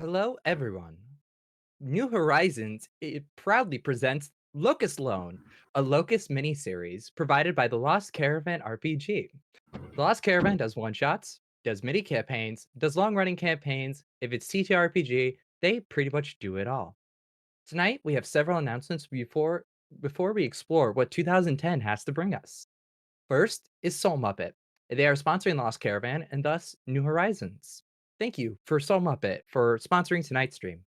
Hello, everyone. New Horizons it proudly presents Locus Loan, a Locus miniseries provided by the Lost Caravan RPG. The Lost Caravan does one shots, does mini campaigns, does long running campaigns. If it's TTRPG, they pretty much do it all. Tonight, we have several announcements before we explore what 2010 has to bring us. First is Soul Muppet. They are sponsoring the Lost Caravan and thus New Horizons. Thank you for Soul Muppet for sponsoring tonight's stream.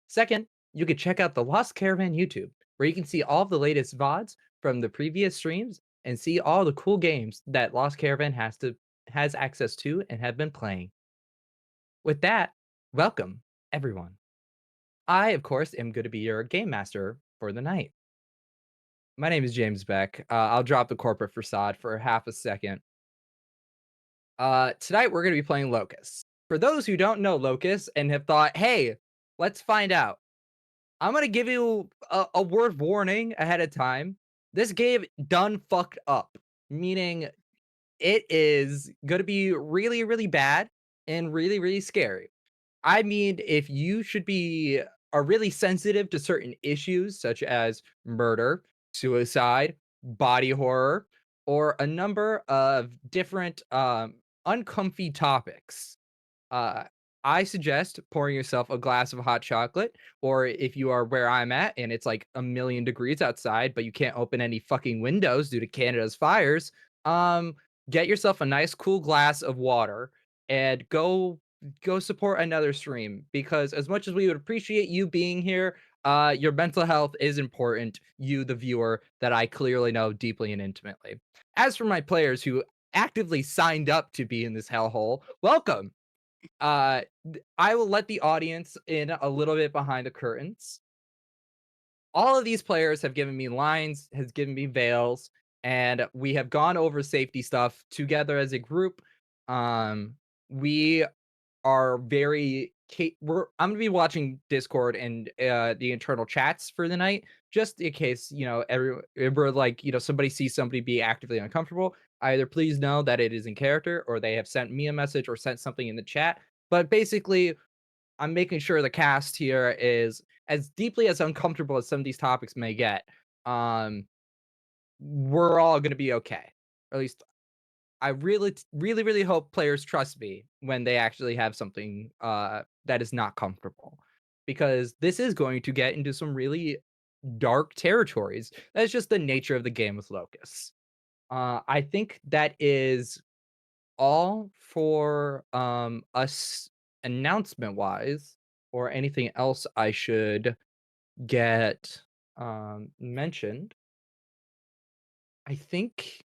Second, you can check out the Lost Caravan YouTube, where you can see all of the latest VODs from the previous streams and see all the cool games that Lost Caravan has access to and have been playing. With that, welcome everyone. I, of course, am going to be your game master for the night. My name is James Beck. I'll drop the corporate facade for half a second. Tonight we're going to be playing Locus. For those who don't know Locus and have thought, hey, let's find out. I'm gonna give you a word warning ahead of time. This game done fucked up, meaning it is gonna be really, really bad and really, really scary. I mean, if you should be are really sensitive to certain issues such as murder, suicide, body horror, or a number of different uncomfy topics, uh, I suggest pouring yourself a glass of hot chocolate, or if you are where I'm at and it's like a million degrees outside, but you can't open any fucking windows due to Canada's fires, um, get yourself a nice cool glass of water and go support another stream because as much as we would appreciate you being here, your mental health is important, you the viewer that I clearly know deeply and intimately. As for my players who actively signed up to be in this hellhole, welcome. I will let the audience in a little bit behind the curtains. All of these players have given me lines, has given me veils, and we have gone over safety stuff together as a group. We are I'm gonna be watching Discord and the internal chats for the night, just in case ever like somebody sees somebody be actively uncomfortable. Either please know that it is in character, or they have sent me a message or sent something in the chat. But basically, I'm making sure the cast here is as deeply as uncomfortable as some of these topics may get. Um, we're all gonna be okay. Or at least I really hope players trust me when they actually have something that is not comfortable. Because this is going to get into some really dark territories. That's just the nature of the game with Locus. I think that is all for us announcement wise, or anything else I should get mentioned. I think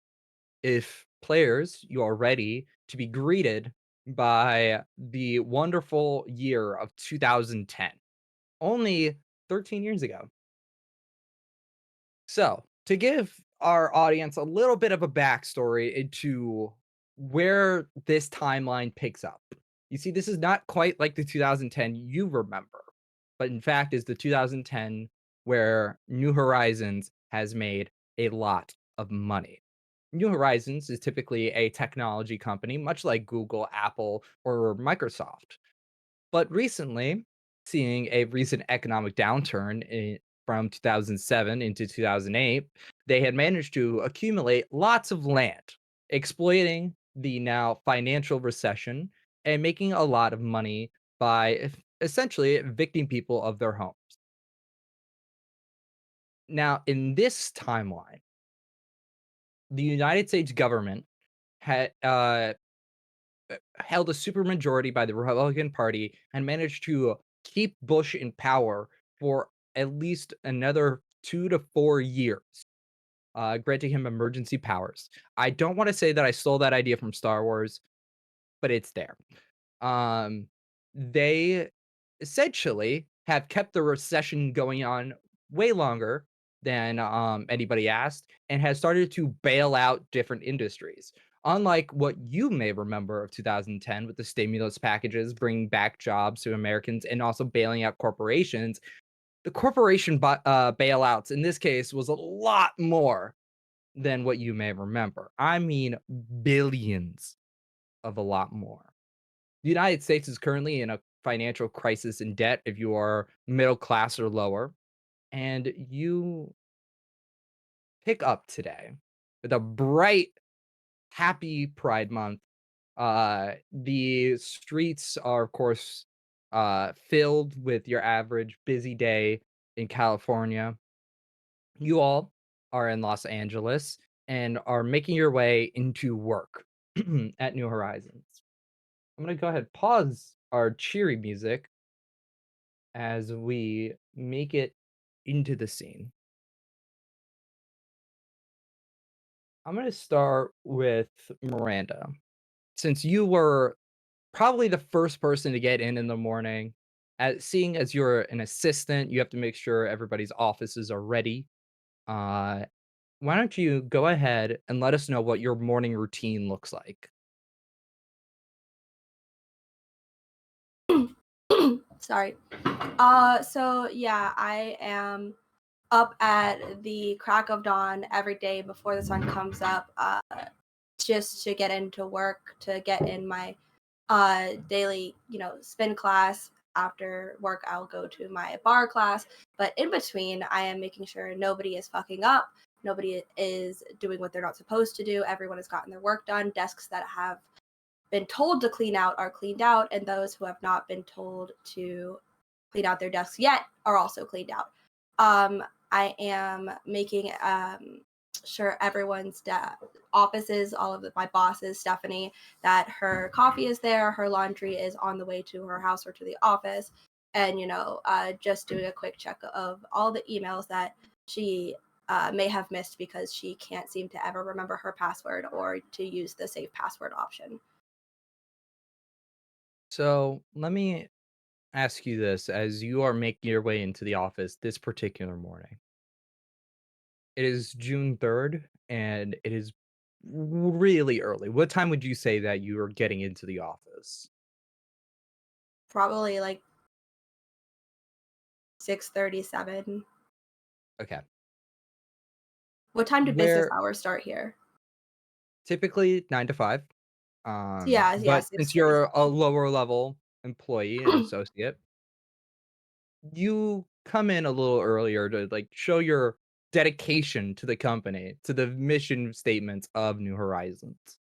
if players you are ready to be greeted by the wonderful year of 2010, only 13 years ago. So, to give our audience a little bit of a backstory into where this timeline picks up. You see, this is not quite like the 2010 you remember, but in fact is the 2010 where New Horizons has made a lot of money. New Horizons is typically a technology company, much like Google, Apple, or Microsoft. But recently, seeing a recent economic downturn from 2007 into 2008, they had managed to accumulate lots of land, exploiting the now financial recession and making a lot of money by essentially evicting people of their homes. Now, in this timeline, the United States government had held a supermajority by the Republican Party and managed to keep Bush in power for at least another 2 to 4 years, granting him emergency powers. I don't want to say that I stole that idea from Star Wars, but it's there. Um, they essentially have kept the recession going on way longer than anybody asked and has started to bail out different industries. Unlike what you may remember of 2010 with the stimulus packages bringing back jobs to Americans and also bailing out corporations, the bailouts in this case was a lot more than what you may remember. I mean, billions of a lot more. The United States is currently in a financial crisis and debt if you are middle class or lower, and you pick up today with a bright, happy Pride Month. The streets are, of course, filled with your average busy day in California. You all are in Los Angeles and are making your way into work at New Horizons. I'm gonna go ahead pause our cheery music as we make it into the scene. I'm gonna start with Miranda. Since you were probably the first person to get in the morning, seeing as you're an assistant, you have to make sure everybody's offices are ready. Uh, why don't you go ahead and let us know what your morning routine looks like? Sorry. So yeah, I am up at the crack of dawn every day before the sun comes up, just to get into work, to get in my daily, spin class. After work, I'll go to my bar class. But in between, I am making sure nobody is fucking up. Nobody is doing what they're not supposed to do. Everyone has gotten their work done. Desks that have been told to clean out are cleaned out, and those who have not been told to clean out their desks yet are also cleaned out. Um, I am making sure everyone's offices, all of my bosses, Stephanie, that her coffee is there, her laundry is on the way to her house or to the office, and just doing a quick check of all the emails that she may have missed because she can't seem to ever remember her password or to use the save password option. So let me ask you this as you are making your way into the office this particular morning. It is June 3rd and it is really early. What time would you say that you are getting into the office? Probably like 6:37. Okay. What time do business Where hours start here? typically 9 to 5. Yeah, yeah, But since you're a 6:37. lower level employee and associate, you come in a little earlier to like show your dedication to the company, to the mission statements of New Horizons,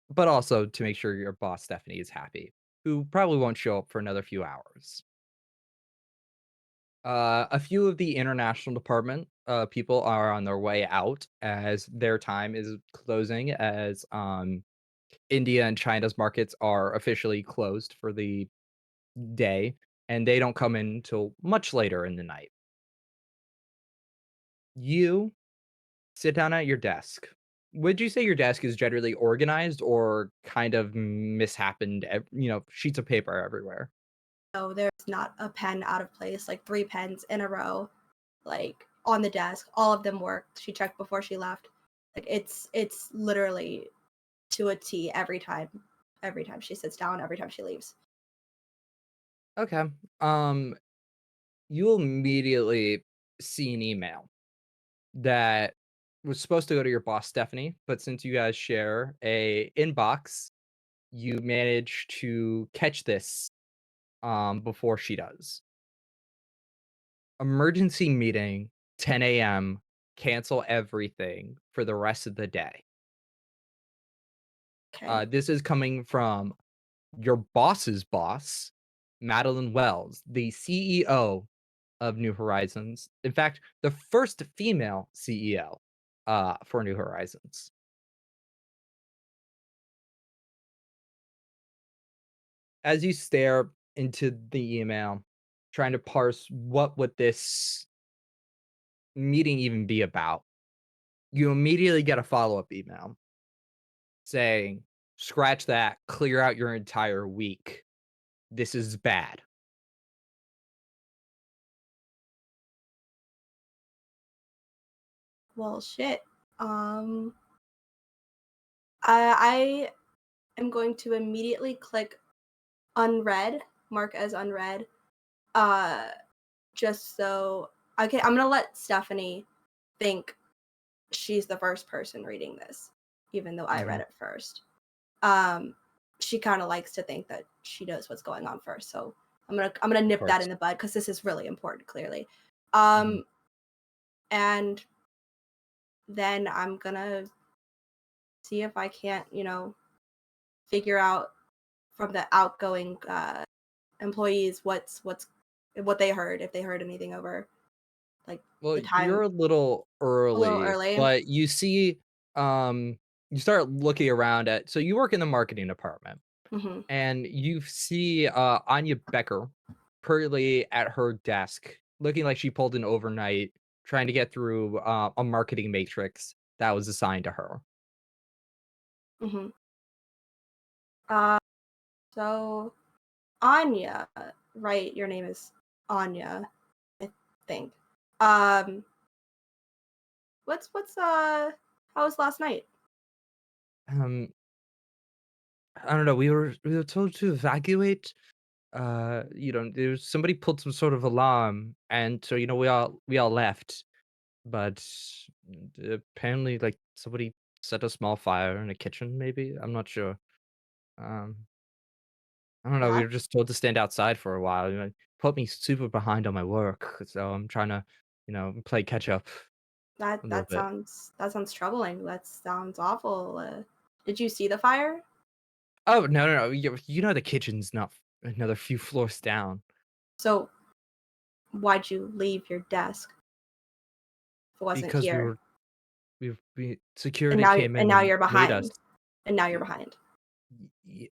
but also to make sure your boss Stephanie is happy, who probably won't show up for another few hours. A few of the international department people are on their way out as their time is closing, as India and China's markets are officially closed for the day, and they don't come in till much later in the night. You sit down at your desk. Would you say your desk is generally organized or kind of mishappened? Sheets of paper everywhere. No, there's not a pen out of place, like 3 pens in a row, like, on the desk. All of them worked. She checked before she left. Like, it's literally to a T every time. Every time she sits down, every time she leaves. Okay. Um, you'll immediately see an email that was supposed to go to your boss Stephanie, but since you guys share a inbox, you manage to catch this before she does. Emergency meeting, 10 a.m., cancel everything for the rest of the day. Okay. This is coming from your boss's boss, Madeline Wells, the CEO of New Horizons. In fact, the first female CEO for New Horizons. As you stare into the email, trying to parse what would this meeting even be about, you immediately get a follow-up email saying, "Scratch that, clear out your entire week. This is bad." Well, shit. Um, I am going to immediately click unread, mark as unread, uh, just so okay, I'm gonna let Stephanie think she's the first person reading this, even though I read Mhm. it first. Um, she kind of likes to think that she knows what's going on first. So I'm gonna Of nip that course. in the bud because this is really important, clearly. Mhm. Um, and then I'm gonna see if I can't, figure out from the outgoing employees what they heard, if they heard anything over like Well, the you're time a little a little early, early. but you see, you start looking around at so you work in the marketing department, Hmm. and you see, Anya Becker currently at her desk, looking like she pulled an overnight, trying to get through, a marketing matrix that was assigned to her. Hmm. Uh, so Anya, right? Your name is Anya, I think. Um, how was last night? Um, I don't know, we were told to evacuate, there's somebody pulled some sort of alarm, and so, we all left. But apparently, like, somebody set a small fire in a kitchen, maybe? I'm not sure. Um, I don't know, we That were just told to stand outside for a while, put me super behind on my work, so I'm trying to, play catch up that a little that bit. sounds that sounds troubling. That sounds awful. Did you see the fire? Oh, no, no, no, the kitchen's not another few floors down So why'd you leave your desk if it wasn't because we here? were we security came And in now and you're made us. behind. And now you're Y behind. y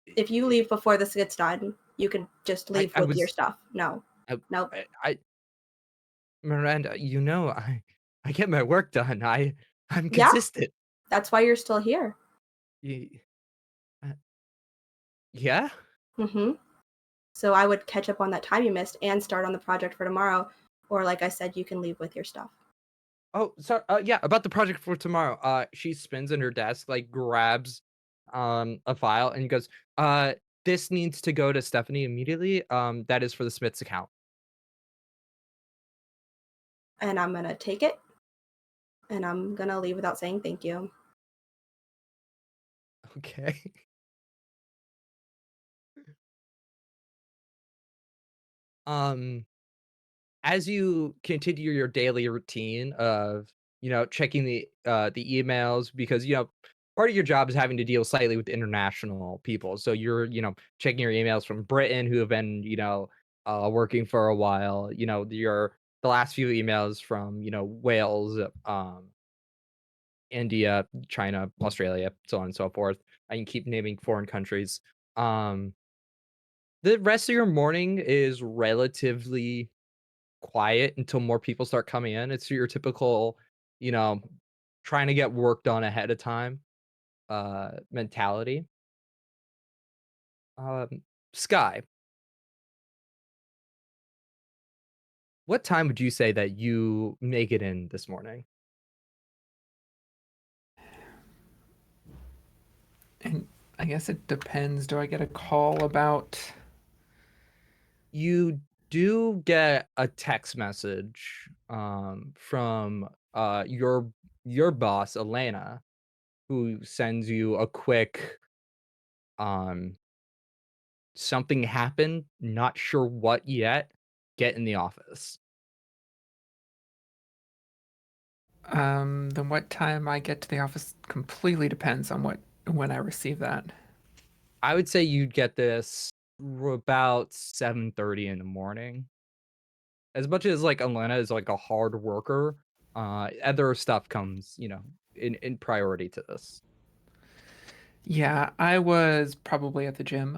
If you leave before this gets done, you can just I leave I with your was stuff. No. I Nope. I Miranda, I get my work done. I'm Yeah, consistent. that's why you're still here. Y uh, yeah? Mhm. So I would catch up on that time you missed and start on the project for tomorrow, or like I said, you can leave with your stuff. Oh, so yeah, about the project for tomorrow. She spins in her desk, like, grabs, a file and goes, "This needs to go to Stephanie immediately. That is for the Smith's account." And I'm gonna take it, and I'm gonna leave without saying thank you. Okay. Um as you continue your daily routine of, checking the emails because, part of your job is having to deal slightly with international people. So you're, checking your emails from Britain who have been, working for a while, the last few emails from, Wales, India, China, Australia, so on and so forth. I can keep naming foreign countries. Um, the rest of your morning is relatively quiet until more people start coming in. It's your typical, you know, trying to get work done ahead of time, mentality. Sky, what time would you say that you make it in this morning? And I guess it depends. Do I get a call about? You do get a text message, from, your boss, Elena, who sends you a quick, um, "Something happened, not sure what yet, get in the office." Then what time I get to the office completely depends on when I receive that. I would say you'd get this about 7:30 in the morning. As much as, like, Elena is, like, a hard worker, other stuff comes, in priority to this. Yeah, I was probably at the gym,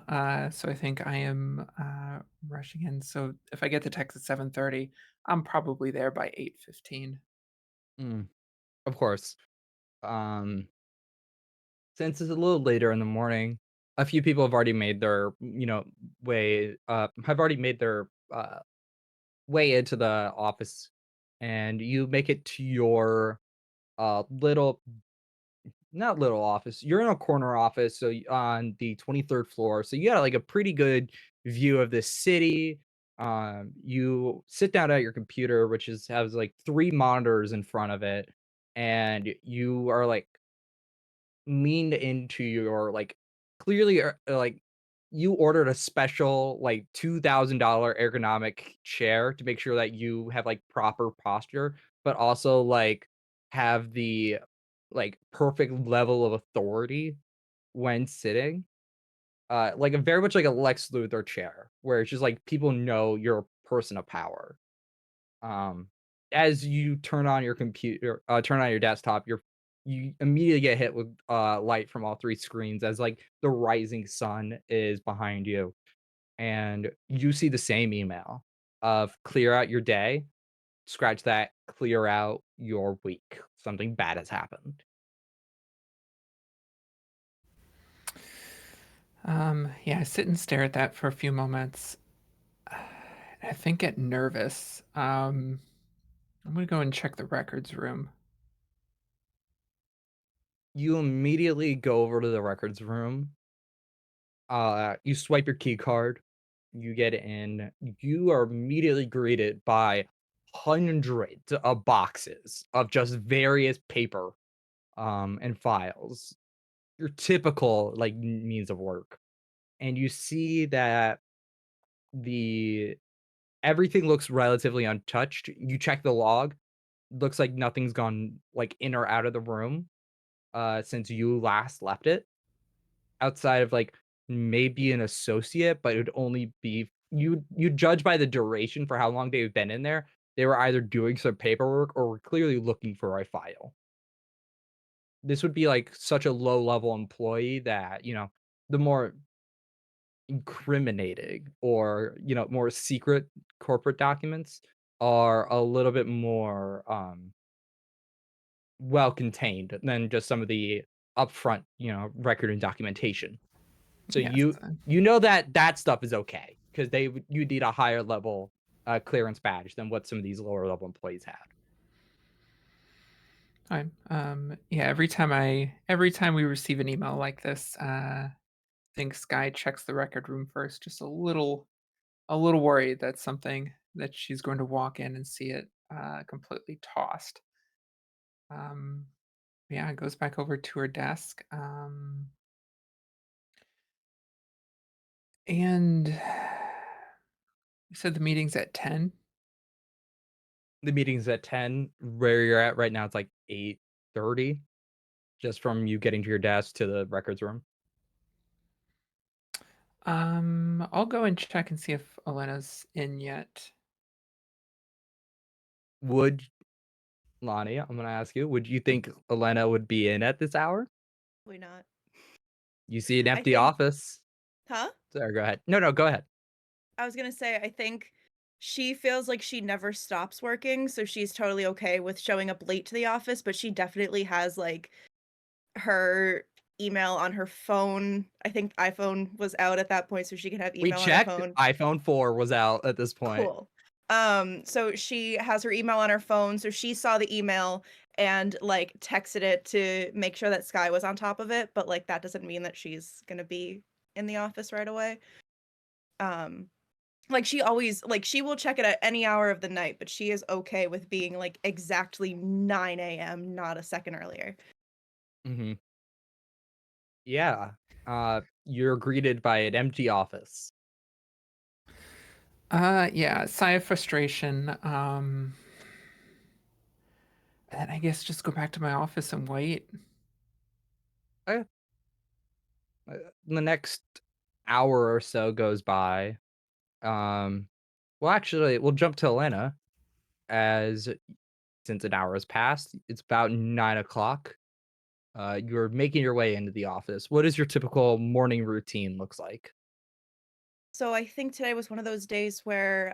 so I think I am rushing in. So if I get the text at 7:30, I'm probably there by 8:15. Mm, of course. Um, since it's a little later in the morning, a few people have already made their, have already made their, way into the office, and you make it to your, little not little office. You're in a corner office, so on the 23rd floor. So you got like a pretty good view of the city. You sit down at your computer, which has like three monitors in front of it, and you are like leaned into your like clearly like you ordered a special like $2,000 ergonomic chair to make sure that you have like proper posture, but also like have the like perfect level of authority when sitting. Like a very much like a Lex Luthor chair, where it's just like people know you're a person of power. Um, as you turn on your computer, turn on your desktop, you immediately get hit with light from all three screens as like the rising sun is behind you, and you see the same email of clear out your day, scratch that, clear out your week. Something bad has happened. Yeah, I sit and stare at that for a few moments. I think get nervous. I'm gonna go and check the records room. You immediately go over to the records room. You swipe your key card, you get in, you are immediately greeted by hundreds of boxes of just various paper, and files. Your typical, like, means of work. And you see that the everything looks relatively untouched. You check the log, looks like nothing's gone, like, in or out of the room, since you last left it. Outside of, like, maybe an associate, but it would only be you judge by the duration for how long they've been in there. They were either doing some paperwork or were clearly looking for a file. This would be, like, such a low-level employee that, the more incriminating or, more secret corporate documents are a little bit more, well-contained than just some of the upfront, record and documentation. So Yes. you know that that stuff is okay because you need a higher level, clearance badge than what some of these lower level employees had. Fine. Yeah, every time we receive an email like this, I think Sky checks the record room first, just a little worried that she's going to walk in and see it completely tossed. Um, yeah, goes back over to her desk. And you said the meeting's at 10. The meeting's at 10. Where you're at right now, it's like 8:30 just from you getting to your desk to the records room. I'll go and check and see if Elena's in yet. Would Lonnie, I'm gonna ask you, would you think Elena would be in at this hour? Probably not. You see an I empty think office. huh? Sorry, go ahead. No, go ahead. I was gonna say, I think she feels like she never stops working, so she's totally okay with showing up late to the office, but she definitely has, like, her email on her phone. I think iPhone was out at that point, so she can have We email on her checked. phone. iPhone 4 was out at this point. Cool. So she has her email on her phone, so she saw the email and, like, texted it to make sure that Sky was on top of it, but, like, that doesn't mean that she's gonna be in the office right away. Um Like, she always like, she will check it at any hour of the night, but she is okay with being, like, exactly 9 AM, not a second earlier. Mhm. Yeah. You're greeted by an empty office. Yeah, sigh of frustration. And then I guess just go back to my office and wait. Uh, the next hour or so goes by. Um, well, actually, we'll jump to Elena as since an hour has passed. It's about 9 o'clock. You're making your way into the office. What does your typical morning routine looks like? So I think today was one of those days where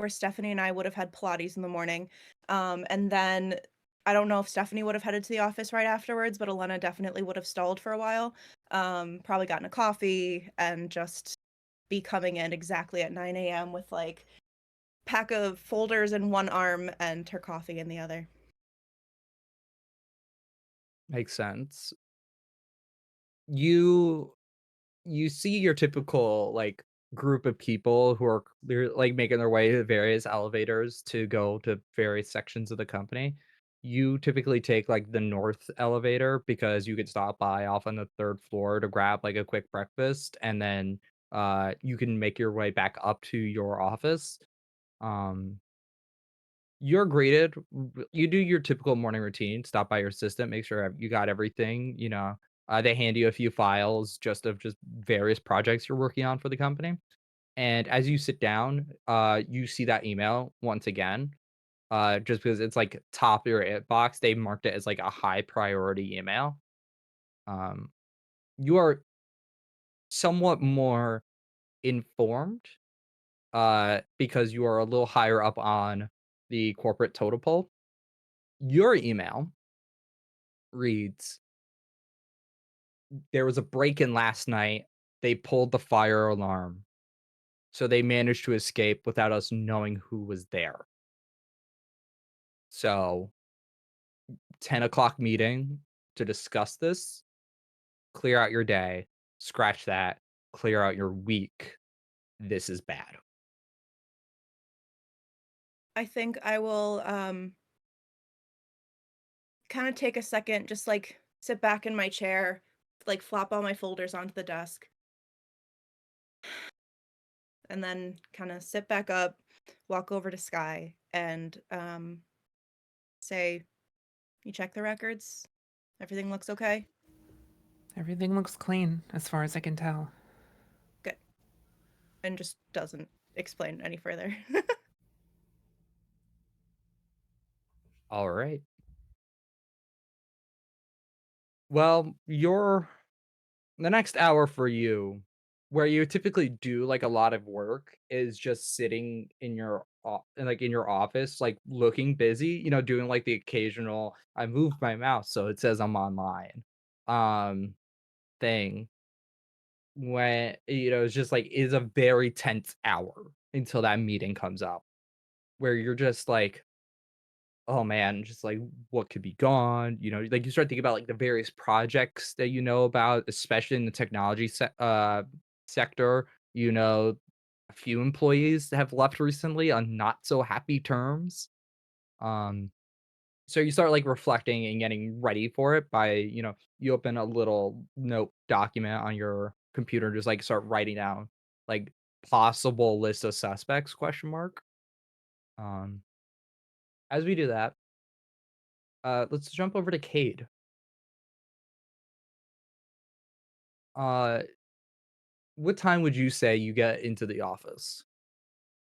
Stephanie and I would have had Pilates in the morning, and then I don't know if Stephanie would have headed to the office right afterwards, but Elena definitely would have stalled for a while, probably gotten a coffee and just be coming in exactly at 9 AM with, like, pack of folders in one arm and her coffee in the other. Makes sense. You you see your typical like group of people who are clear like making their way to various elevators to go to various sections of the company. You typically take like the north elevator because you could stop by off on the third floor to grab like a quick breakfast, and then you can make your way back up to your office. Um you're greeted. You do your typical morning routine, stop by your assistant, make sure you got everything, they hand you a few files just various projects you're working on for the company. And as you sit down, you see that email once again. Just because it's like top of your inbox, they marked it as like a high priority email. Um, you are somewhat more informed, because you are a little higher up on the corporate totem pole. Your email reads, there was a break-in last night. They pulled the fire alarm, so they managed to escape without us knowing who was there. So, 10 o'clock meeting to discuss this, clear out your day, scratch that, clear out your week. This is bad. I think I will kind of take a second, just like sit back in my chair, like flop all my folders onto the desk, and then kind of sit back up, walk over to Sky, and say, "You check the records? Everything looks okay?" Everything looks clean as far as I can tell. Good. And just doesn't explain any further. All right. Well, the next hour for you, where you typically do like a lot of work, is just sitting in in your office, like looking busy, doing like the occasional I moved my mouse so it says I'm online um thing. When it's just like is a very tense hour until that meeting comes up, where you're just like, oh man, just like what could be gone, like you start thinking about like the various projects that you know about, especially in the technology sector. A few employees have left recently on not so happy terms. Um, so you start like reflecting and getting ready for it by, you open a little note document on your computer and just like start writing down like possible list of suspects question mark. Um, as we do that, let's jump over to Cade. Uh, what time would you say you get into the office?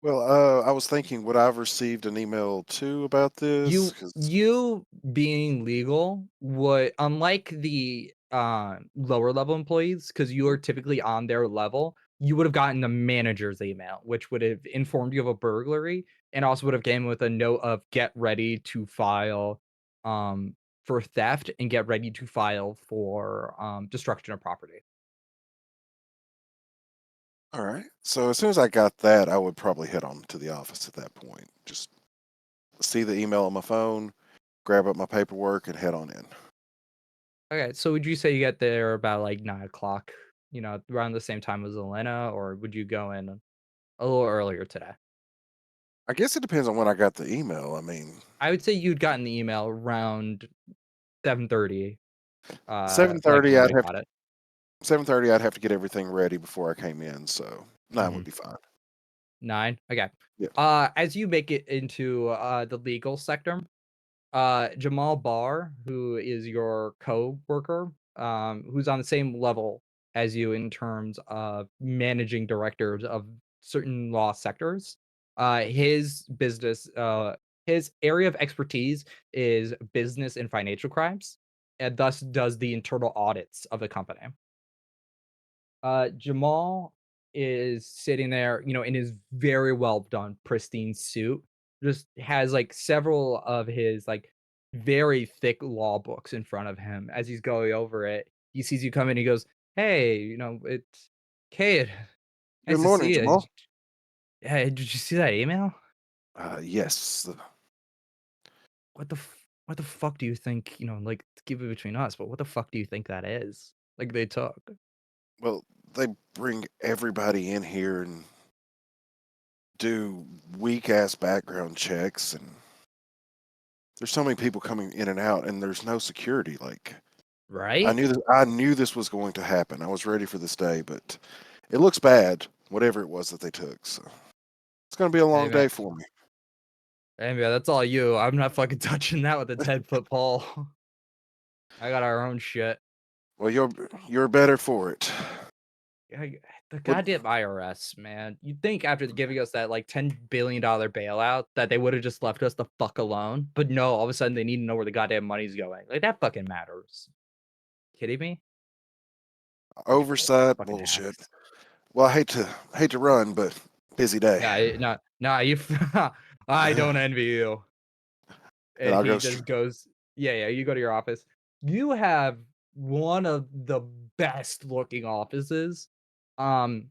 Well, I was thinking, would I have received an email too about this? You 'Cause you being legal would, unlike the lower level employees, because you are typically on their level, you would have gotten the manager's email, which would have informed you of a burglary and also would have came with a note of get ready to file um for theft and get ready to file for destruction of property. all right. So as soon as I got that, I would probably head on to the office at that point. Just see the email on my phone, grab up my paperwork, and head on in. Okay, so would you say you get there about like 9 o'clock, around the same time as Elena, or would you go in a little earlier today? I guess it depends on when I got the email. I mean, I would say you'd gotten the email around 7:30, seven like thirty, you I'd would have have got it. 7:30. I'd have to get everything ready before I came in. So 9 would Mhm. be fine. 9? Okay. Yeah. As you make it into, the legal sector, Jamal Barr, who is your co-worker, who's on the same level as you in terms of managing directors of certain law sectors. His business, his area of expertise is business and financial crimes, and thus does the internal audits of the company. Jamal is sitting there, in his very well done, pristine suit. Just has like several of his like very thick law books in front of him. As he's going over it, he sees you come in. He goes, "Hey, it's Kate. Good Nice to morning, see you. Jamal. Yeah, did you see that email? Yes. What the fuck do you think? Like to keep it between us, but what the fuck do you think that is? Like they took." Well, they bring everybody in here and do weak ass background checks, and there's so many people coming in and out, and there's no security. Like Right? I knew this was going to happen. I was ready for this day, but it looks bad. Whatever it was that they took, so it's going to be a Hey long man, day for me. hey man, that's all you. I'm not fucking touching that with a 10-foot pole. I got our own shit. Well, you're better for it. The What? goddamn IRS, man. You'd think after giving us that like $10 billion bailout that they would have just left us the fuck alone. But no, all of a sudden they need to know where the goddamn money's going. Like that fucking matters. Kidding me? Oversight Fucking bullshit. hacks. Well, I hate to run, but busy day. Nah, you. I don't envy you. And And I'll he go. just goes, yeah. You go to your office. You have one of the best looking offices. Um,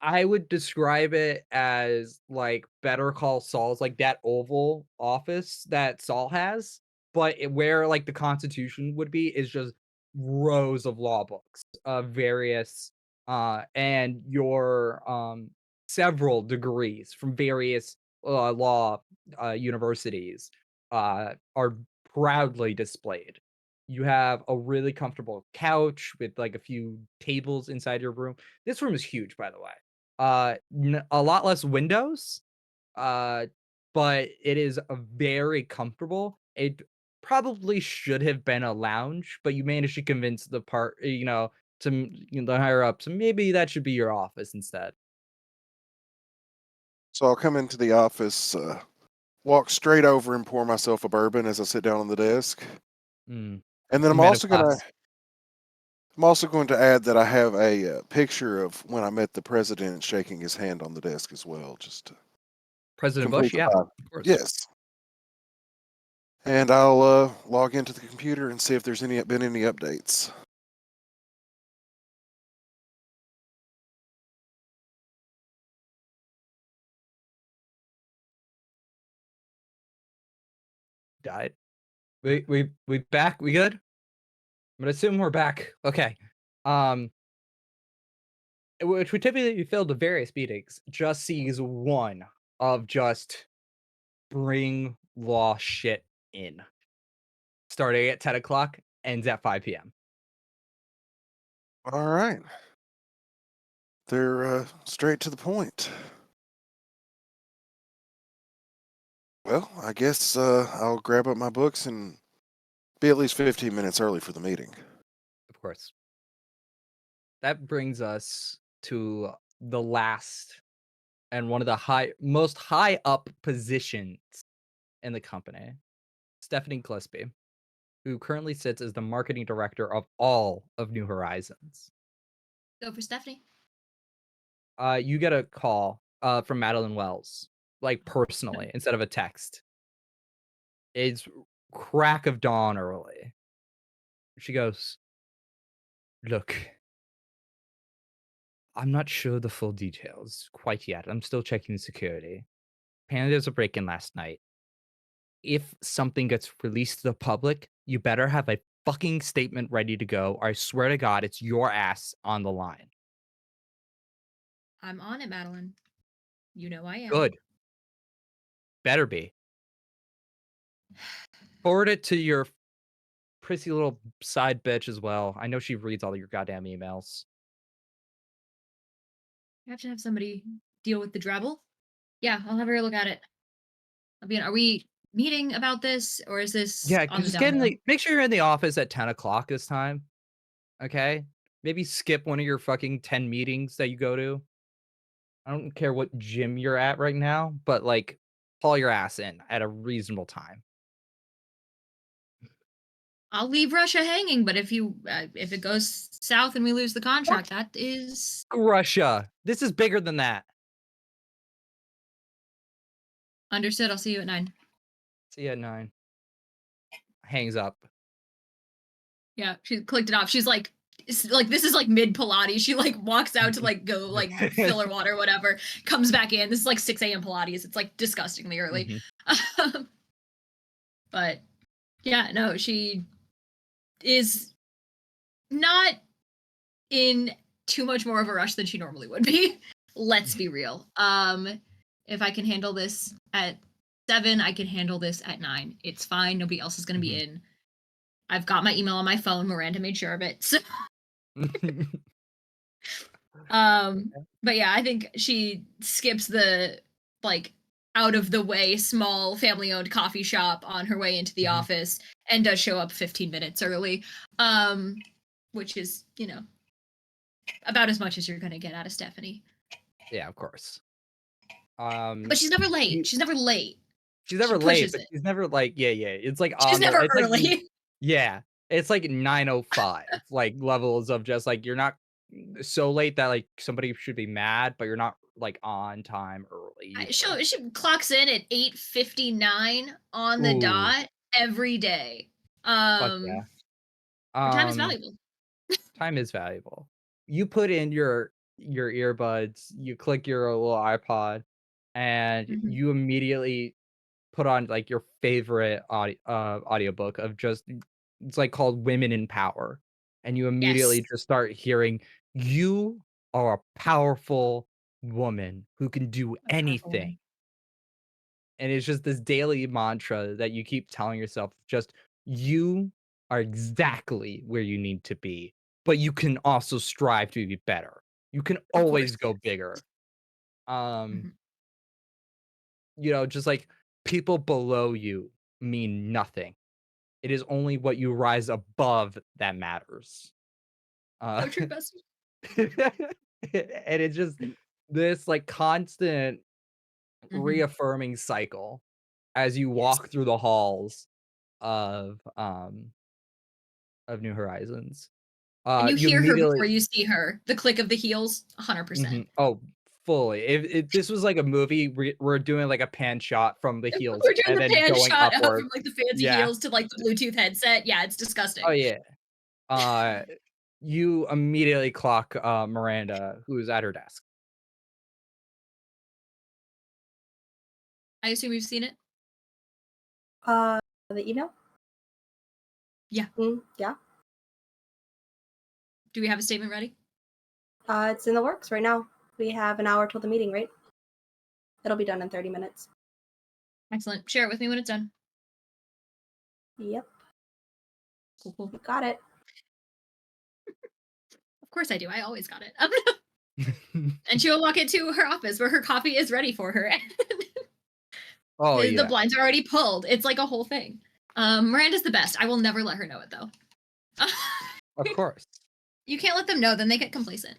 I would describe it as like Better Call Saul's like that oval office that Saul has, but where like the Constitution would be is just rows of law books of various and your several degrees from various law universities are proudly displayed. You have a really comfortable couch with like a few tables inside your room. This room is huge, by the way. A lot less windows, uh, but it is a very comfortable. It probably should have been a lounge, but you managed to convince the the higher up, so maybe that should be your office instead. So I'll come into the office, walk straight over and pour myself a bourbon as I sit down on the desk. Mm, And then middle class. I'm also going to add that I have a picture of when I met the president shaking his hand on the desk as well, just to President complete Bush, the yeah, vibe. of course. Yes. And I'll log into the computer and see if there's been any updates. Died. We back. We good? I'm gonna assume we're back. Okay. Um, which would typically be filled with various meetings, just sees one of just bring law shit in. Starting at 10 o'clock, ends at 5 p.m. All right. They're straight to the point. Well, I guess I'll grab up my books and be at least 15 minutes early for the meeting. Of course. That brings us to the last and one of the most high up positions in the company, Stephanie Gillespie, who currently sits as the marketing director of all of New Horizons. Go for Stephanie. You get a call from Madeline Wells, like personally, instead of a text. It's crack of dawn early. She goes, "Look, I'm not sure the full details quite yet. I'm still checking the security. Apparently, there's a break-in last night. If something gets released to the public, you better have a fucking statement ready to go, or I swear to God, it's your ass on the line." I'm on it, Madeline. You know I am. Good. Better be. Forward it to your prissy little side bitch as well. I know she reads all your goddamn emails. You have to have somebody deal with the drabble. Yeah, I'll have her look at it. Are we meeting about this, or is this Yeah, on the just down low? make sure you're in the office at 10 o'clock this time. Okay? Maybe skip one of your fucking 10 meetings that you go to. I don't care what gym you're at right now, but like haul your ass in at a reasonable time. I'll leave Russia hanging, but if it goes south and we lose the contract, that is Russia. This is bigger than that. understood. I'll see you at 9. See you at 9. Hangs up. Yeah, she clicked it off. She's like, this is like mid Pilates. She like walks out to like go like fill her water, whatever. Comes back in. This is like 6 a.m. Pilates. It's like disgustingly early. But yeah, no, she is not in too much more of a rush than she normally would be. Let's be real. If I can handle this at 7. I can handle this at 9. It's fine. Nobody else is going to be in. I've got my email on my phone. Miranda made sure of it. So, but yeah, I think she skips the like out of the way small family owned coffee shop on her way into the office and does show up 15 minutes early. Which is, about as much as you're going to get out of Stephanie. Yeah, of course. But she's never late. She's never late. She's never She late, pushes but it. she's never like, yeah. It's like She's on the, never it's like, early. yeah, it's like 9:05, like levels of just like, you're not so late that like somebody should be mad, but you're not like on time early either. She clocks in at 8:59 on the Ooh, dot every day. fuck yeah. Her time is valuable. Time is valuable. You put in your earbuds, you click your little iPod, and you immediately put on like your favorite audiobook of just, it's like called Women in Power. And you immediately Yes. just start hearing, you are a powerful woman who can do anything. And it's just this daily mantra that you keep telling yourself, just, you are exactly where you need to be, but you can also strive to be better. You can Of always course. go bigger. Mhm. Just like people below you mean nothing. It is only what you rise above that matters. So true, bestie. And it's just this like constant reaffirming cycle as you Yes. walk through the halls of New Horizons. And you You hear her immediately before you see her. The click of the heels, 100%. Oh, fully. If this was like a movie, we're doing like a pan shot from the heels We're doing and the then pan going shot upward. from like the fancy Yeah. heels to like the Bluetooth headset. Yeah, it's disgusting. Oh yeah. You immediately clock Miranda, who's at her desk. I assume you've seen it? The email? Yeah. Yeah. Do we have a statement ready? It's in the works right now. We have an hour till the meeting, right? It'll be done in 30 minutes. Excellent. Share it with me when it's done. Yep. Cool. You got it. Of course I do. I always got it. And she will walk into her office where her coffee is ready for her. Oh yeah. The blinds are already pulled. It's like a whole thing. Miranda's the best. I will never let her know it though. Of course. You can't let them know, then they get complacent.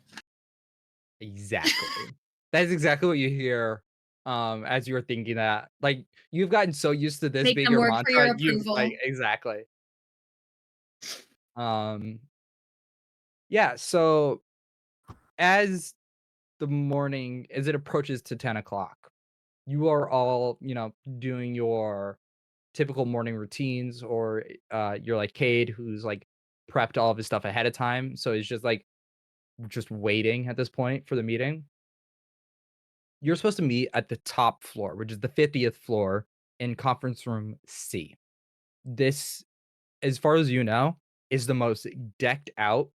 Exactly. That's exactly what you hear as you were thinking that. Like, you've gotten so used to this Make being them your work for your mantra, you've approval. like exactly. Yeah, so as it approaches to 10 o'clock, you are all, doing your typical morning routines, or you're like Cade, who's like prepped all of his stuff ahead of time. So he's just like just waiting at this point for the meeting. You're supposed to meet at the top floor, which is the 50th floor in conference room C. This, as far as you know, is the most decked out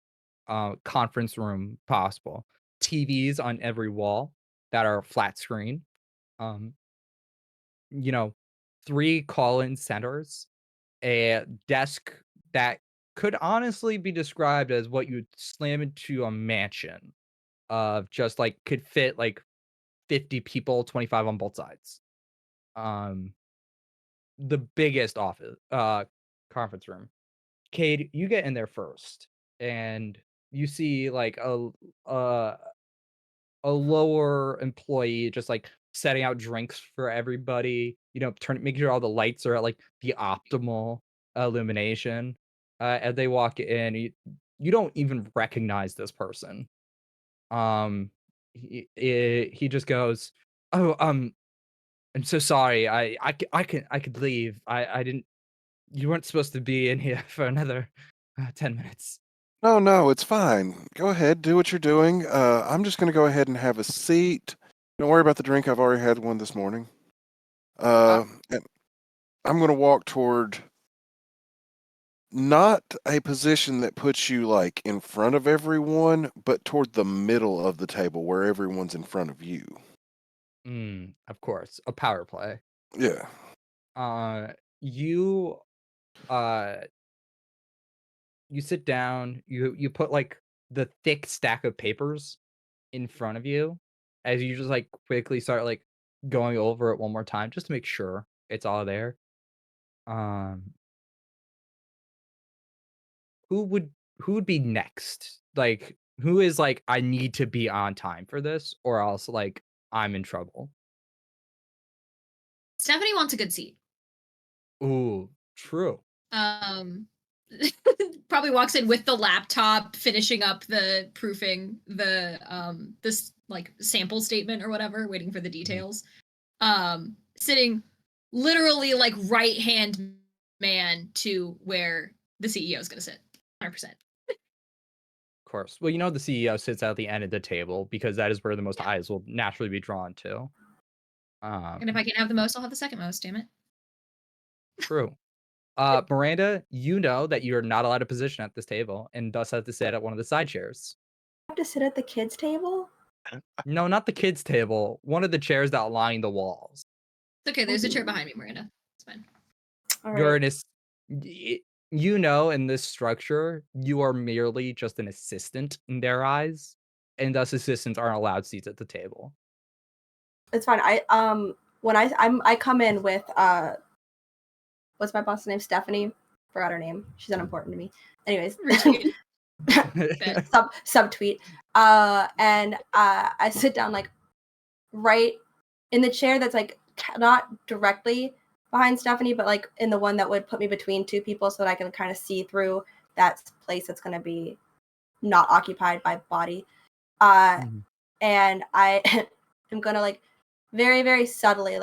conference room possible. TVs on every wall that are flat screen. Um, you know, 3 call-in centers, a desk that could honestly be described as what you'd slam into a mansion of, just like could fit like 50 people, 25 on both sides. Um, the biggest office conference room. Cade, you get in there first, and you see like a a lower employee just like setting out drinks for everybody, making sure all the lights are at like the optimal illumination. As they walk in, you don't even recognize this person. He just goes, "Oh, I'm so sorry. I could leave. I didn't. You weren't supposed to be in here for another 10 minutes." No, it's fine. Go ahead, do what you're doing. I'm just gonna go ahead and have a seat. Don't worry about the drink. I've already had one this morning. And I'm gonna walk toward not a position that puts you like in front of everyone, but toward the middle of the table where everyone's in front of you. Of course, a power play. Yeah. You uh you sit down, you put like the thick stack of papers in front of you as you just like quickly start like going over it one more time just to make sure it's all there. Um who would who would be next? Like who is like I need to be on time for this or else like I'm in trouble. Stephanie wants a good seat. Ooh, true. Um, probably walks in with the laptop, finishing up the proofing this like sample statement or whatever, waiting for the details. Sitting literally like right hand man to where the CEO is gonna sit. 100%. Of course. Well, you know the CEO sits at the end of the table because that is where the most Yeah. eyes will naturally be drawn to. And if I can have the most, I'll have the second most. Damn it. True. Miranda, you know that you're not allowed to position at this table and thus have to sit at one of the side chairs. I have to sit at the kids' table? No, not the kids' table. One of the chairs that line the walls. It's okay. There's a chair behind me, Miranda. It's fine. All You're right. you know, in this structure, you are merely just an assistant in their eyes, and thus assistants aren't allowed seats at the table. It's fine. When I come in with what's my boss's name? Stephanie. Forgot her name. She's unimportant to me. Anyways. Retweet. Bet. Subtweet. And I sit down like right in the chair that's like not directly behind Stephanie, but like in the one that would put me between two people so that I can kind of see through that place that's going to be not occupied by body. Mhm. And I am going to like very, very subtly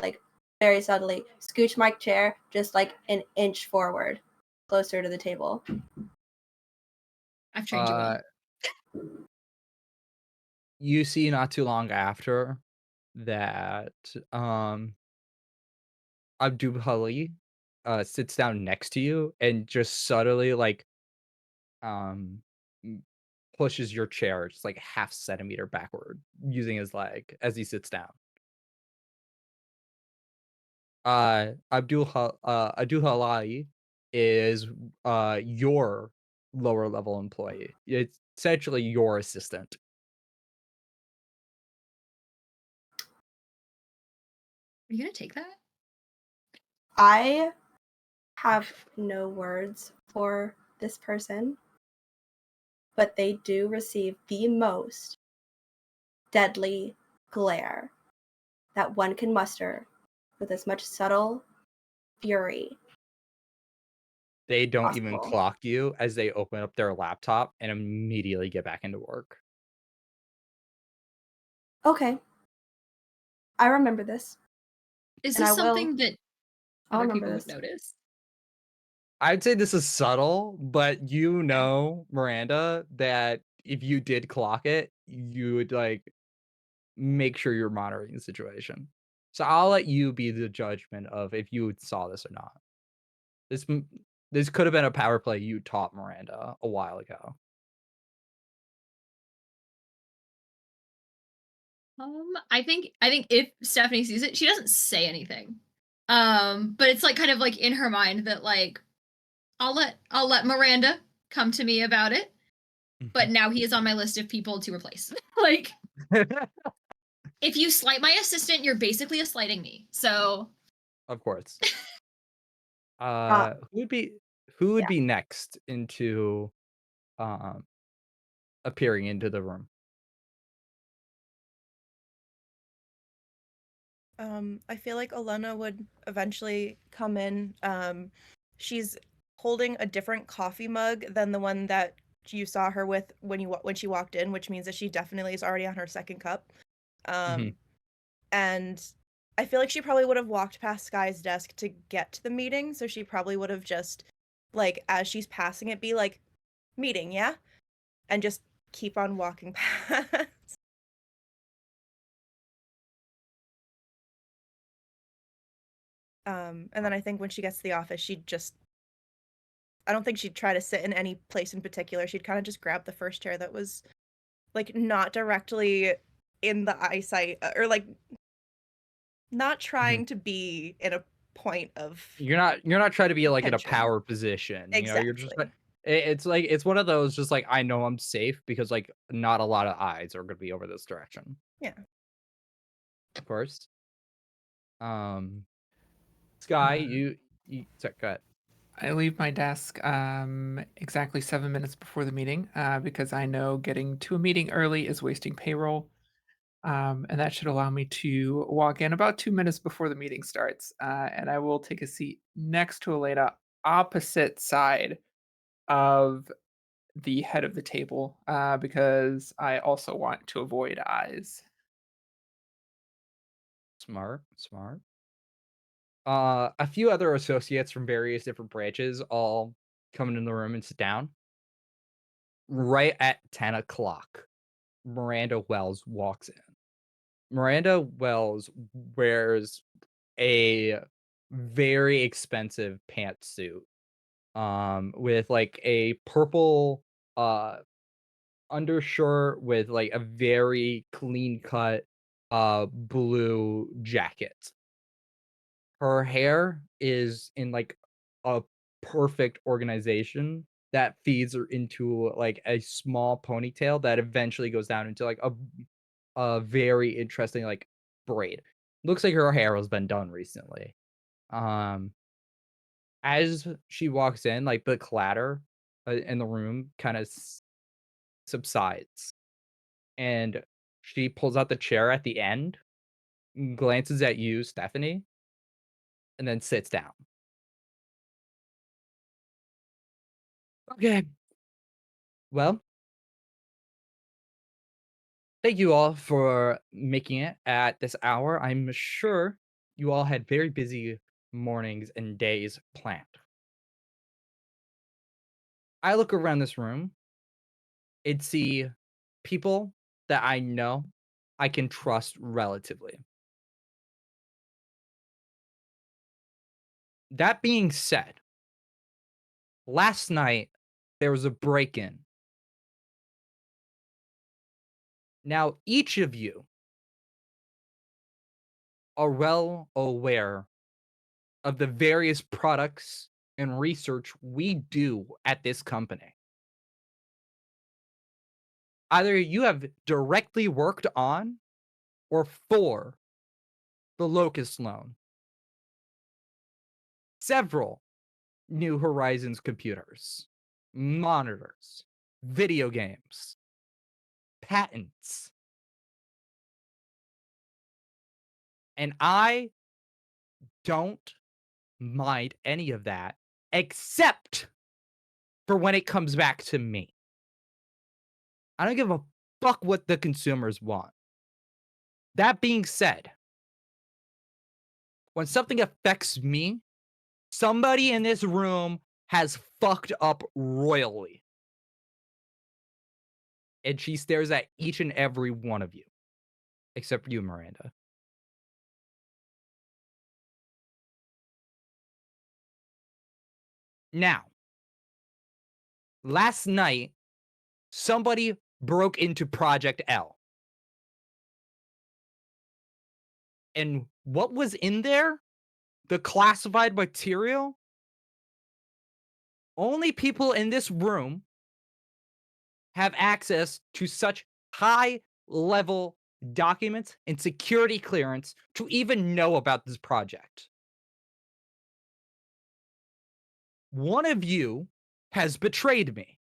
scooch my chair just like an inch forward, closer to the table. I've trained you well. You see not too long after that Abdul Hali sits down next to you and just subtly like um m- pushes your chair just like half centimeter backward using his leg as he sits down. Abdul Halali is your lower level employee. It's essentially your assistant. Are you gonna take that? I have no words for this person, but they do receive the most deadly glare that one can muster with as much subtle fury They don't even possible. clock you as they open up their laptop and immediately get back into work. Okay, I remember this, Is and this I will. something that I'll other remember people would this. notice? I'd say this is subtle, but you know, Miranda, that if you did clock it, you would like make sure you're monitoring the situation. So I'll let you be the judgment of if you saw this or not. This this could have been a power play you taught Miranda a while ago. I think if Stephanie sees it, she doesn't say anything. But it's like kind of like in her mind that like I'll let Miranda come to me about it, but now he is on my list of people to replace. Like if you slight my assistant, you're basically slighting me. So Of course. Uh, Who would yeah. be next into um appearing into the room? I feel like Elena would eventually come in. She's holding a different coffee mug than the one that you saw her with when she walked in, which means that she definitely is already on her second cup. Mhm. And I feel like she probably would have walked past Sky's desk to get to the meeting, so she probably would have just like as she's passing it be like, "Meeting, yeah?" and just keep on walking past. And then I think when she gets to the office, I don't think she'd try to sit in any place in particular. She'd kind of just grab the first chair that was like not directly in the eyesight or like Not trying to be in a point of You're not trying to be like in a tension. power position. You know, you're just Exactly. it's like it's one of those just like I know I'm safe because like not a lot of eyes are gonna be over this direction. Yeah. Of course. Sky, Uh, sorry, go ahead. I leave my desk exactly 7 minutes before the meeting because I know getting to a meeting early is wasting payroll. And that should allow me to walk in about 2 minutes before the meeting starts. And I will take a seat next to Elena, opposite side of the head of the table, because I also want to avoid eyes. Smart, smart. A few other associates from various different branches all come in the room and sit down. Right at 10 o'clock, Miranda Wells walks in. Miranda Wells wears a very expensive pantsuit, with like a purple undershirt with like a very clean cut blue jacket. Her hair is in like a perfect organization that feeds her into like a small ponytail that eventually goes down into like a very interesting like braid. Looks like her hair has been done recently. Um, as she walks in, like the clatter in the room kind of subsides, and she pulls out the chair at the end, glances at you, Stephanie, and then sits down. Okay, well, thank you all for making it at this hour. I'm sure you all had very busy mornings and days planned. I look around this room and see people that I know I can trust relatively. That being said, last night there was a break in. Now, each of you are well aware of the various products and research we do at this company. Either you have directly worked on or for the Locus loan, several New Horizons computers, monitors, video games, patents. And I don't mind any of that except for when it comes back to me. I don't give a fuck what the consumers want. That being said, when something affects me, somebody in this room has fucked up royally. And she stares at each and every one of you, except for you, Miranda. Now, last night, somebody broke into Project L. And what was in there? The classified material? Only people in this room have access to such high level documents and security clearance to even know about this project. One of you has betrayed me.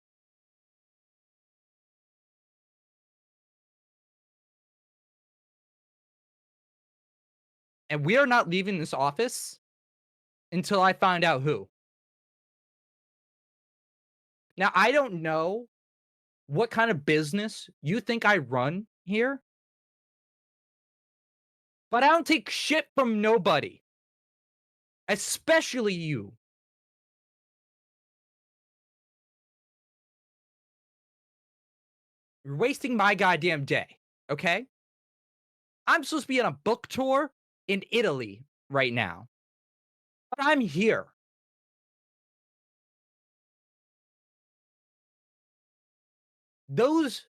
And we are not leaving this office until I find out who. Now, I don't know what kind of business you think I run here, but I don't take shit from nobody, especially you. You're wasting my goddamn day, okay? I'm supposed to be on a book tour in Italy right now, but I'm here. Those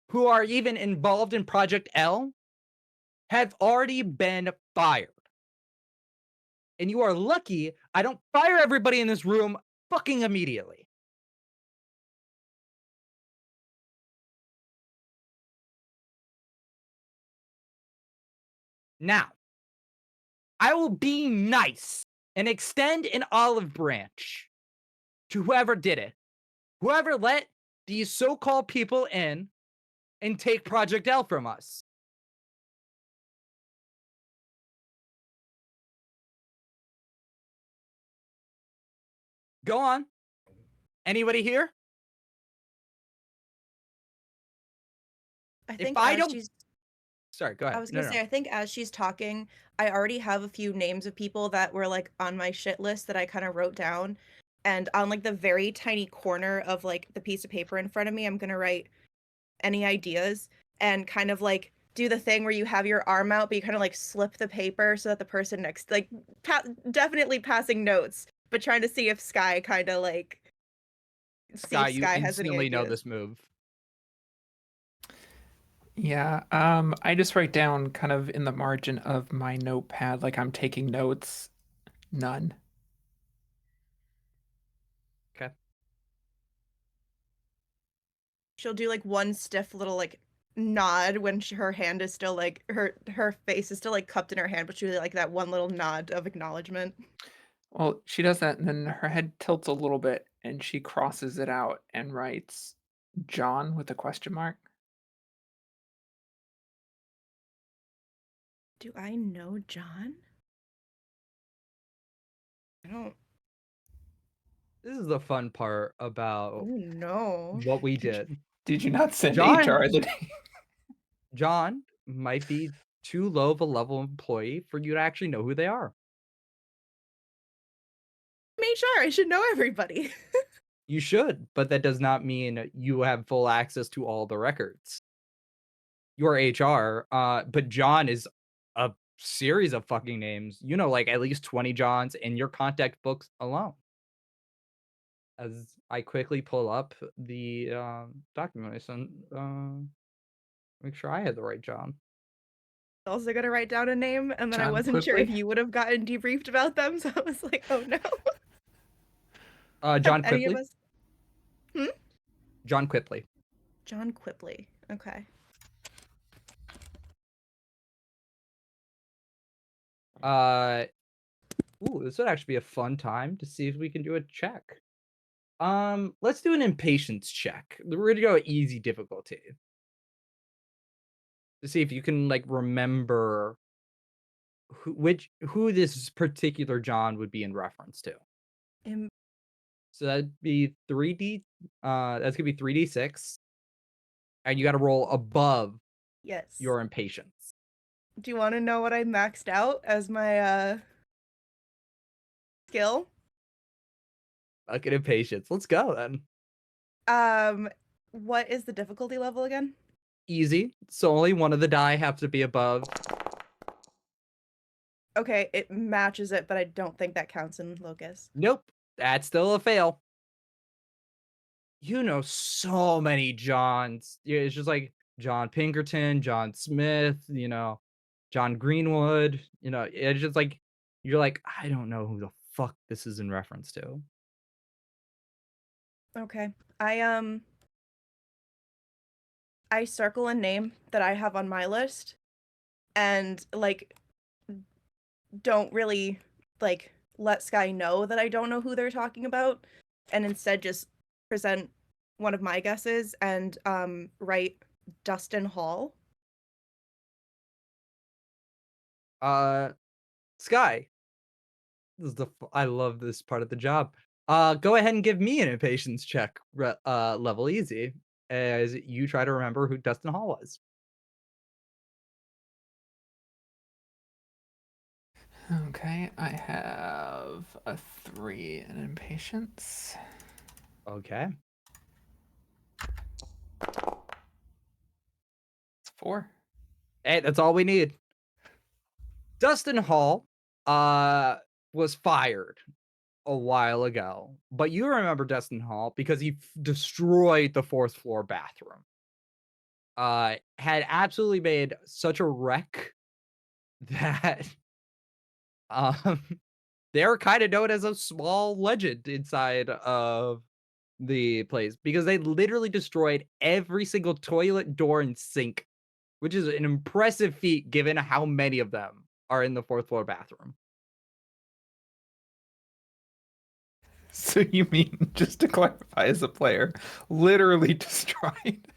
who are even involved in Project L have already been fired. And you are lucky I don't fire everybody in this room fucking immediately. Now, I will be nice and extend an olive branch to whoever did it. Whoever let these so-called people in and take Project L from us. Go on. Anybody here? I If think I as don't- she's Sorry, go ahead. I was gonna say, I think as she's talking, I already have a few names of people that were like on my shit list that I kind of wrote down. And on like the very tiny corner of like the piece of paper in front of me, I'm gonna write any ideas and kind of like do the thing where you have your arm out, but you kind of like slip the paper so that the person next, like, definitely passing notes, but trying to see if Sky kind of like see Sky, if you Sky has any instantly know ideas. this move. Yeah, I just write down kind of in the margin of my notepad, like I'm taking notes. None. Okay. She'll do like one stiff little like nod when her hand is still like her face is still like cupped in her hand, but she like that one little nod of acknowledgement. Well, she does that, and then her head tilts a little bit, and she crosses it out and writes John with a question mark. Do I know John? I don't. This is the fun part about Oh no. what we did. Did you not send John- HR the name? John might be too low of a level employee for you to actually know who they are. I'm HR. I should know everybody. You should, but that does not mean you have full access to all the records. You're HR, but John is a series of fucking names. You know, like at least 20 Johns in your contact books alone. As I quickly pull up the document I sent, make sure I had the right John. Also gonna write down a name, and then I John wasn't sure if Quipley? you would have gotten debriefed about them, so I was like, oh no. John Have any of Quipley. us? John Quipley. John Quipley. Okay. Ooh, this would actually be a fun time to see if we can do a check. Let's do an impatience check. We're gonna go easy difficulty to see if you can like remember who this particular John would be in reference to. Im- So that'd be 3D. That's gonna be 3d6, and you got to roll above yes. your impatience. Do you want to know what I maxed out as my skill? Fucking impatience. Let's go then. What is the difficulty level again? Easy. So only one of the die have to be above. Okay, it matches it, but I don't think that counts in Locus. Nope. That's still a fail. You know so many Johns. Yeah, it's just like John Pinkerton, John Smith, John Greenwood. It's just like you're like, I don't know who the fuck this is in reference to. Okay. I circle a name that I have on my list and like don't really like let Sky know that I don't know who they're talking about, and instead just present one of my guesses and write Dustin Hall. Sky. I love this part of the job. Go ahead and give me an impatience check, level easy, as you try to remember who Dustin Hall was. Okay, I have a 3 in impatience. Okay. It's 4. Hey, that's all we need. Dustin Hall was fired a while ago, but you remember Dustin Hall because he destroyed the 4th floor bathroom. Had absolutely made such a wreck that um they're kind of known as a small legend inside of the place because they literally destroyed every single toilet door and sink, which is an impressive feat given how many of them are in the fourth floor bathroom. So you mean, just to clarify as a player, literally destroyed?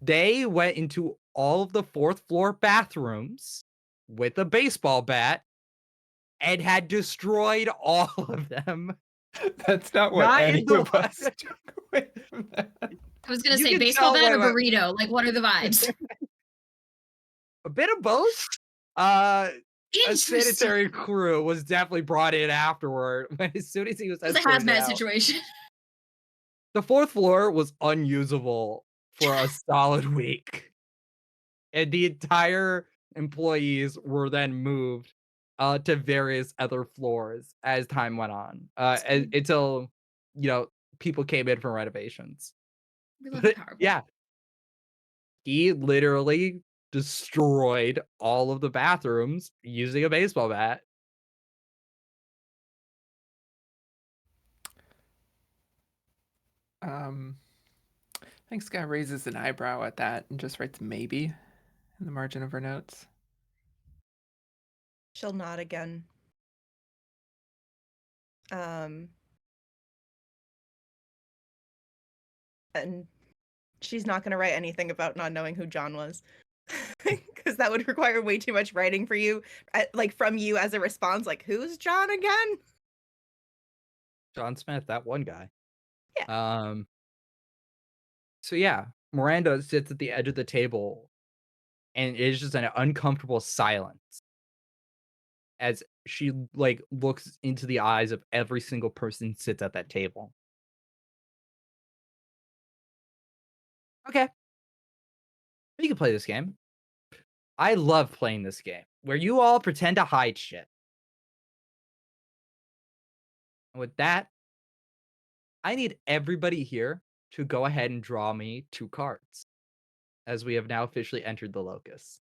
They went into all of the fourth floor bathrooms with a baseball bat and had destroyed all of them. That's not what Not any in the of us took away from that. I was gonna You say can baseball tell bat or wait. burrito. Like, what are the vibes? A bit of both. A Interesting. sanitary crew was definitely brought in afterward. As soon as he was It's a escorted hazmat out, situation. the fourth floor was unusable for a solid week, and the entire employees were then moved to various other floors as time went on, until people came in for renovations. We love the But power play. yeah, he literally destroyed all of the bathrooms using a baseball bat. I think Sky raises an eyebrow at that and just writes maybe in the margin of her notes. She'll nod again. And she's not going to write anything about not knowing who John was. Because that would require way too much writing for you, like from you as a response. Like, who's John again? John Smith, that one guy. Yeah. So yeah, Miranda sits at the edge of the table, and it is just an uncomfortable silence as she looks into the eyes of every single person who sits at that table. Okay, we can play this game. I love playing this game where you all pretend to hide shit. And with that, I need everybody here to go ahead and draw me 2 cards, as we have now officially entered the Locus.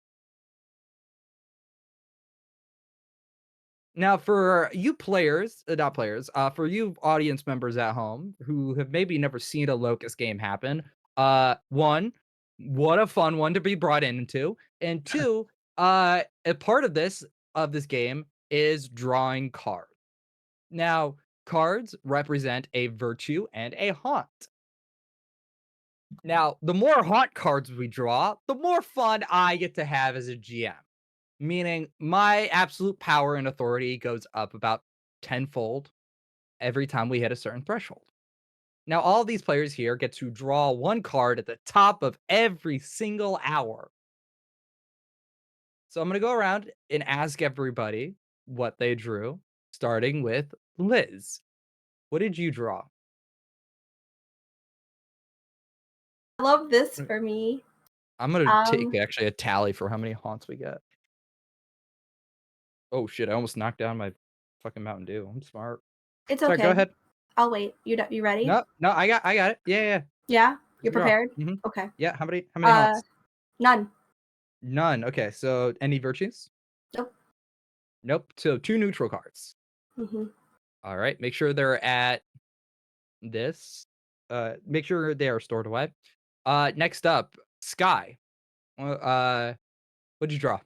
Now, for you players, not players, for you audience members at home who have maybe never seen a Locus game happen, one, what a fun one to be brought into, and two, a part of this game is drawing cards. Now, cards represent a virtue and a haunt. Now, the more haunt cards we draw, the more fun I get to have as a GM. Meaning my absolute power and authority goes up about tenfold every time we hit a certain threshold. Now, all these players here get to draw 1 card at the top of every single hour. So I'm going to go around and ask everybody what they drew, starting with Liz. What did you draw? I love this for me. I'm going to take actually a tally for how many haunts we get. Oh shit, I almost knocked down my fucking Mountain Dew. I'm smart. It's Sorry, okay. go ahead. I'll wait. You ready? No, I got it. Yeah. Yeah? You're Let's draw. prepared? Mhm. Okay. Yeah, how many haunts? None. None. Okay, so any virtues? Nope. Nope. So 2 neutral cards. Mm-hmm. All right, make sure they're at this. Make sure they are stored away. Next up, Sky. What'd you draw?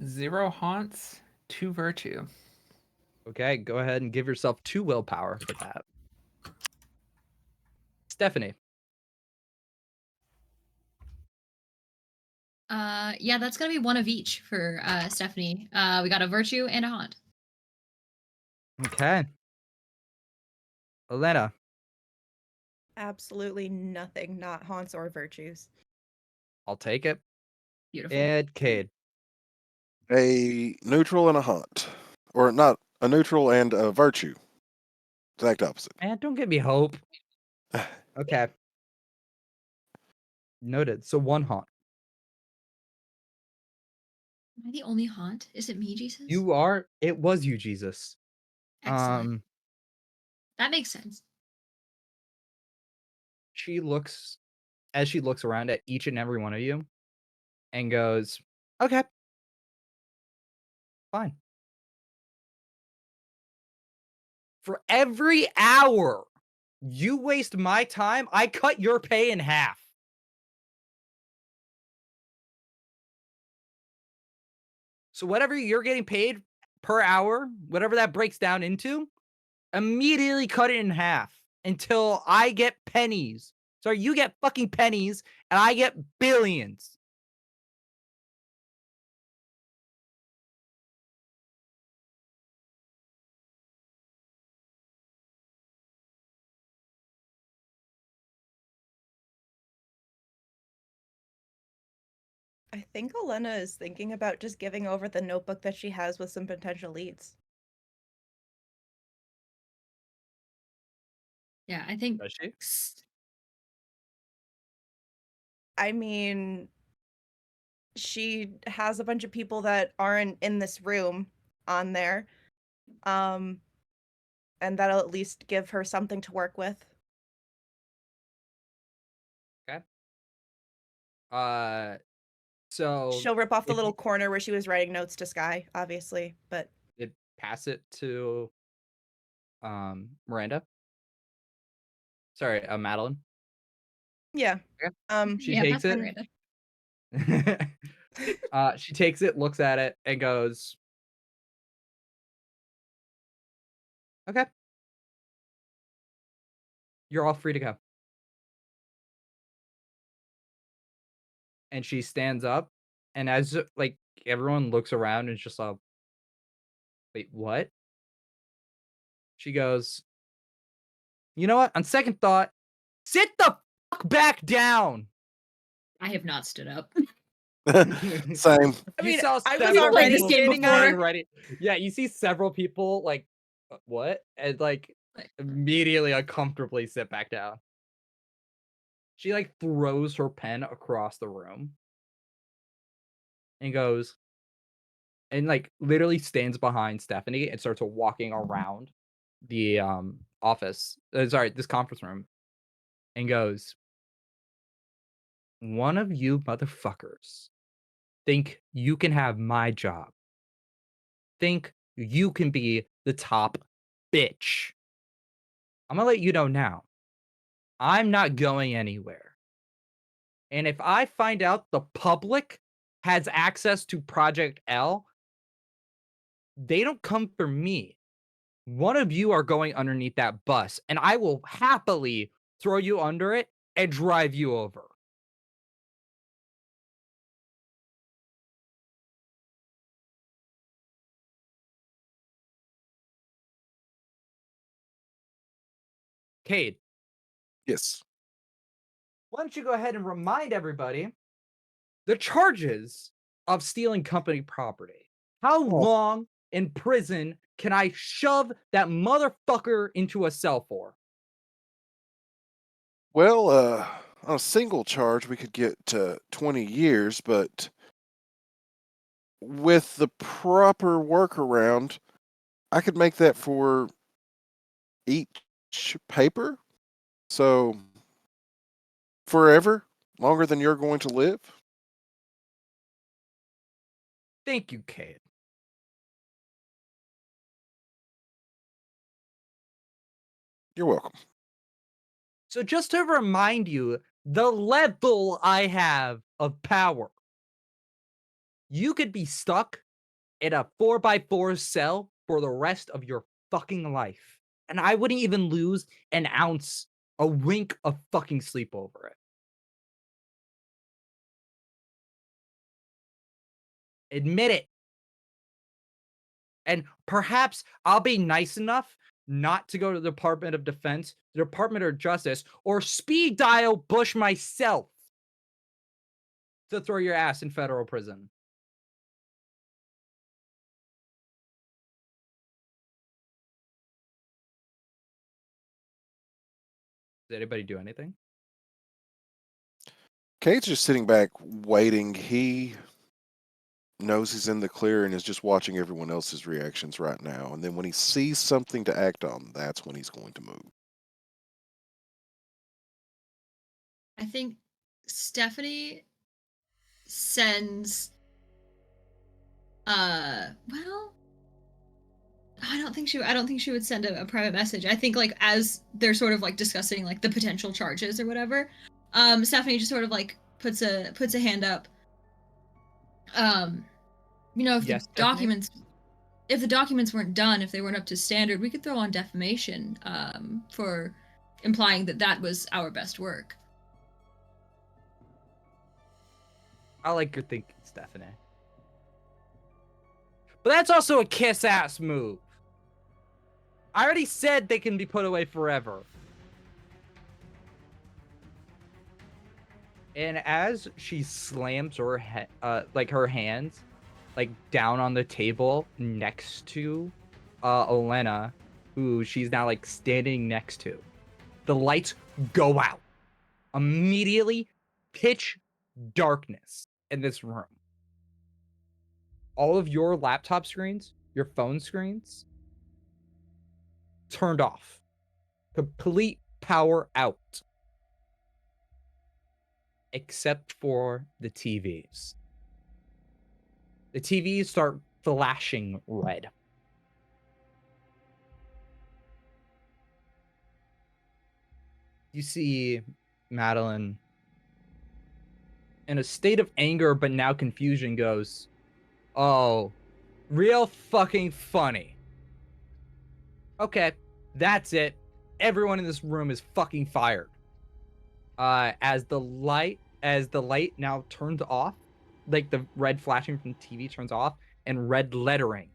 0 haunts, 2 virtue. Okay, go ahead and give yourself 2 willpower for that. Stephanie. Yeah, that's gonna be 1 of each for Stephanie. We got a virtue and a haunt. Okay. Elena. Absolutely nothing, not haunts or virtues. I'll take it. Beautiful. And Cade. A neutral and a haunt. Or not, a neutral and a virtue. Exact opposite. Man, don't give me hope. Okay. Noted. So 1 haunt. Am I the only haunt? Is it me, Jesus? You are. It was you, Jesus. Excellent. That makes sense. She looks around at each and every one of you and goes, okay, fine. For every hour you waste my time, I cut your pay in half. So whatever you're getting paid per hour, whatever that breaks down into, immediately cut it in half until I get pennies. Sorry, you get fucking pennies and I get billions. I think Elena is thinking about just giving over the notebook that she has with some potential leads. Yeah, I think Does she? I mean, she has a bunch of people that aren't in this room on there. And that'll at least give her something to work with. Okay. So She'll rip off the if little you corner where she was writing notes to Sky, obviously, but did pass it to Miranda. Sorry, Madeline. yeah. Okay. She yeah, takes that's fine, it. Miranda. She takes it, looks at it, and goes, okay. You're all free to go. And she stands up, and as like everyone looks around and just like, wait, what? She goes, you know what? On second thought, sit the fuck back down. I have not stood up. Same. I You mean, saw I was several played this people game getting before. ready. Yeah, you see several people like, what? And like immediately uncomfortably sit back down. She like throws her pen across the room and goes, and like literally stands behind Stephanie and starts walking around the office. Sorry, this conference room, and goes, one of you motherfuckers think you can have my job. Think you can be the top bitch. I'm gonna let you know now. I'm not going anywhere. And if I find out the public has access to Project L, they don't come for me. One of you are going underneath that bus, and I will happily throw you under it and drive you over. Cade, Yes. why don't you go ahead and remind everybody the charges of stealing company property? How Oh. long in prison can I shove that motherfucker into a cell for? Well, on a single charge, we could get 20 years, but with the proper workaround, I could make that for each paper. So, forever, longer than you're going to live. Thank you, Cade. You're welcome. So just to remind you, the level I have of power, you could be stuck in a 4x4 cell for the rest of your fucking life. And I wouldn't even lose an ounce, a wink of fucking sleep over it. Admit it. And perhaps I'll be nice enough not to go to the Department of Defense, the Department of Justice, or speed dial Bush myself to throw your ass in federal prison. Did anybody do anything? Kate's just sitting back waiting. He knows he's in the clear and is just watching everyone else's reactions right now. And then when he sees something to act on, that's when he's going to move. I think Stephanie sends well, I don't think she would send a private message. I think like as they're sort of like discussing like the potential charges or whatever, Stephanie just sort of like puts a hand up. You know, if Yes, the Stephanie? documents weren't done, if they weren't up to standard, we could throw on defamation for implying that that was our best work. I like your thinking, Stephanie. But that's also a kiss-ass move. I already said they can be put away forever. And as she slams her her hands like down on the table next to Elena, who she's now like standing next to, the lights go out. Immediately, pitch darkness in this room. All of your laptop screens, your phone screens, turned off. Complete power out. Except for the TVs. The TVs start flashing red. You see Madeline in a state of anger, but now confusion goes, oh, real fucking funny. Okay, that's it. Everyone in this room is fucking fired. As the light now turns off, like the red flashing from the TV turns off, and red lettering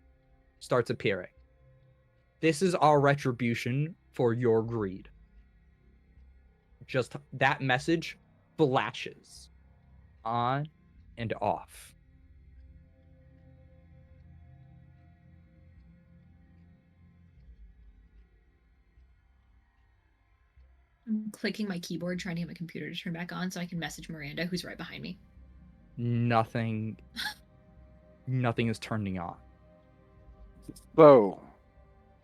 starts appearing. This is our retribution for your greed. Just that message flashes on and off. I'm clicking my keyboard trying to get my computer to turn back on so I can message Miranda, who's right behind me. Nothing is turning on. So,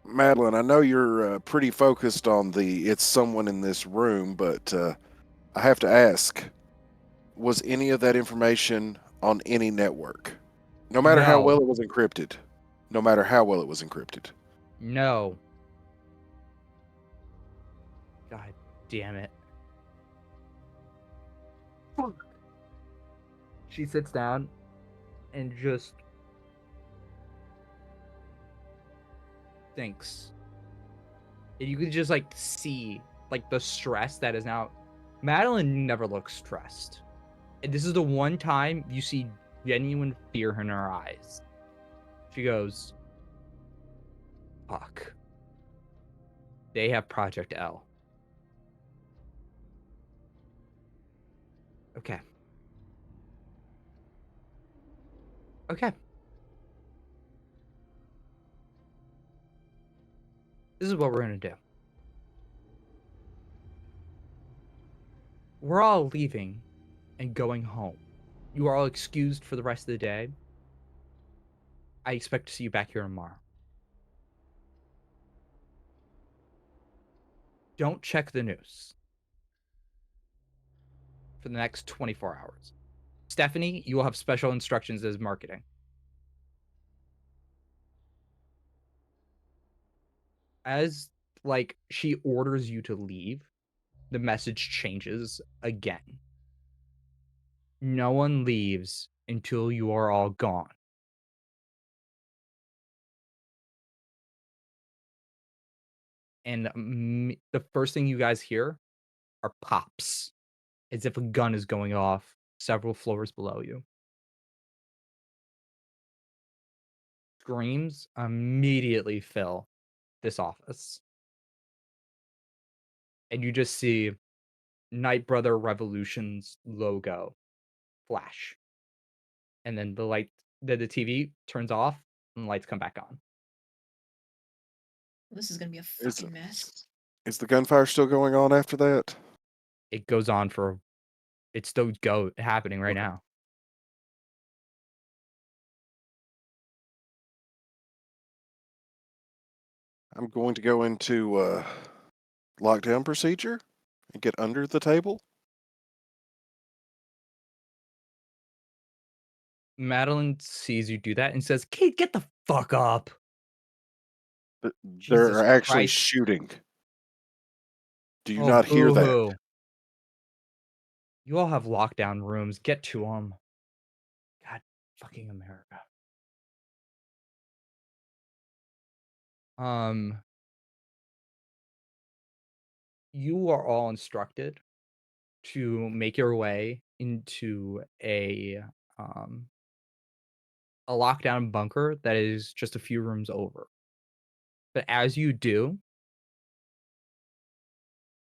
Madeline, I know you're pretty focused on it's someone in this room, but I have to ask, was any of that information on any network? No matter how well No. it was encrypted. No matter how well it was encrypted. No. God damn it. Fuck. She sits down and just thinks. And you can just like see like the stress that is now. Madeline never looks stressed. And this is the one time you see genuine fear in her eyes. She goes, fuck. They have Project L. Okay. Okay. This is what we're going to do. We're all leaving and going home. You are all excused for the rest of the day. I expect to see you back here tomorrow. Don't check the news for the next 24 hours. Stephanie, you will have special instructions as marketing. As like she orders you to leave, the message changes again. No one leaves until you are all gone. And the first thing you guys hear are pops, as if a gun is going off several floors below you. Screams immediately fill this office. And you just see Night Brother Revolution's logo flash. And then the TV turns off and the lights come back on. This is gonna be a Is, fucking mess. is the gunfire still going on after that? It goes on for it's still happening right Okay. now. I'm going to go into lockdown procedure and get under the table. Madeline sees you do that and says, Kate, get the fuck up. There Jesus are actually Christ. shooting. Do you Oh, not hear that? boo-hoo. You all have lockdown rooms. Get to them. God fucking America. You are all instructed to make your way into um a lockdown bunker that is just a few rooms over. But as you do,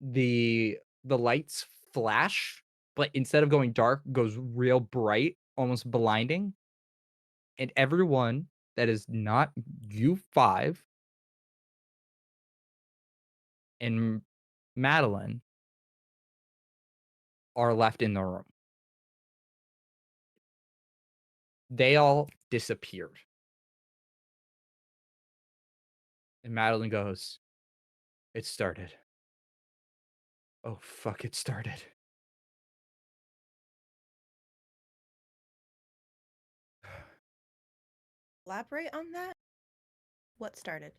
the lights flash, but instead of going dark, goes real bright, almost blinding. And everyone that is not you five and Madeline are left in the room. They all disappeared. And Madeline goes, "It started. Oh, fuck, it started." Elaborate on that? What started?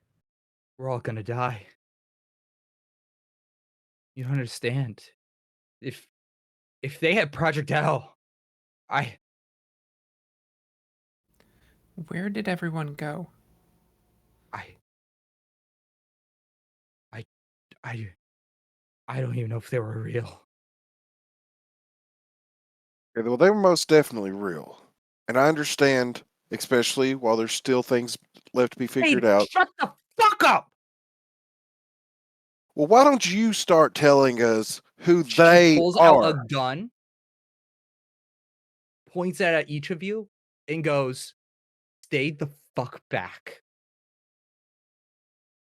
We're all gonna die. You don't understand. If they had Project L, I Where did everyone go? I I I I don't even know if they were real. Okay, well, they were most definitely real. And I understand, especially while there's still things left to be figured Hey, out. shut the fuck up! Well, why don't you start telling us who She they pulls out a are? gun, points it at each of you, and goes, "Stay the fuck back.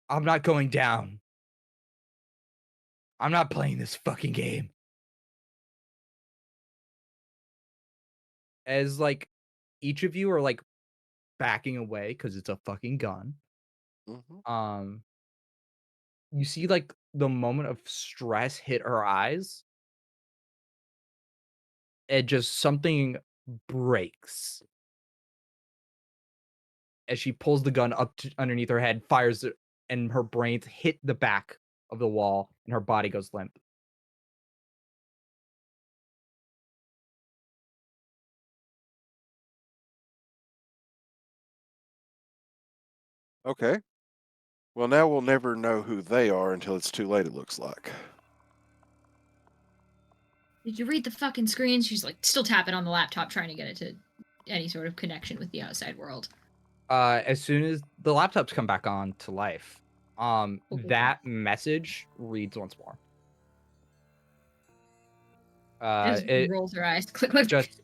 I'm not going down. I'm not playing this fucking game." As, like, each of you are, like, backing away because it's a fucking gun, Mhm. um, you see, like, the moment of stress hit her eyes, and just something breaks as she pulls the gun up to underneath her head, fires it, and her brains hit the back of the wall, and her body goes limp. Okay. Well, now we'll never know who they are until it's too late, it looks like. Did you read the fucking screen? She's like still tapping on the laptop trying to get it to any sort of connection with the outside world. As soon as the laptops come back on to life, Cool. that message reads once more. Just It rolls her eyes. Click, click. just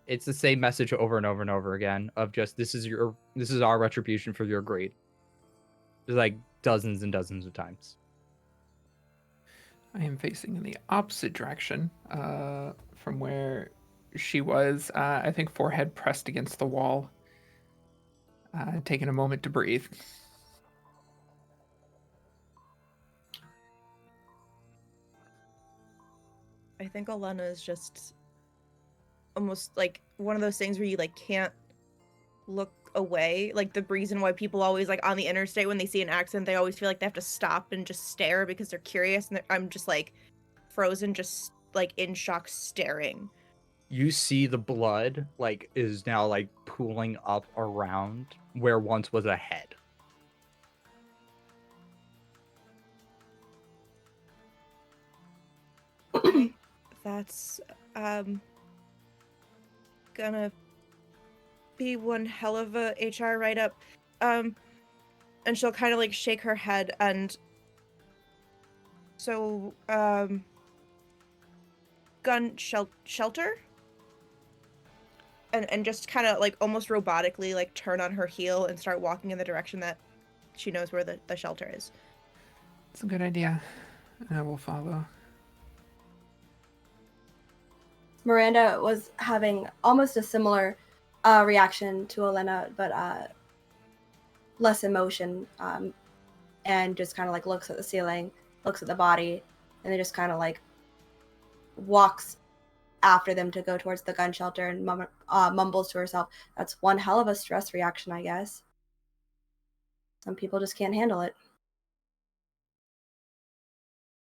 it's the same message over and over and over again of just this is our retribution for your greed. There's like dozens and dozens of times. I am facing in the opposite direction from where she was. I think forehead pressed against the wall. Taking a moment to breathe. I think Elena is just almost like one of those things where you like can't look away. Like the reason why people always like on the interstate when they see an accident, they always feel like they have to stop and just stare because they're curious. And I'm just like frozen, just like in shock, staring. You see the blood like is now like pooling up around where once was a head. Okay, that's gonna be one hell of a HR write-up. And she'll kind of like shake her head and so shelter and just kind of like almost robotically like turn on her heel and start walking in the direction that she knows where the shelter is. It's a good idea. I will follow. Miranda was having almost a similar reaction to Elena, but less emotion, and just kind of like looks at the ceiling, looks at the body, and then just kind of like walks after them to go towards the gun shelter and mumbles to herself, "That's one hell of a stress reaction, I guess." Some people just can't handle it.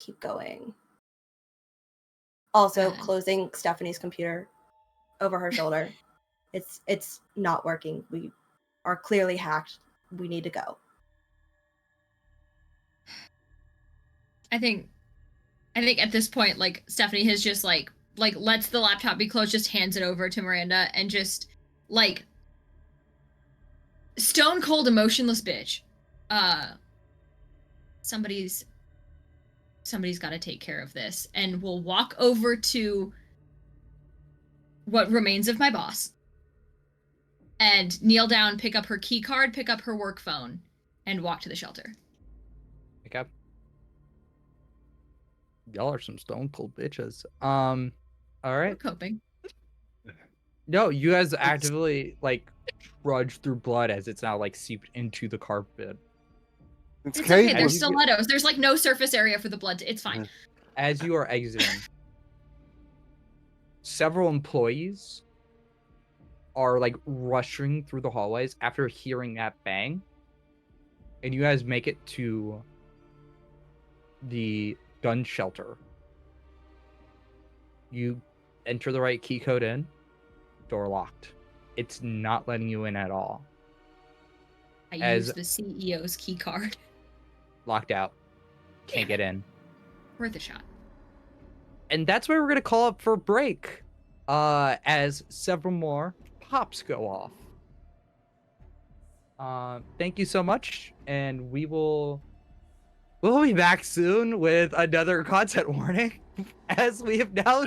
Keep going. Also, God. closing Stephanie's computer over her shoulder. It's not working. We are clearly hacked. We need to go. I think at this point, like, Stephanie has just like lets the laptop be closed, just hands it over to Miranda, and just like stone cold emotionless bitch. Somebody's got to take care of this, and we'll walk over to what remains of my boss and kneel down, pick up her key card, pick up her work phone, and walk to the shelter. Pick up. Y'all are some stone cold bitches. All We're right. coping. No, you guys actively like trudge through blood as it's now like seeped into the carpet. It's okay. As There's you stilettos. There's like no surface area for the blood. It's fine. As you are exiting, several employees are like rushing through the hallways after hearing that bang, and you guys make it to the gun shelter. You enter the right key code in, door locked. It's not letting you in at all. I As use the CEO's key card. locked out. Can't get in. Worth a shot. And that's where we're gonna call up for a break. As several more pops go off. Thank you so much, and we'll be back soon with another content warning, as we have now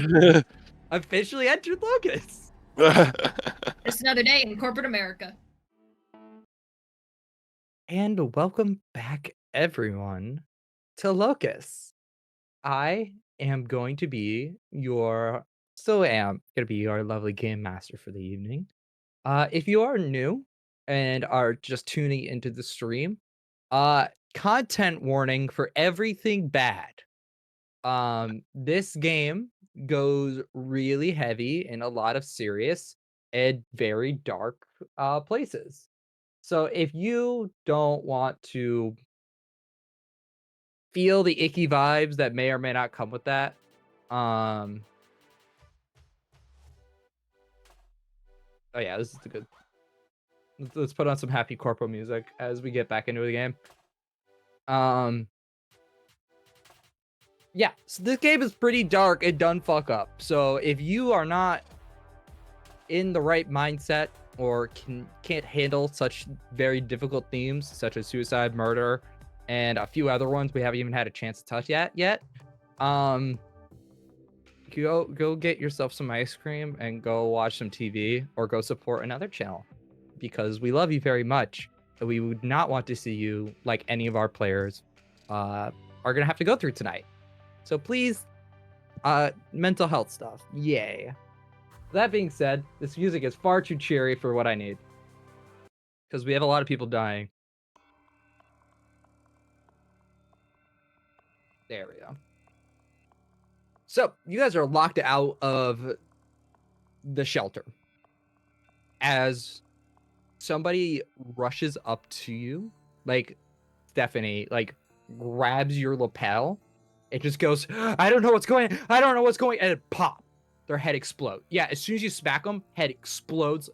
officially entered Locus. Just another day in corporate America. And welcome back, everyone, to Locus. I am going to be your lovely game master for the evening. If you are new and are just tuning into the stream, content warning for everything bad. This game goes really heavy in a lot of serious and very dark places. So if you don't want to feel the icky vibes that may or may not come with that, oh yeah, this is the good. Let's put on some happy corpo music as we get back into the game. Yeah, so this game is pretty dark and done fuck up. So if you are not in the right mindset or can't handle such very difficult themes such as suicide, murder, and a few other ones we haven't even had a chance to touch yet, go get yourself some ice cream and go watch some TV or go support another channel, because we love you very much. And we would not want to see you, like any of our players are gonna have to go through tonight. So please, mental health stuff, yay. That being said, this music is far too cheery for what I need, because we have a lot of people dying. There we go. So you guys are locked out of the shelter as somebody rushes up to you, like Stephanie, like grabs your lapel. It just goes, I don't know what's going, and pop, their head explodes. Yeah, as soon as you smack them, head explodes,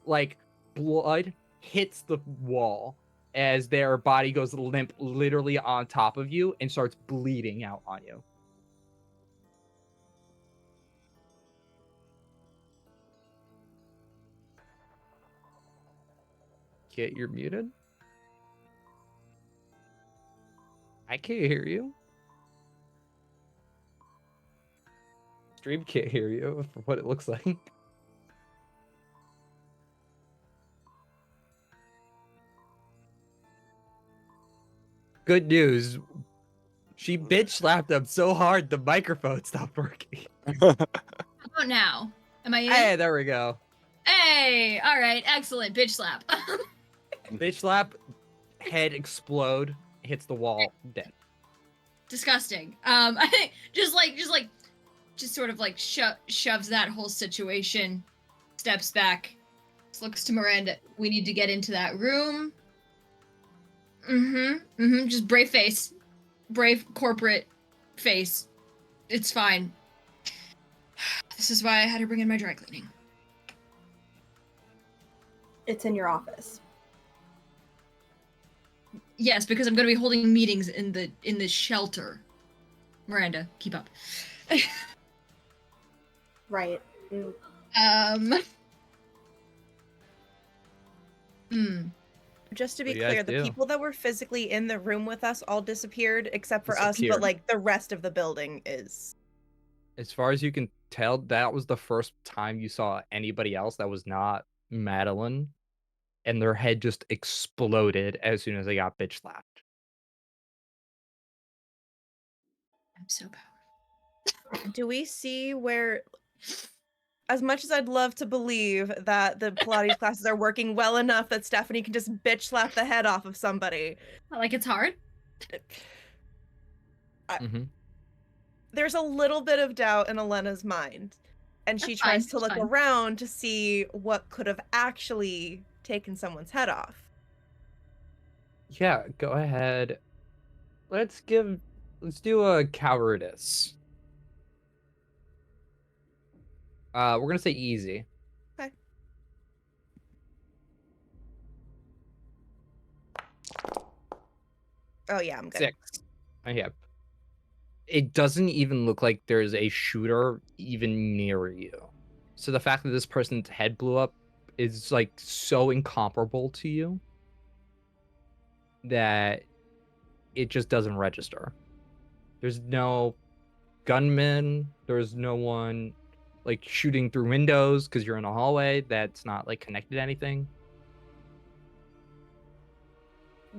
like blood hits the wall as their body goes limp literally on top of you and starts bleeding out on you. Kit, you're muted. I can't hear you. Stream can't hear you for what it looks like. Good news. She bitch slapped him so hard the microphone stopped working. How about now? Am I in? Hey, there we go. Hey, all right, excellent. Bitch slap. Bitch slap, head explode, hits the wall, dead. Disgusting. I think just sort of like shoves that whole situation, steps back, looks to Miranda. We need to get into that room. Just brave face. Brave corporate face. It's fine. This is why I had to bring in my dry cleaning. It's in your office. Yes, because I'm going to be holding meetings in the shelter. Miranda, keep up. Right. Mm. Just to be What do you guys clear, the do? people that were physically in the room with us all disappeared except for us, but Disappeared. like the rest of the building is. As far as you can tell, that was the first time you saw anybody else that was not Madeline, and their head just exploded as soon as they got bitch slapped. I'm so powerful. Do we see where, as much as I'd love to believe that the Pilates classes are working well enough that Stephanie can just bitch slap the head off of somebody, Like it's hard. there's a little bit of doubt in Elena's mind. And she That's tries fine, to that's look fine. around to see what could have actually taken someone's head off. Yeah, go ahead. Let's do a cowardice. We're gonna say easy. Okay. Oh yeah, I'm good. 6. Yeah. It doesn't even look like there's a shooter even near you. So the fact that this person's head blew up is like so incomparable to you that it just doesn't register. There's no gunman. There's no one like shooting through windows because you're in a hallway that's not like connected to anything.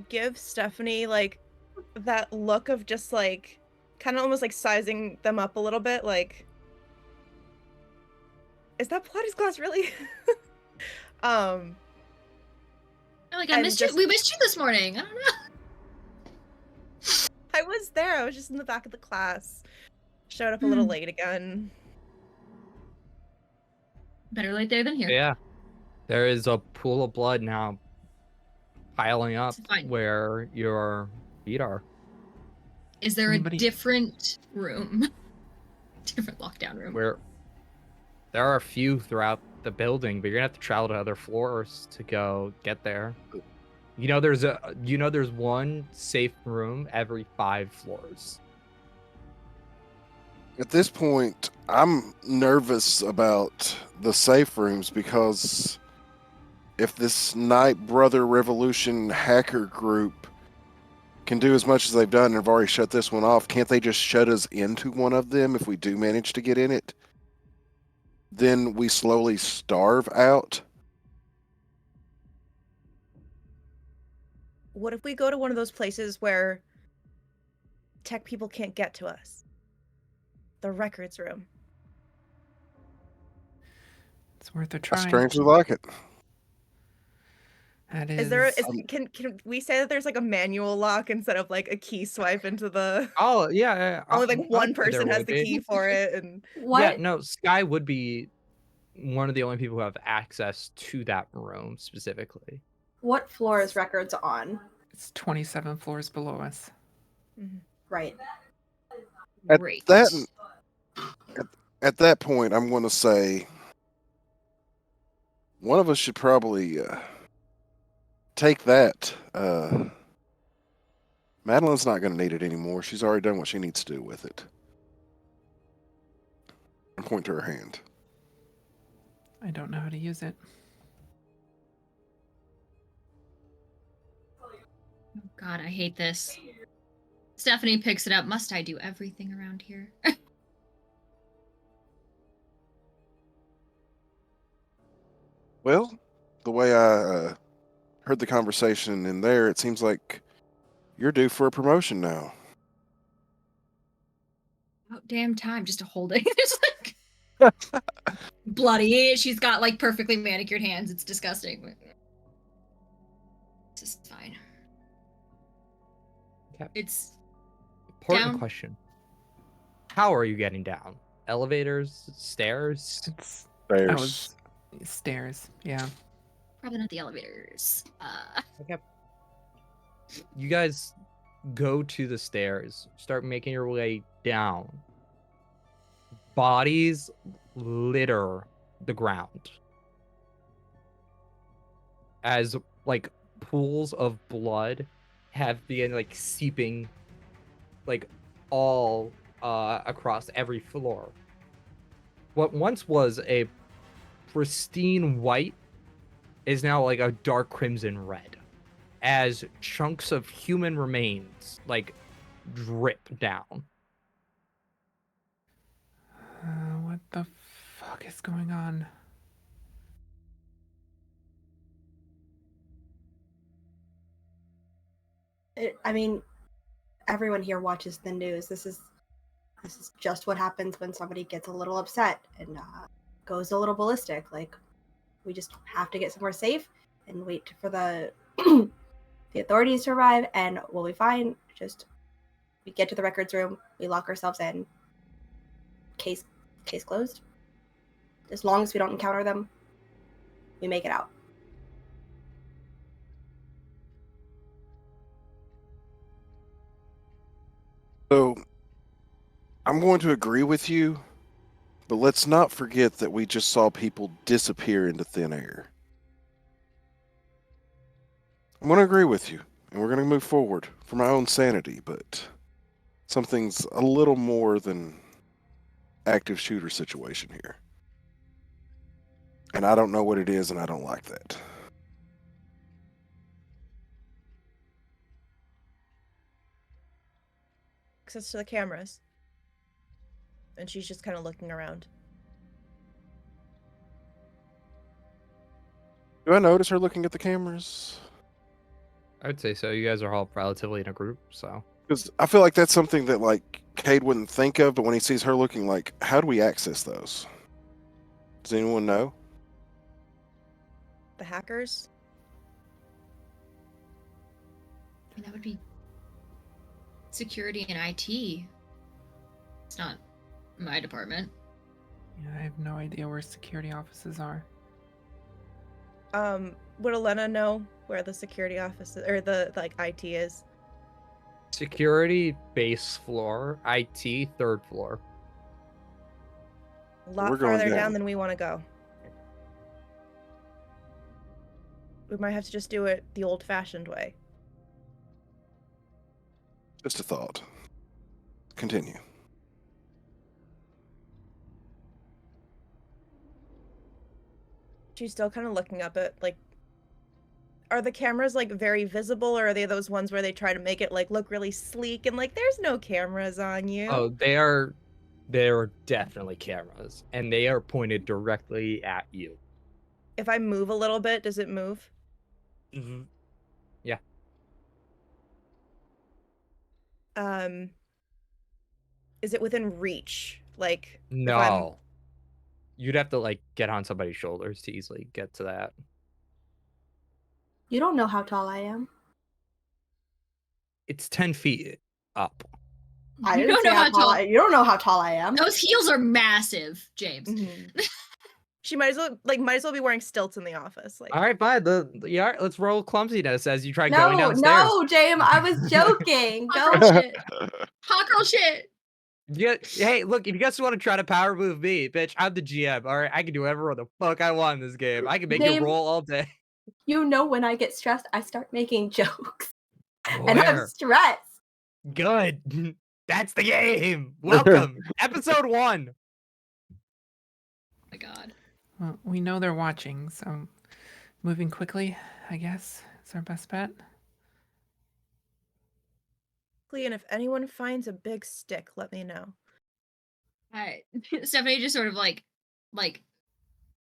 Give Stephanie like that look of just like kind of almost like sizing them up a little bit, like, is that Pilates class really? Like and we missed you this morning. I don't know. I was there. I was just in the back of the class. Showed up a little late again. Better late there than here. Yeah. There is a pool of blood now piling up It's fine. where your feet are. Is there Anybody- a different room? Different lockdown room. Where there are a few throughout the building, but you're gonna have to travel to other floors to go get there. There's one safe room every 5 floors. At this point, I'm nervous about the safe rooms because if this Night Brother Revolution hacker group can do as much as they've done and have already shut this one off, can't they just shut us into one of them if we do manage to get in it? Then we slowly starve out. What if we go to one of those places where tech people can't get to us? The records room. It's worth a I try. strangely like it. That Is there? is. Can we say that there's like a manual lock instead of like a key swipe into the? Oh yeah, Only like I'd one say there person has would the be. key for it, and What? Yeah, no, Sky would be one of the only people who have access to that room specifically. What floor is records on? It's 27 floors below us. Right. At Great. At that point, I'm going to say one of us should probably take that. Madeline's not going to need it anymore. She's already done what she needs to do with it. And point to her hand. I don't know how to use it. Oh God, I hate this. Stephanie picks it up. Must I do everything around here? Well, the way I heard the conversation in there, it seems like you're due for a promotion now. About damn time just to hold it. It's like bloody. She's got like perfectly manicured hands. It's disgusting. It's just fine. Okay. It's Important down. question. How are you getting down? Elevators? Stairs? It's There's that was stairs. Yeah. probably not the elevators. Okay. You guys go to the stairs, start making your way down. Bodies litter the ground as like pools of blood have been like seeping like all across every floor. What once was a pristine white is now like a dark crimson red as chunks of human remains like drip down. What the fuck is going on? I mean, everyone here watches the news. This is just what happens when somebody gets a little upset and goes a little ballistic. Like, we just have to get somewhere safe and wait for the the authorities to arrive, and we'll be fine. Just we get to the records room, we lock ourselves in. Case closed. As long as we don't encounter them, we make it out. So I'm going to agree with you, but let's not forget that we just saw people disappear into thin air. I'm going to agree with you, and we're going to move forward for my own sanity, but something's a little more than active shooter situation here. And I don't know what it is, and I don't like that. Access to the cameras. And she's just kind of looking around. Do I notice her looking at the cameras? I would say so. You guys are all relatively in a group, so. Because I feel like that's something that like Cade wouldn't think of, but when he sees her looking, like, how do we access those? Does anyone know? The hackers? I mean, that would be security and IT. It's not my department. Yeah, I have no idea where security offices are. Would Elena know where the security office is, or the like IT is? Security base floor, IT third floor. A lot We're going farther down down. than we want to go. We might have to just do it the old-fashioned way. Just a thought. Continue. She's still kind of looking up at, like, are the cameras, like, very visible, or are they those ones where they try to make it, like, look really sleek and, like, there's no cameras on you? Oh, there are definitely cameras, and they are pointed directly at you. If I move a little bit, does it move? Mm-hmm. Yeah. Is it within reach? Like, if I'm... No. You'd have to like get on somebody's shoulders to easily get to that. You don't know how tall I am. It's 10 feet up. I You didn't don't say know how how tall. tall. You don't know how tall I am. Those heels are massive, James. Mhm. She might as well be wearing stilts in the office. Like, All right, fine. Yeah, let's roll clumsiness as you try No, going downstairs. no, James, I was joking. Hot Go. girl shit. Hot girl shit. Yeah, hey, look, if you guys want to try to power move me, bitch, I'm the GM. All right, I can do whatever the fuck I want in this game. I can make you Dave- roll all day. You know, when I get stressed, I start making jokes, and I'm Where? stressed. Good. That's the game. Welcome, episode 1. Oh my god. Well, we know they're watching, so moving quickly, I guess, is our best bet. and if anyone finds a big stick, let me know. Stephanie just sort of like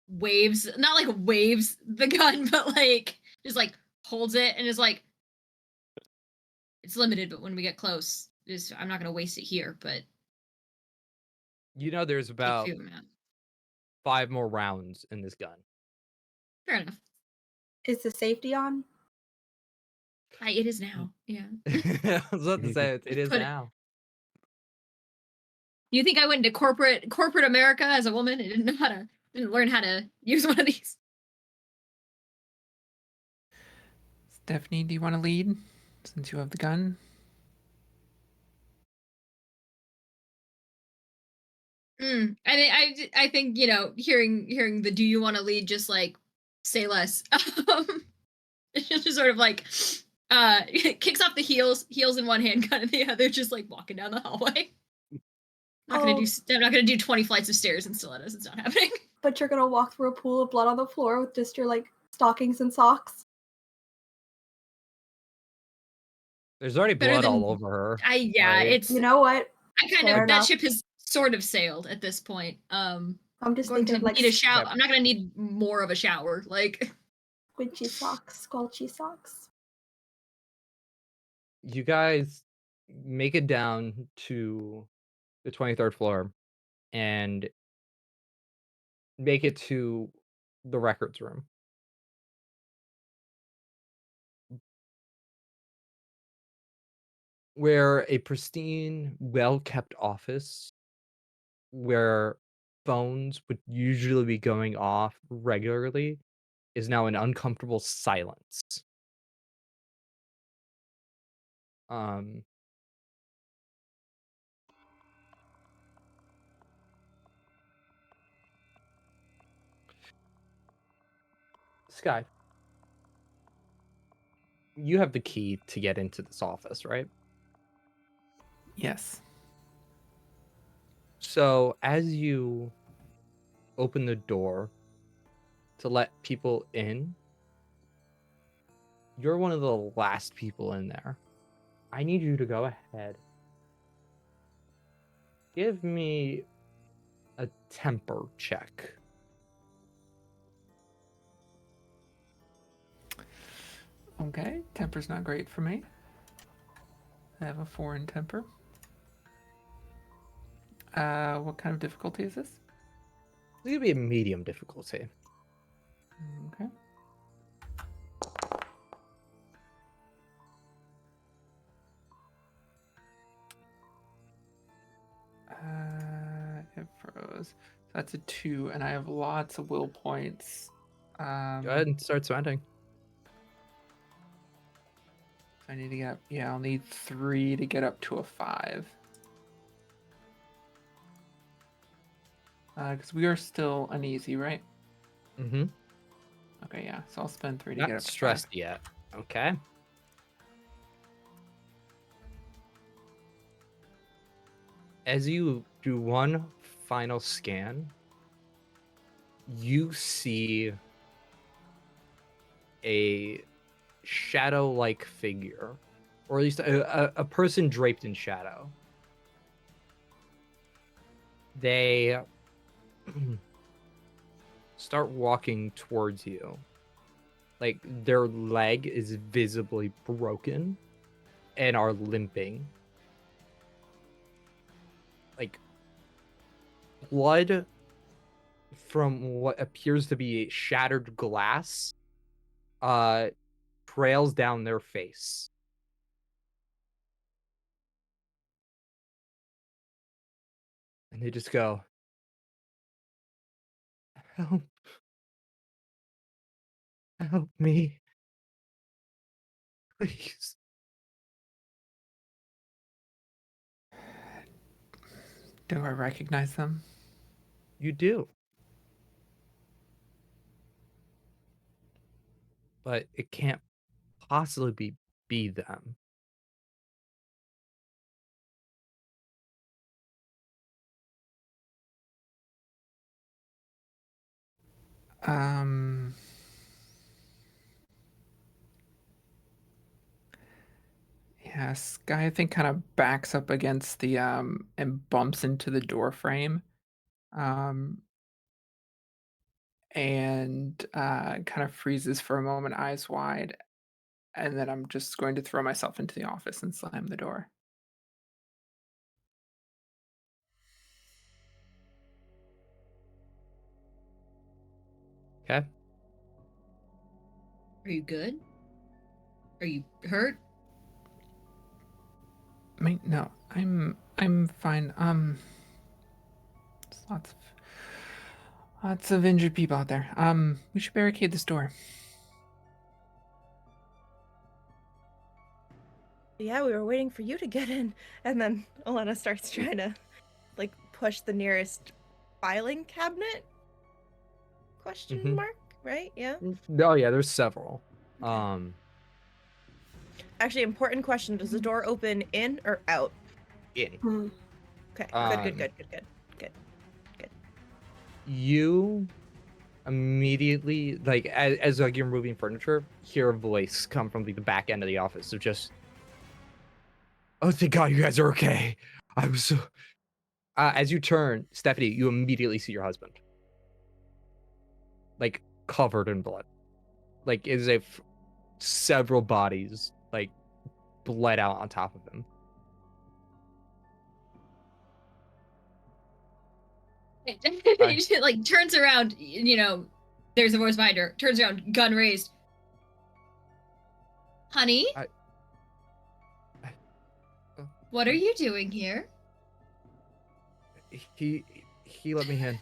waves, not like waves the gun, but like just like holds it and is like, it's limited, but when we get close, I'm not gonna waste it here, but You know, there's about take 2, man. 5 more rounds in this gun. Fair enough. Is the safety on? It is now. Yeah. I was about to say it is Put it- now. You think I went into corporate America as a woman and didn't learn how to use one of these? Stephanie, do you want to lead? since you have the gun. I think hearing the "Do you want to lead?" just like say less. It's just sort of like kicks off the heels in one hand, gun in the other, just like walking down the hallway. I'm not gonna do 20 flights of stairs in stilettos. It's not happening. But you're gonna walk through a pool of blood on the floor with just your like stockings and socks. There's already Better blood than- all over her. It's You know what? I kind Fair of that enough. ship has sort of sailed at this point. I'm just going thinking to of like need a shower. Okay. I'm not gonna need more of a shower. Like squinchy socks, squelchy socks. You guys make it down to the 23rd floor and make it to the records room. Where a pristine, well-kept office where phones would usually be going off regularly is now an uncomfortable silence. Um, Sky, you have the key to get into this office, right? Yes. So as you open the door to let people in, you're one of the last people in there. I need you to go ahead. Give me a temper check. Okay, temper's not great for me. I have a 4 in temper. What kind of difficulty is this? It's gonna be a medium difficulty. Okay. It froze. So that's a 2, and I have lots of will points. Go ahead and start spending. I need to get up. Yeah, I'll need 3 to get up to a 5. Because we are still uneasy, right? Mm-hmm. Okay, yeah. So I'll spend 3 to Not get up to stressed 5. yet. Okay. As you do one final scan, you see a shadow-like figure, or at least a person draped in shadow. They start walking towards you. Like their leg is visibly broken and are limping. Like blood from what appears to be shattered glass trails down their face. And they just go, "Help. Help me. Please." Do I recognize them? You do. But it can't possibly be them. Um. Yeah, Sky, I think, kind of backs up against the and bumps into the door frame. Um, and kind of freezes for a moment, eyes wide, and then I'm just going to throw myself into the office and slam the door. Okay? Are you good? Are you hurt? I mean, no, I'm fine. There's lots of injured people out there. We should barricade this door. Yeah, we were waiting for you to get in. And then Elena starts trying to, like, push the nearest filing cabinet? Question Mhm. mark? Right? Yeah? Oh yeah, there's several. Okay. Actually, important question. Does the door open in or out? In. Hmm. Okay, Um, good. You immediately, like, as like you're moving furniture, hear a voice come from the back end of the office. So just, oh, thank God you guys are okay. I was so. As you turn, Stephanie, you immediately see your husband, like covered in blood, like as if several bodies like bled out on top of him. Hi. She, like turns around, there's a voice behind her. Turns around, gun raised. Honey, I- what are you doing here? He let me in.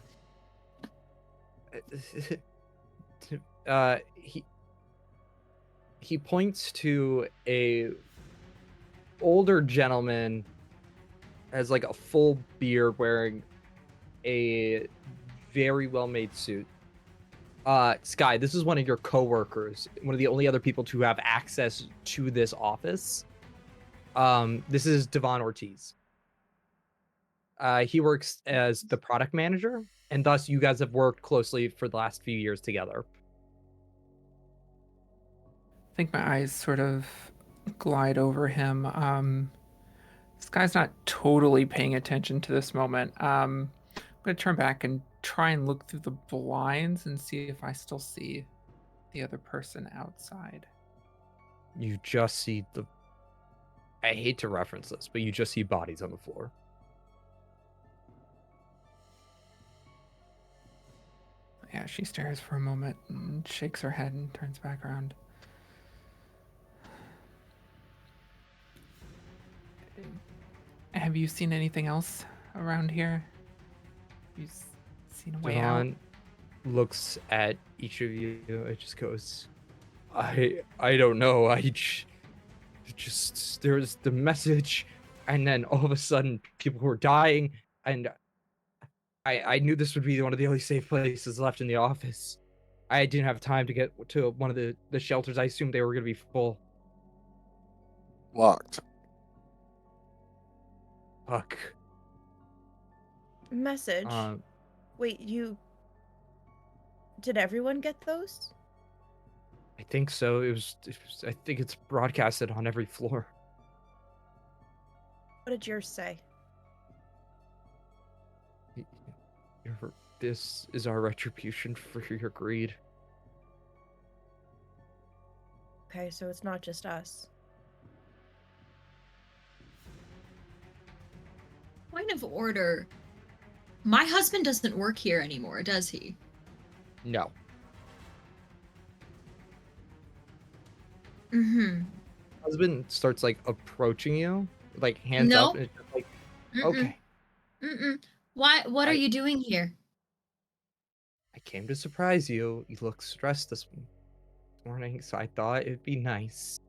uh he he points to a older gentleman, has like a full beard, wearing a very well made suit. Sky, this is one of your coworkers, one of the only other people to have access to this office. This is Devon Ortiz. He works as the product manager, and thus you guys have worked closely for the last few years together. I think my eyes sort of glide over him. This guy's not totally paying attention to this moment. I'm gonna turn back and try and look through the blinds and see if I still see the other person outside. You just see the. I hate to reference this, but you just see bodies on the floor. Yeah, she stares for a moment and shakes her head and turns back around. Have you seen anything else around here? You've seen a way out? Devon looks at each of you. It just goes, I don't know. Just there's the message, and then all of a sudden people were dying, and I knew this would be one of the only safe places left in the office. I didn't have time to get to one of the shelters. I assumed they were going to be full. Locked. Fuck. Message. Um, Wait, did everyone get those? I think so. I think it's broadcasted on every floor. What did yours say? This is our retribution for your greed. Okay, so it's not just us. Point of order. My husband doesn't work here anymore, does he? No. Mm-hmm. Husband starts like approaching you, like hands up, No. and it's just like, Mm-mm. okay. Mm-mm. What are you doing here? I came to surprise you. You look stressed this morning, so I thought it'd be nice.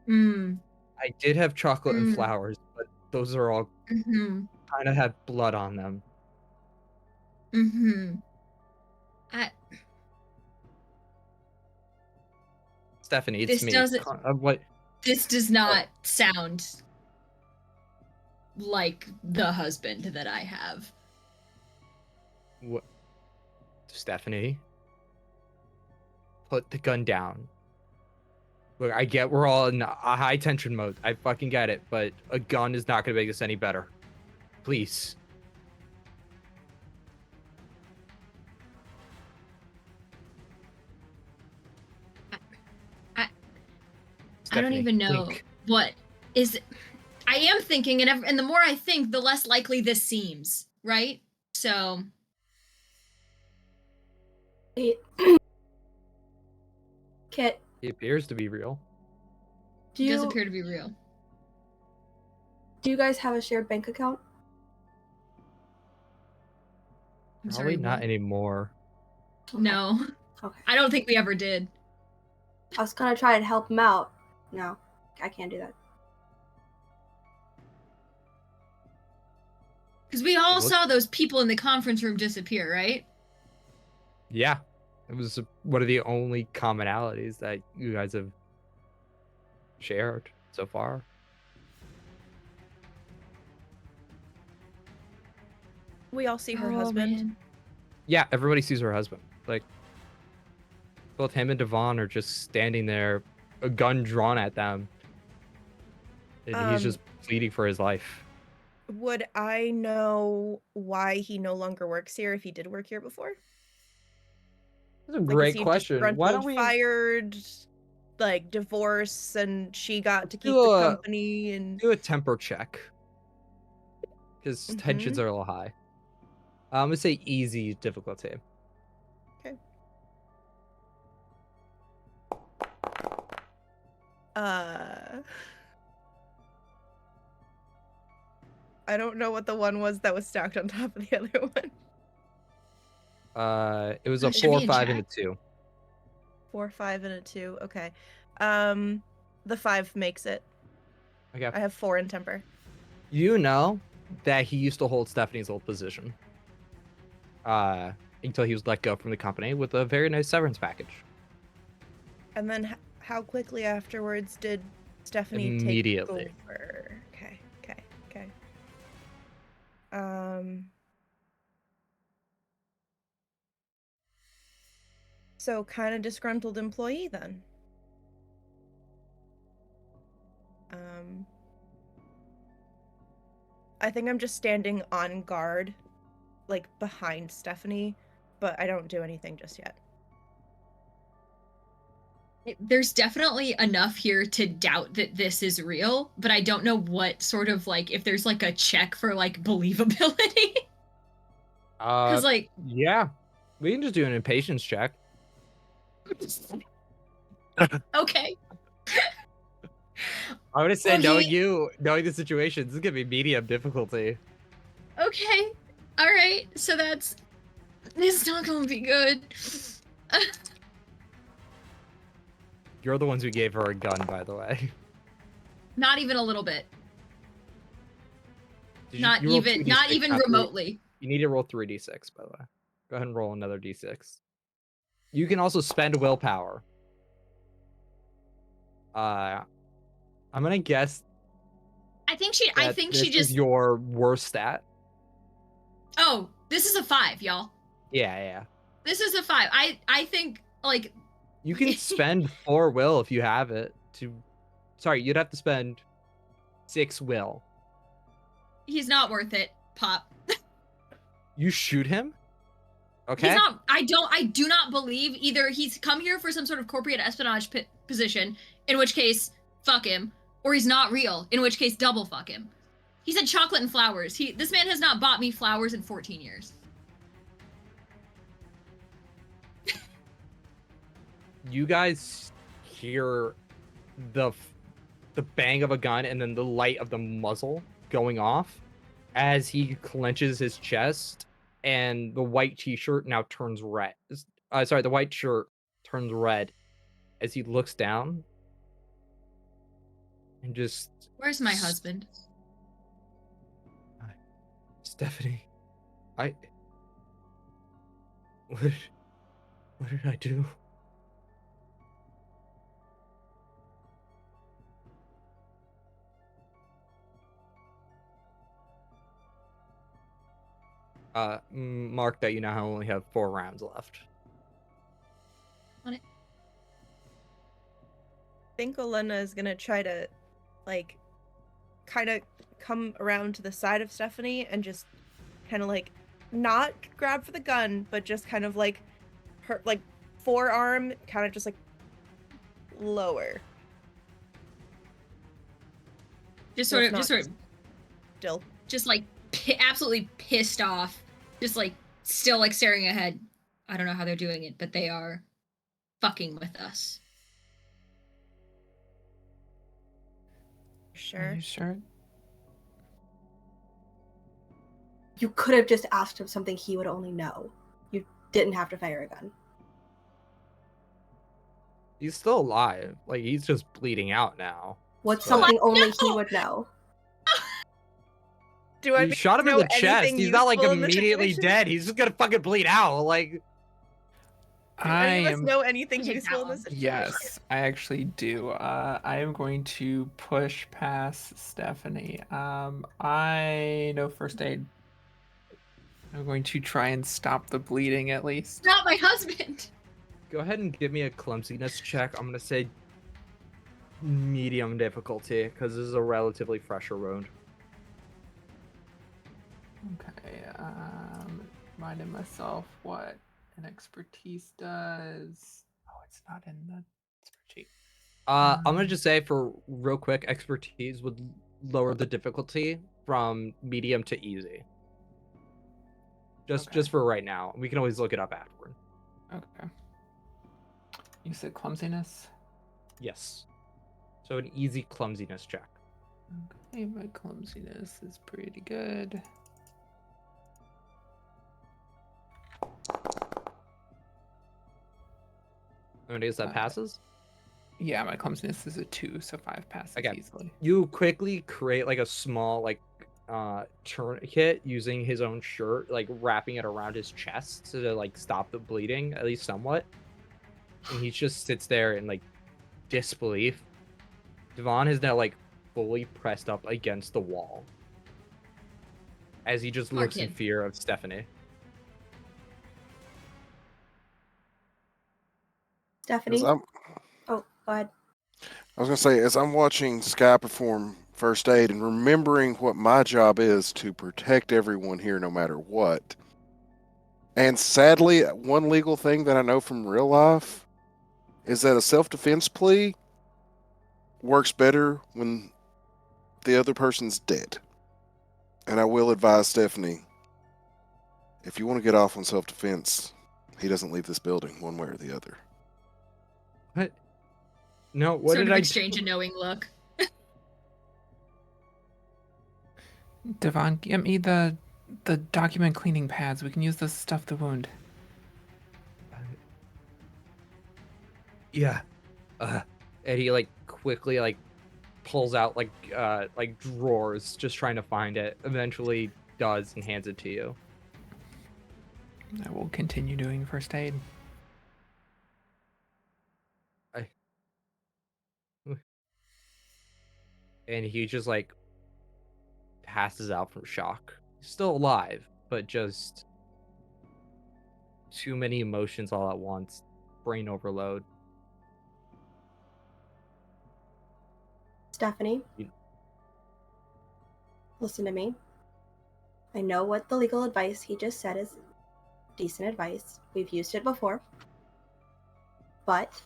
Mm. I did have chocolate and Mm. flowers, but those are all Mm-hmm. kind of have blood on them. Mm-hmm. I Stephanie, it's this me. doesn't What? this does not sound like the husband that I have. What? Stephanie, put the gun down. Look, I get we're all in a high tension mode. I fucking get it, but a gun is not gonna make this any better. Please. I don't Stephanie, even know think. what is. I am thinking, and the more I think, the less likely this seems, right? So Kit, It appears to be real. it does appear to be real. do you guys have a shared bank account? I'm Probably sorry, not what? anymore. No, Okay. I don't think we ever did. I was gonna try and help him out. No, I can't do that. Because we all Look- saw those people in the conference room disappear, right? Yeah, it was one of the only commonalities that you guys have shared so far. We all see her Oh, husband. man. Yeah, everybody sees her husband. Like, both him and Devon are just standing there, a gun drawn at them, and he's just pleading for his life. Would I know why he no longer works here if he did work here before? That's a Like, great is he question. Why disgruntled, don't we fired, like divorce, and she got to keep do the a- company and do a temper check? Because tensions Mhm. are a little high. I'm gonna say easy difficulty. I don't know what the one was that was stacked on top of the other one. It was a It should 4, be in 5, and a chat. 2. 4, 5, and a 2. Okay. The 5 makes it. Okay. I have 4 in temper. You know that he used to hold Stephanie's old position. Until he was let go from the company with a very nice severance package. And then how quickly afterwards did Stephanie Immediately. take over? Okay. So kind of disgruntled employee then. I think I'm just standing on guard, like behind Stephanie, but I don't do anything just yet. There's definitely enough here to doubt that this is real, but I don't know what sort of like if there's like a check for like believability. Because like Yeah, we can just do an impatience check. okay. I would have said, Well, knowing the situation, this is gonna be medium difficulty. Okay. All right. So it's not gonna be good. You're the ones who gave her a gun, by the way. Not even a little bit. Did Not you roll even 2d6, not even not 3? remotely. You need to roll 3d6, by the way. Go ahead and roll another d6. You can also spend willpower. I'm gonna guess I think she that this just is your worst stat. Oh, this is a 5, y'all. Yeah. This is a 5. I think like You can spend 4 will if you have it. Sorry, you'd have to spend 6 will. he's not worth it, Pop. You shoot him? Okay. He's not. I do not believe either he's come here for some sort of corporate espionage position, in which case, fuck him, or he's not real, in which case, double fuck him. He said chocolate and flowers. This man has not bought me flowers in 14 years. You guys hear the bang of a gun and then the light of the muzzle going off as he clenches his chest, and the white t-shirt now turns red. The white shirt turns red as he looks down and just... Where's my husband? Stephanie, what did I do? Mark that you now only have 4 rounds left. On it. I think Elena is gonna try to, like, kind of come around to the side of Stephanie and just kind of like not grab for the gun, but just kind of like her like forearm kind of just like lower. Just So sort it's of, just not sort of, still. just like absolutely pissed off, just like still like staring ahead. I don't know how they're doing it, but they are fucking with us. Are Sure. you sure? You could have just asked him something he would only know. You didn't have to fire a gun. He's still alive. Like, he's just bleeding out now. What's But- something only he No! would know? Do I You shot him in know the chest. anything He's not like useful in this immediately situation? dead. He's just gonna fucking bleed out. Like, Do I any of us am. know anything Take that useful in one. this situation? Yes, I actually do. I am going to push past Stephanie. I know first aid. I'm going to try and stop the bleeding at least. Not my husband. go ahead and give me a clumsiness check. I'm gonna say medium difficulty because this is a relatively fresher wound. Okay. Reminding myself what an expertise does. Oh, it's not in the spreadsheet. I'm gonna just say for real quick, expertise would lower the difficulty from medium to easy. Just Okay. for right now. We can always look it up afterward. Okay. You said clumsiness? Yes. So an easy clumsiness check. Okay, my clumsiness is pretty good. And is that passes? Yeah, my clumsiness is a 2, so 5 passes Okay. easily. You quickly create like a small like tourniquet using his own shirt, like wrapping it around his chest to like stop the bleeding at least somewhat. And he just sits there in like disbelief. Devon is now like fully pressed up against the wall as he just Poor looks in kid. fear of Stephanie. Stephanie? I'm, Oh, go ahead. I was gonna say, as I'm watching Sky perform first aid and remembering what my job is to protect everyone here, no matter what. And sadly, one legal thing that I know from real life is that a self-defense plea works better when the other person's dead. And I will advise Stephanie, if you want to get off on self-defense, he doesn't leave this building one way or the other. What? No, what sort did of I exchange a knowing look. Devon, get me the document cleaning pads. We can use this to stuff the wound. Yeah. And he like quickly like pulls out like drawers just trying to find it. Eventually does and hands it to you. I will continue doing first aid. And he just like passes out from shock. He's still alive, but just too many emotions all at once. Brain overload. Stephanie, You- listen to me. I know what the legal advice he just said is decent advice. We've used it before. But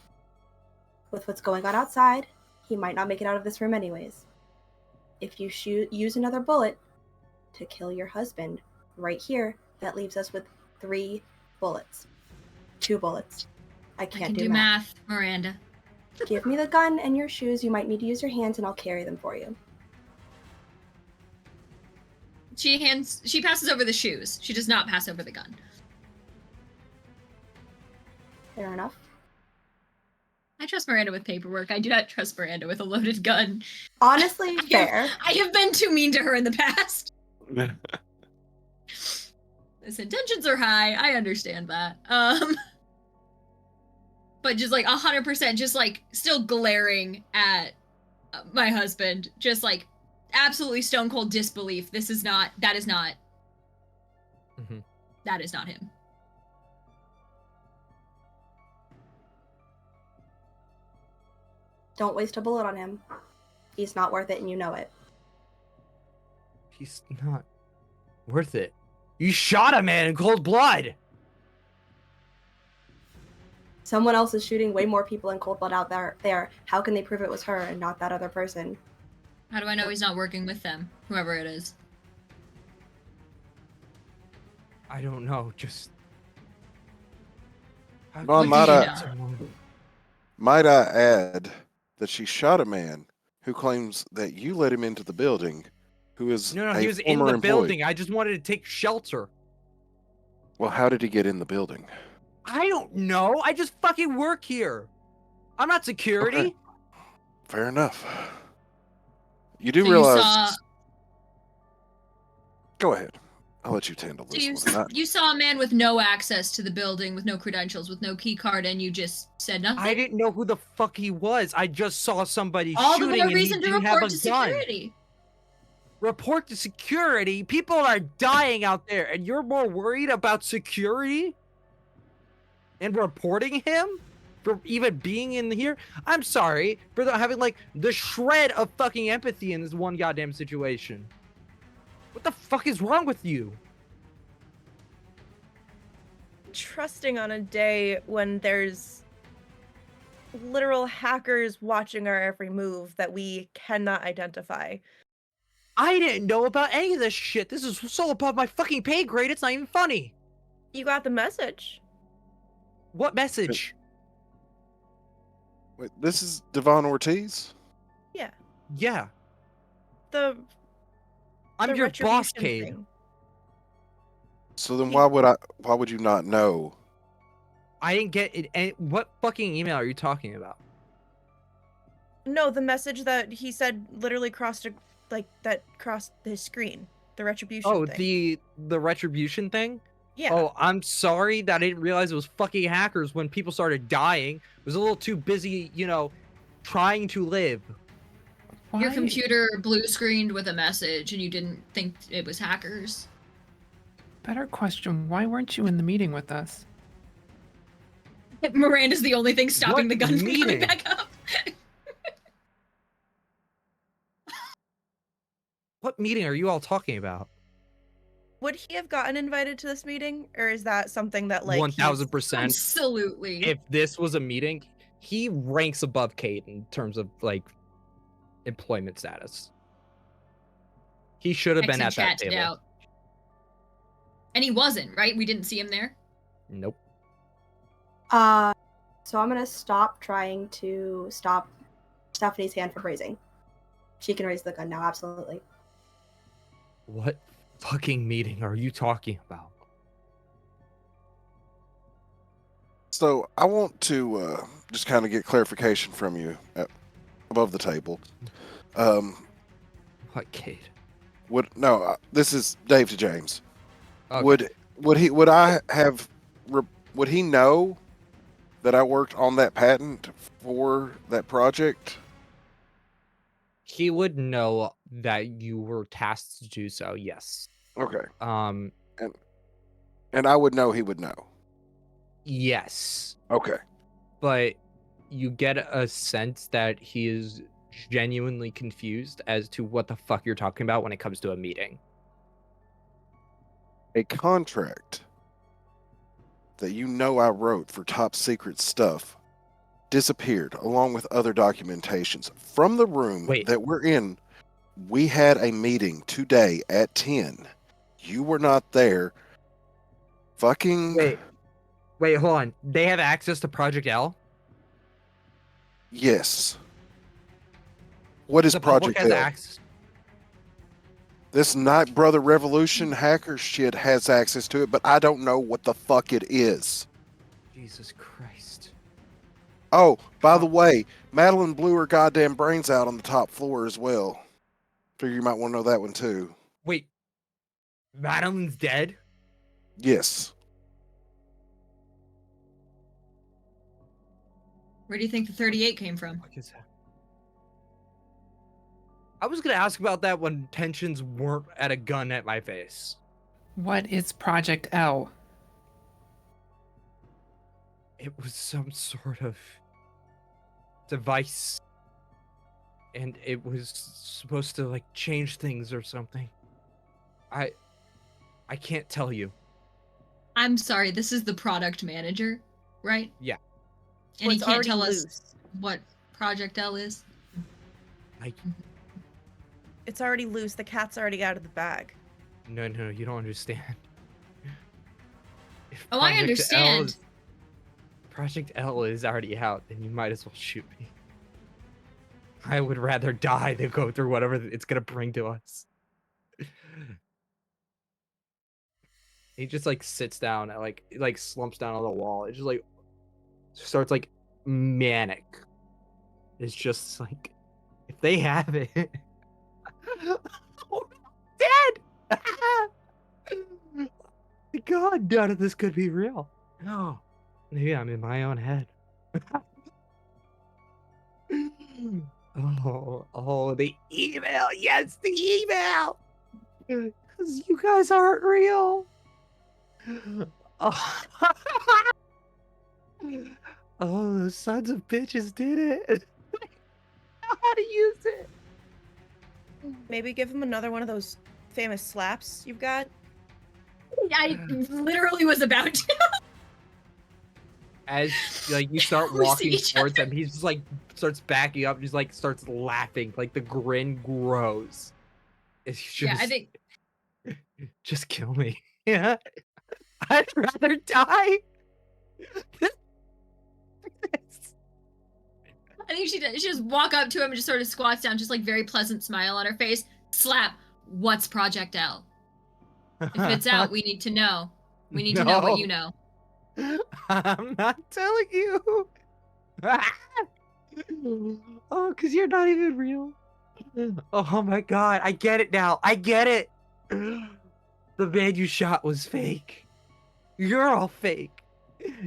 with what's going on outside, he might not make it out of this room anyways. If you use another bullet to kill your husband right here, that leaves us with 3 bullets. 2 bullets. I I can't can do do math. math, Miranda. Give me the gun and your shoes. You might need to use your hands and I'll carry them for you. She passes over the shoes. She does not pass over the gun. Fair enough. I trust Miranda with paperwork. I do not trust Miranda with a loaded gun. Honestly, fair. I have been too mean to her in the past. His intentions are high. I understand that. But just like 100%, just like still glaring at my husband, just like absolutely stone cold disbelief. That is not Mhm. that is not him. Don't waste a bullet on him. He's not worth it and you know it. He's not worth it. You shot a man in cold blood. Someone else is shooting way more people in cold blood out there. How can they prove it was her and not that other person? How do I know he's not working with them, whoever it is? I don't know. Just. How Well, could What do you you shoot know? someone? Might I add that she shot a man who claims that you let him into the building, who is No, a he was in former the employee. building. I just wanted to take shelter. Well, how did he get in the building? I don't know. I just fucking work here. I'm not security. Okay. Fair enough. You do So you realize. saw Go ahead. I'll let you handle so this one. you saw a man with no access to the building, with no credentials, with no key card, and you just said nothing? I didn't know who the fuck he was. I just saw somebody All the shooting more and he reason to didn't have a report to gun. security. Report to security? People are dying out there, and you're more worried about security? And reporting him? For even being in here? I'm sorry for having, like, the shred of fucking empathy in this one goddamn situation. What the fuck is wrong with you? Trusting on a day when there's literal hackers watching our every move that we cannot identify. I didn't know about any of this shit. This is so above my fucking pay grade, it's not even funny. You got the message. What message? Wait, this is Devon Ortiz? Yeah. Yeah. The I'm the your boss, retribution Cade. thing. So then He- why would you not know? I didn't get it. And what fucking email are you talking about? No, the message that he said literally crossed his screen. The retribution Oh, thing. the retribution thing? Yeah. Oh, I'm sorry that I didn't realize it was fucking hackers when people started dying. I was a little too busy, you know, trying to live. Your Why- computer blue screened with a message and you didn't think it was hackers. Better question, why weren't you in the meeting with us? Miranda's the only thing stopping What the gun from coming meeting? back up. What meeting are you all talking about? Would he have gotten invited to this meeting, or is that something that like 1000%. Absolutely. If this was a meeting, he ranks above Kate in terms of, like, employment status. He should have been Exit at that chat it table. out. And he wasn't, right? We didn't see him there. Nope. So I'm gonna stop trying to stop Stephanie's hand from raising. She can raise the gun now, absolutely. What fucking meeting are you talking about? So I want to just kind of get clarification from you above the table. What, Kate? This is Dave to James. Okay. Would he know that I worked on that patent for that project? He would know that you were tasked to do so, yes. Okay. Um, And I would know he would know. yes. Okay. But you get a sense that he is genuinely confused as to what the fuck you're talking about when it comes to a meeting. A contract that you know I wrote for top secret stuff disappeared along with other documentations from the room Wait. that we're in. We had a meeting today at 10. You were not there. Fucking Wait, hold on. They have access to Project L? yes. What is The public Project has L? access. This Night Brother Revolution hacker shit has access to it, but I don't know what the fuck it is. Jesus Christ. Oh, by the way, Madeline blew her goddamn brains out on the top floor as well. Figure you might want to know that one too. Wait. Madeline's dead? Yes. Where do you think the 38 came from? What is that? I was gonna ask about that when tensions weren't at a gun at my face. What is Project L? It was some sort of device. And it was supposed to, like, change things or something. I can't tell you. I'm sorry, this is the product manager, right? Yeah. And Well, he it's can't already tell us loose. what Project L is? It's already loose. The cat's already out of the bag. No, you don't understand. If Oh, I Project L understand. is- Project L is already out, then you might as well shoot me. I would rather die than go through whatever it's gonna bring to us. He just, like, sits down and, like slumps down on the wall. It just, like, starts, like, manic It's just like, if they have it, oh, dead. God, none of this could be real. No, maybe I'm in my own head. Oh, the email. Yes, the email. Because you guys aren't real. Oh. Oh, those sons of bitches did it. How to use it. Maybe give him another one of those famous slaps you've got. I literally was about to. As like you start We see walking each towards him, he's just like starts backing up. He's like starts laughing. Like the grin grows. It's just, Yeah, I think just kill me. Yeah, I'd rather die. I think she just walk up to him and just sort of squats down, just like very pleasant smile on her face. Slap. What's Project L? If it's out, we need to know. We need to know what you know. I'm not telling you. Oh, because you're not even real. Oh my god, I get it now. I get it. The man you shot was fake. You're all fake.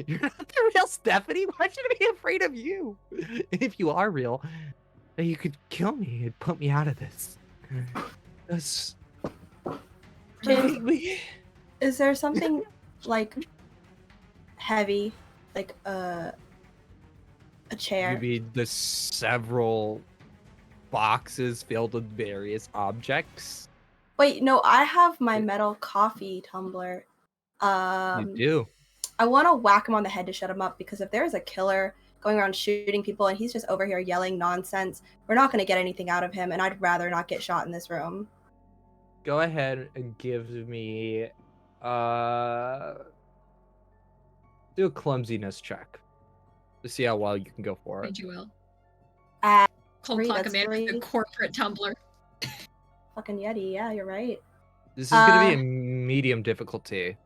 You're not the real Stephanie. Why should I be afraid of you? If you are real, then you could kill me and put me out of this. That's James, me. is there something like heavy, like a chair? You mean the several boxes filled with various objects? Wait, no, I have my metal coffee tumbler. You do. I want to whack him on the head to shut him up, because if there's a killer going around shooting people and he's just over here yelling nonsense, we're not going to get anything out of him, and I'd rather not get shot in this room. Go ahead and give me do a clumsiness check to see how well you can go for it. Thank you will. At Cold three, clock a that's man with a three. corporate tumbler. Fucking Yeti, yeah, you're right. This is gonna be a medium difficulty.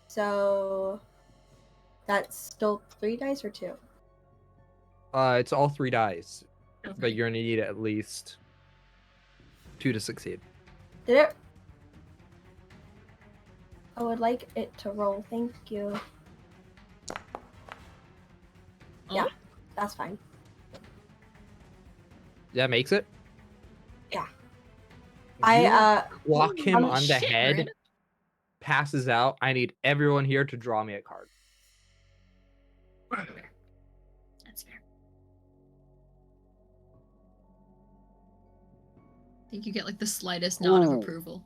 So that's still 3 dice or 2? It's all 3 dice, Okay. but you're gonna need at least 2 to succeed. Did it? I would like it to roll. Thank you. Oh, Yeah. That's fine. That makes it. Yeah. You walk him I'm on the shit, head, Brandon. passes out. I need everyone here to draw me a card. That's fair. I think you get like the slightest nod of Ooh. approval.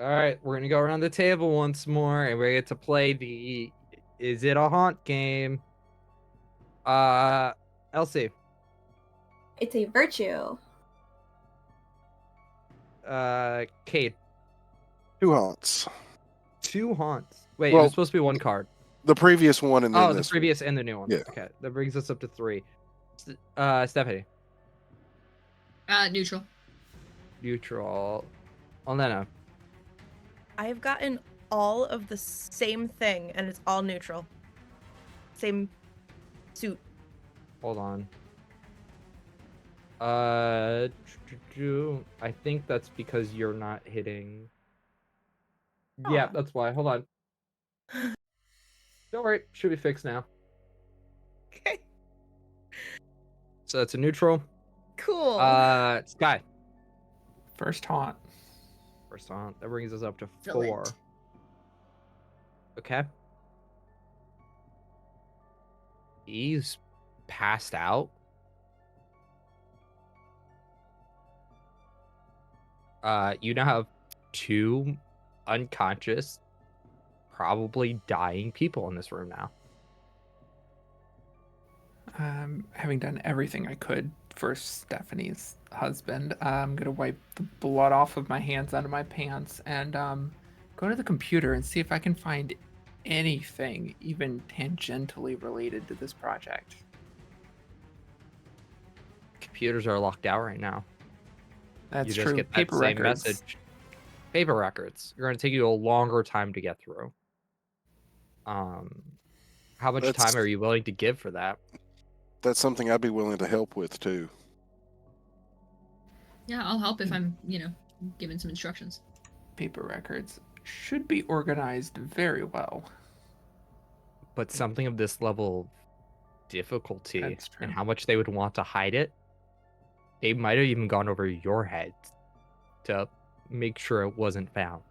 All right, we're gonna go around the table once more, and we get to play the "Is It a Haunt" game. Elsie. It's a virtue. Cade. 2 haunts. 2 haunts. Wait, it Well, was supposed to be 1 card. The previous one and then Oh, the this previous and the new one. Yeah. Okay, that brings us up to 3. Stephanie. Neutral. Neutral. Olena. I've gotten all of the same thing, and it's all neutral. Same suit. Hold on. I think that's because you're not hitting. Yeah, Aw. that's why. Hold on. Don't worry, should be fixed now. Okay. So that's a neutral. Cool. Sky. First haunt. First haunt. That brings us up to Fill 4. it. Okay. He's passed out. You now have 2 unconscious, probably dying people in this room now. Having done everything I could for Stephanie's husband, I'm gonna wipe the blood off of my hands out of my pants and go to the computer and see if I can find anything even tangentially related to this project. Computers are locked out right now. That's You just true. get that Paper same records. message. Paper records. You're going to take you a longer time to get through. How much That's- time are you willing to give for that? that's something I'd be willing to help with too. Yeah, I'll help if I'm, given some instructions. Paper records should be organized very well. But something of this level of difficulty That's true. and how much they would want to hide it, they might have even gone over your head to make sure it wasn't found.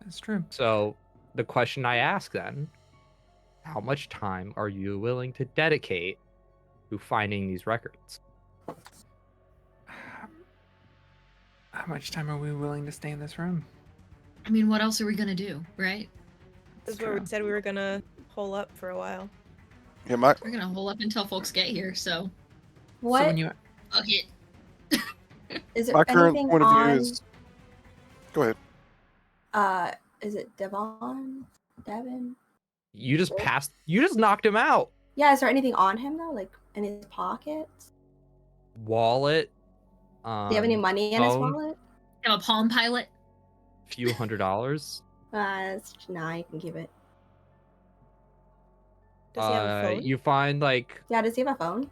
That's true. So the question I ask then, how much time are you willing to dedicate to finding these records? How much time are we willing to stay in this room? I mean, what else are we gonna do, right? This is where we said we were gonna hole up for a while. Yeah, my We're gonna hole up until folks get here, so What So when you fuck it. is there my current anything point of view on? is. Go ahead. Is it Devon? Devin? You just Sure. you just knocked him out. Yeah, is there anything on him though, like in his pockets? Wallet. Do you have any money in his phone. wallet? Have a Palm Pilot. Few $100s. Nah, you can keep it. Does he have a phone? You find like, Yeah, does he have a phone?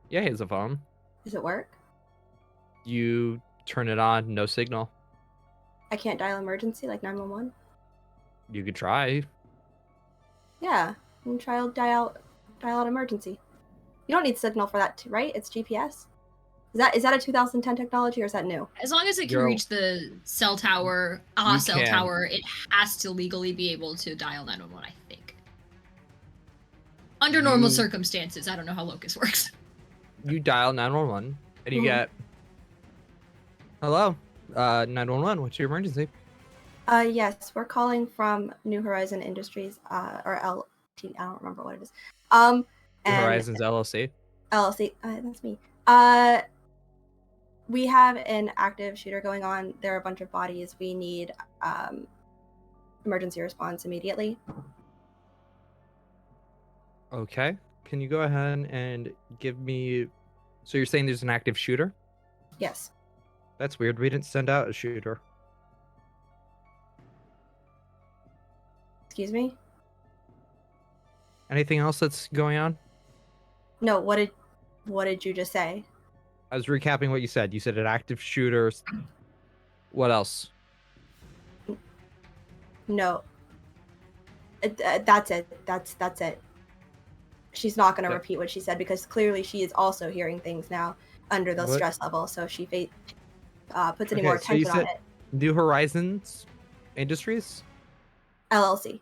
yeah, he has a phone. Does it work? You turn it on, no signal. I can't dial emergency like 911. You could try. Yeah, you can try dial out emergency. You don't need signal for that, right? It's GPS. Is that a 2010 technology or is that new? As long as it can Yo. reach the cell tower, You cell can. tower, it has to legally be able to dial 911, I think. Under normal You- circumstances, I don't know how Locus works. You dial 911 and you Mhm. get, hello, 911, what's your emergency? Yes, we're calling from New Horizon Industries, or LT, I don't remember what it is. New And Horizons LLC. LLC, that's me. We have an active shooter going on. There are a bunch of bodies. We need emergency response immediately. Okay. Can you go ahead and give me, so you're saying there's an active shooter? Yes. That's weird. We didn't send out a shooter. Excuse me? Anything else that's going on? No, what did you just say? I was recapping what you said. You said an active shooter. What else? No. That's it. That's it. She's not going to That- repeat what she said because clearly she is also hearing things now under those What? stress levels. So if she puts any Okay, more so you attention on said- it. New Horizons Industries? LLC.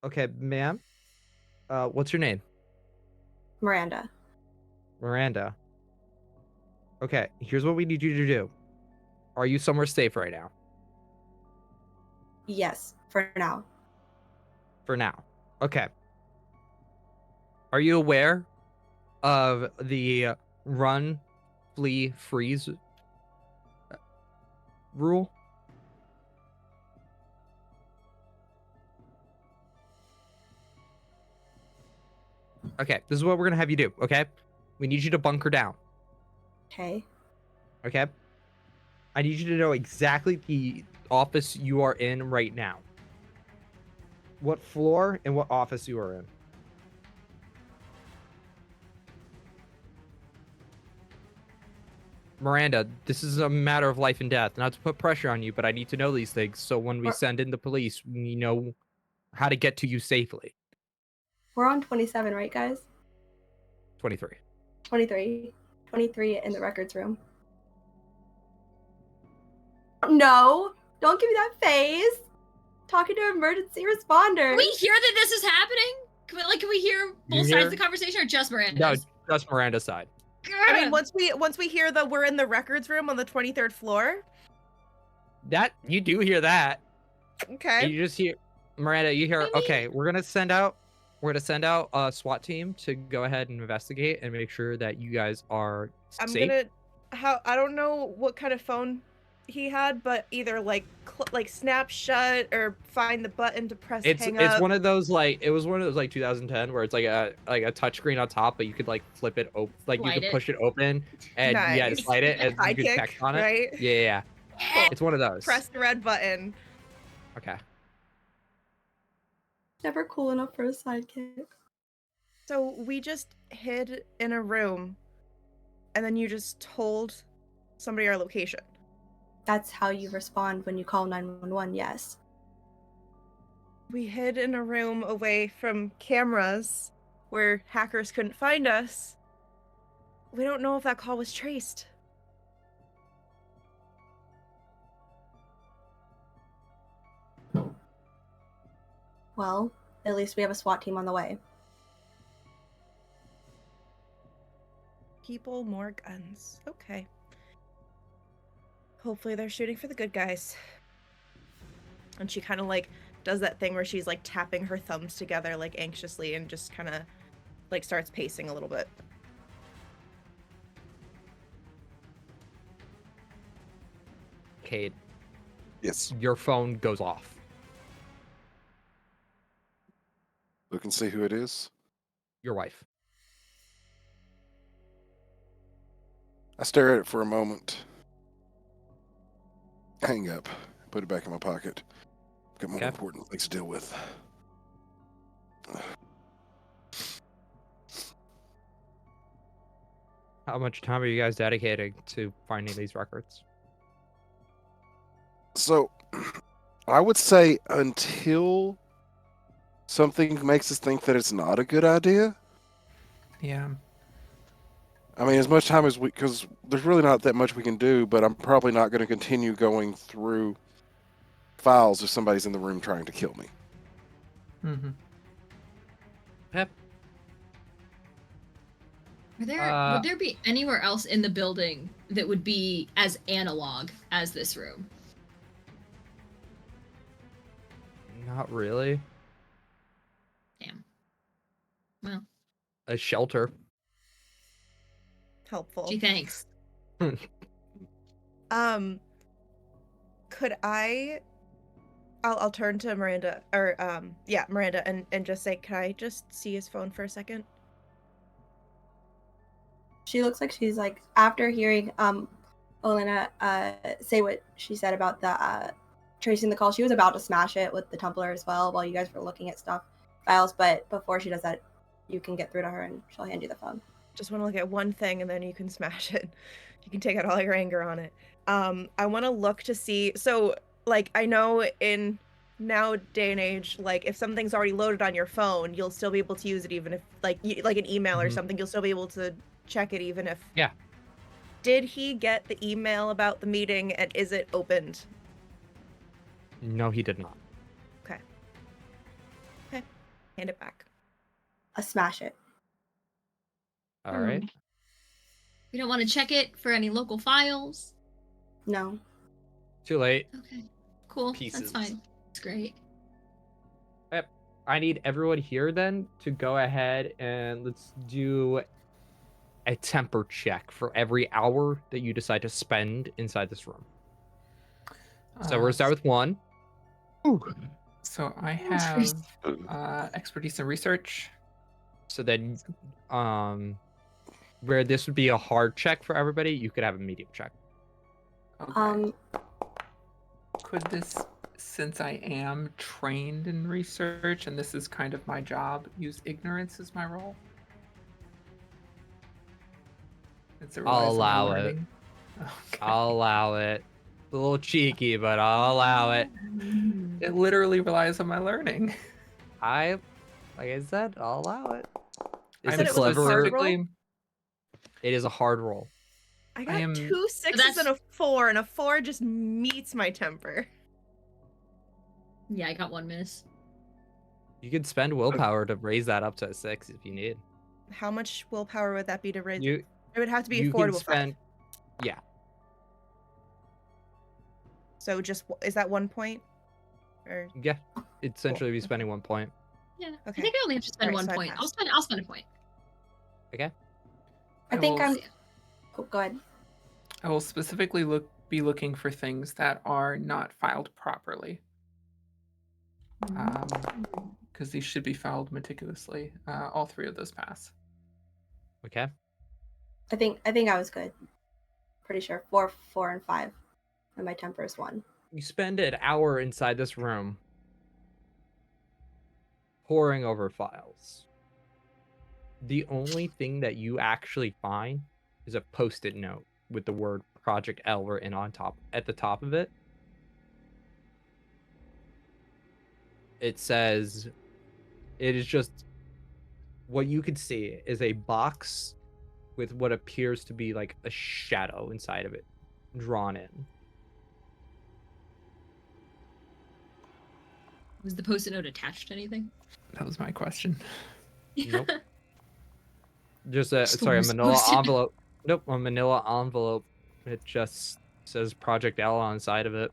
Okay, ma'am. What's your name? Miranda. Miranda. Okay, here's what we need you to do. Are you somewhere safe right now? Yes, for now. For now. Okay. Are you aware of the run, flee, freeze rule? Okay, this is what we're gonna have you do, okay? We need you to bunker down, Okay. okay? I need you to know exactly the office you are in right now. What floor and what office you are in. Miranda, this is a matter of life and death. Not to put pressure on you, but I need to know these things so when we Or- send in the police, we know how to get to you safely. We're on 27, right, guys? 23. 23. 23 in the records room. No! Don't give me that face! Talking to emergency responders. Can we hear that this is happening? Can we hear both sides hear- of the conversation or just Miranda? No, just Miranda's side. I mean, once we hear that we're in the records room on the 23rd floor. That you do hear that. Okay. You just hear Miranda, you hear, I mean- okay, we're gonna send out a SWAT team to go ahead and investigate and make sure that you guys are I'm safe. I don't know what kind of phone he had, but either like snap shut or find the button to press hang It's up. one of those like 2010 where it's like a touchscreen on top, but you could like flip it open, like you Slide could it. push it open and yeah, Nice. slide it and you could Sidekick, text on it. right? Yeah. Yeah. It's one of those. Press the red button. Okay. Never cool enough for a sidekick. So we just hid in a room, and then you just told somebody our location. That's how you respond when you call 911, yes. We hid in a room away from cameras where hackers couldn't find us. We don't know if that call was traced. Well, at least we have a SWAT team on the way. People, more guns. Okay. Hopefully they're shooting for the good guys. And she kind of like does that thing where she's like tapping her thumbs together like anxiously and just kind of like starts pacing a little bit. Kate, Yes. your phone goes off. Look and see who it is. Your wife. I stare at it for a moment. Hang up. Put it back in my pocket. Got more Okay. important things to deal with. How much time are you guys dedicating to finding these records? So, I would say until something makes us think that it's not a good idea. Yeah. I mean, as much time as we, because there's really not that much we can do, but I'm probably not going to continue going through files if somebody's in the room trying to kill me. Mm-hmm. Yep. Would there be anywhere else in the building that would be as analog as this room? Not really. Damn. Well, A shelter. Helpful. gee, thanks. Could I'll turn to Miranda or Miranda and just say, can I just see his phone for a second? She looks like she's like, after hearing Olena say what she said about the tracing the call, she was about to smash it with the tumbler as well while you guys were looking at files, but before she does that, you can get through to her and she'll hand you the phone. Just want to look at one thing and then you can smash it. You can take out all your anger on it. I want to look to see, so like I know in now day and age, like if something's already loaded on your phone, you'll still be able to use it even if like an email or something, you'll still be able to check it even if. Yeah. Did he get the email about the meeting and is it opened? No, he did not. Okay. Hand it back. Smash it. All right. We don't want to check it for any local files. No. Too late. Okay. Cool. Pieces. That's fine. It's great. Yep. I need everyone here then to go ahead and let's do a temper check for every hour that you decide to spend inside this room. So we're gonna start with 1. Ooh. So I have expertise in research. So then, where this would be a hard check for everybody, you could have a medium check. Okay. Could this, since I am trained in research and this is kind of my job, use ignorance as my role? Since it relies on my allow it. learning? Okay. I'll allow it. It's a little cheeky, but I'll allow it. It literally relies on my learning. Like I said, I'll allow it. It's said a it was a hard clever. roll? It is a hard roll. I got am- 2 6s That's- and a 4, and a 4 just meets my temper. Yeah, I got 1 miss. You could spend willpower to raise that up to a 6 if you need. How much willpower would that be to raise? You It would have to be a you 4 can to a 5. spend. Yeah. So just is that 1 point? Or Yeah. It'd essentially be spending 1 point. Yeah. I Okay. think I only have to spend Alright, 1 so I point. I'll passed. spend a point. Okay. I think will I'm. s- Oh, go ahead. I will specifically be looking for things that are not filed properly. Because these should be filed meticulously. All 3 of those pass. Okay. I think I was good. Pretty sure 4, 4, and 5, and my temper is 1. You spend an hour inside this room. poring over files. The only thing that you actually find is a post-it note with the word Project L written at the top of it. It says, it is just what you could see is a box with what appears to be like a shadow inside of it drawn in. Was the post-it note attached to anything? That was my question. Nope. Just a Just the sorry, a worst manila post-it. envelope. Nope, a manila envelope. It just says Project L on the side of it.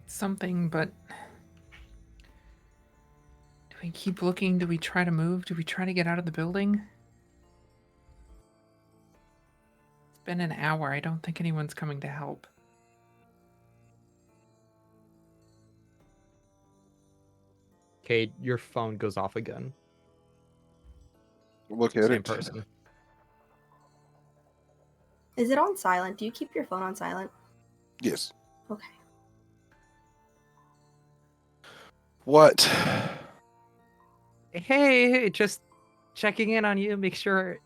Something, but do we keep looking? Do we try to move? Do we try to get out of the building? It's been an hour. I don't think anyone's coming to help. Cade, your phone goes off again. Look at Same it. person. Is it on silent? Do you keep your phone on silent? Yes. Okay. What? Hey, just checking in on you, make sure,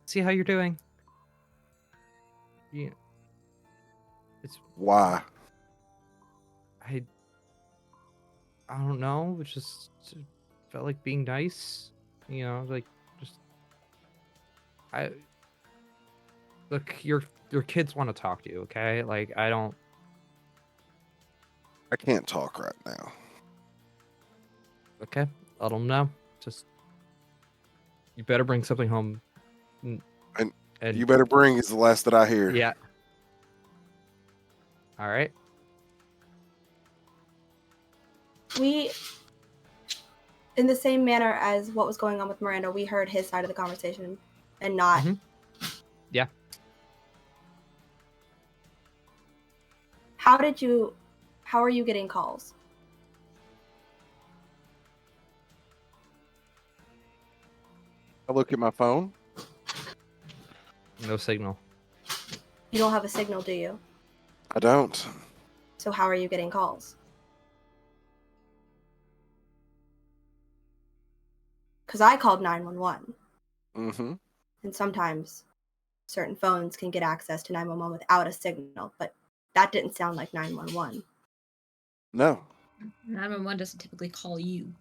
see how you're doing. Yeah. Why? I don't know. It just felt like being nice. You know, like just I look. Your kids want to talk to you. Okay, like I don't. I can't talk right now. Okay, let them know. Just you better bring something home. And And you better bring is the last that I hear. yeah. All right. We, in the same manner as what was going on with Miranda, we heard his side of the conversation and not. Mhm. Yeah. How are you getting calls? I look at my phone. No signal. You don't have a signal, do you? I don't. So how are you getting calls? Because I called 911. Mm-hmm. And sometimes certain phones can get access to 911 without a signal, but that didn't sound like 911. No. 911 doesn't typically call you.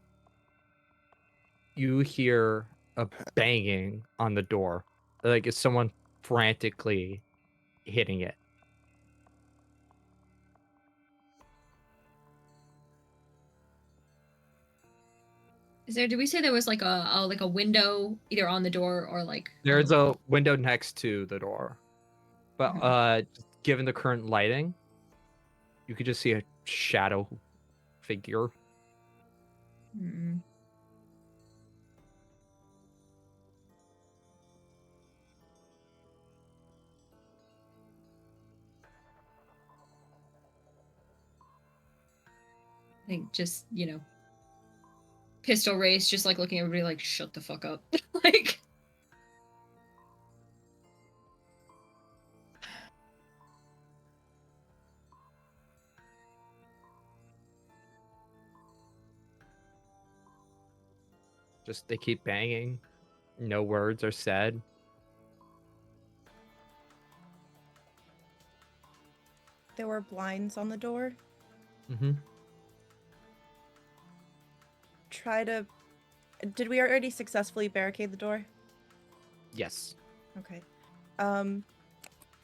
You hear a banging on the door, like it's someone frantically hitting it. Did we say there was like a window either on the door or like There's a window next to the door, but Mhm. given the current lighting, you could just see a shadow figure. Mm. I think just, pistol race, just like looking at everybody like, shut the fuck up. Like, Just they keep banging. No words are said. There were blinds on the door. Mm-hmm. Did we already successfully barricade the door? Yes. Okay. I'm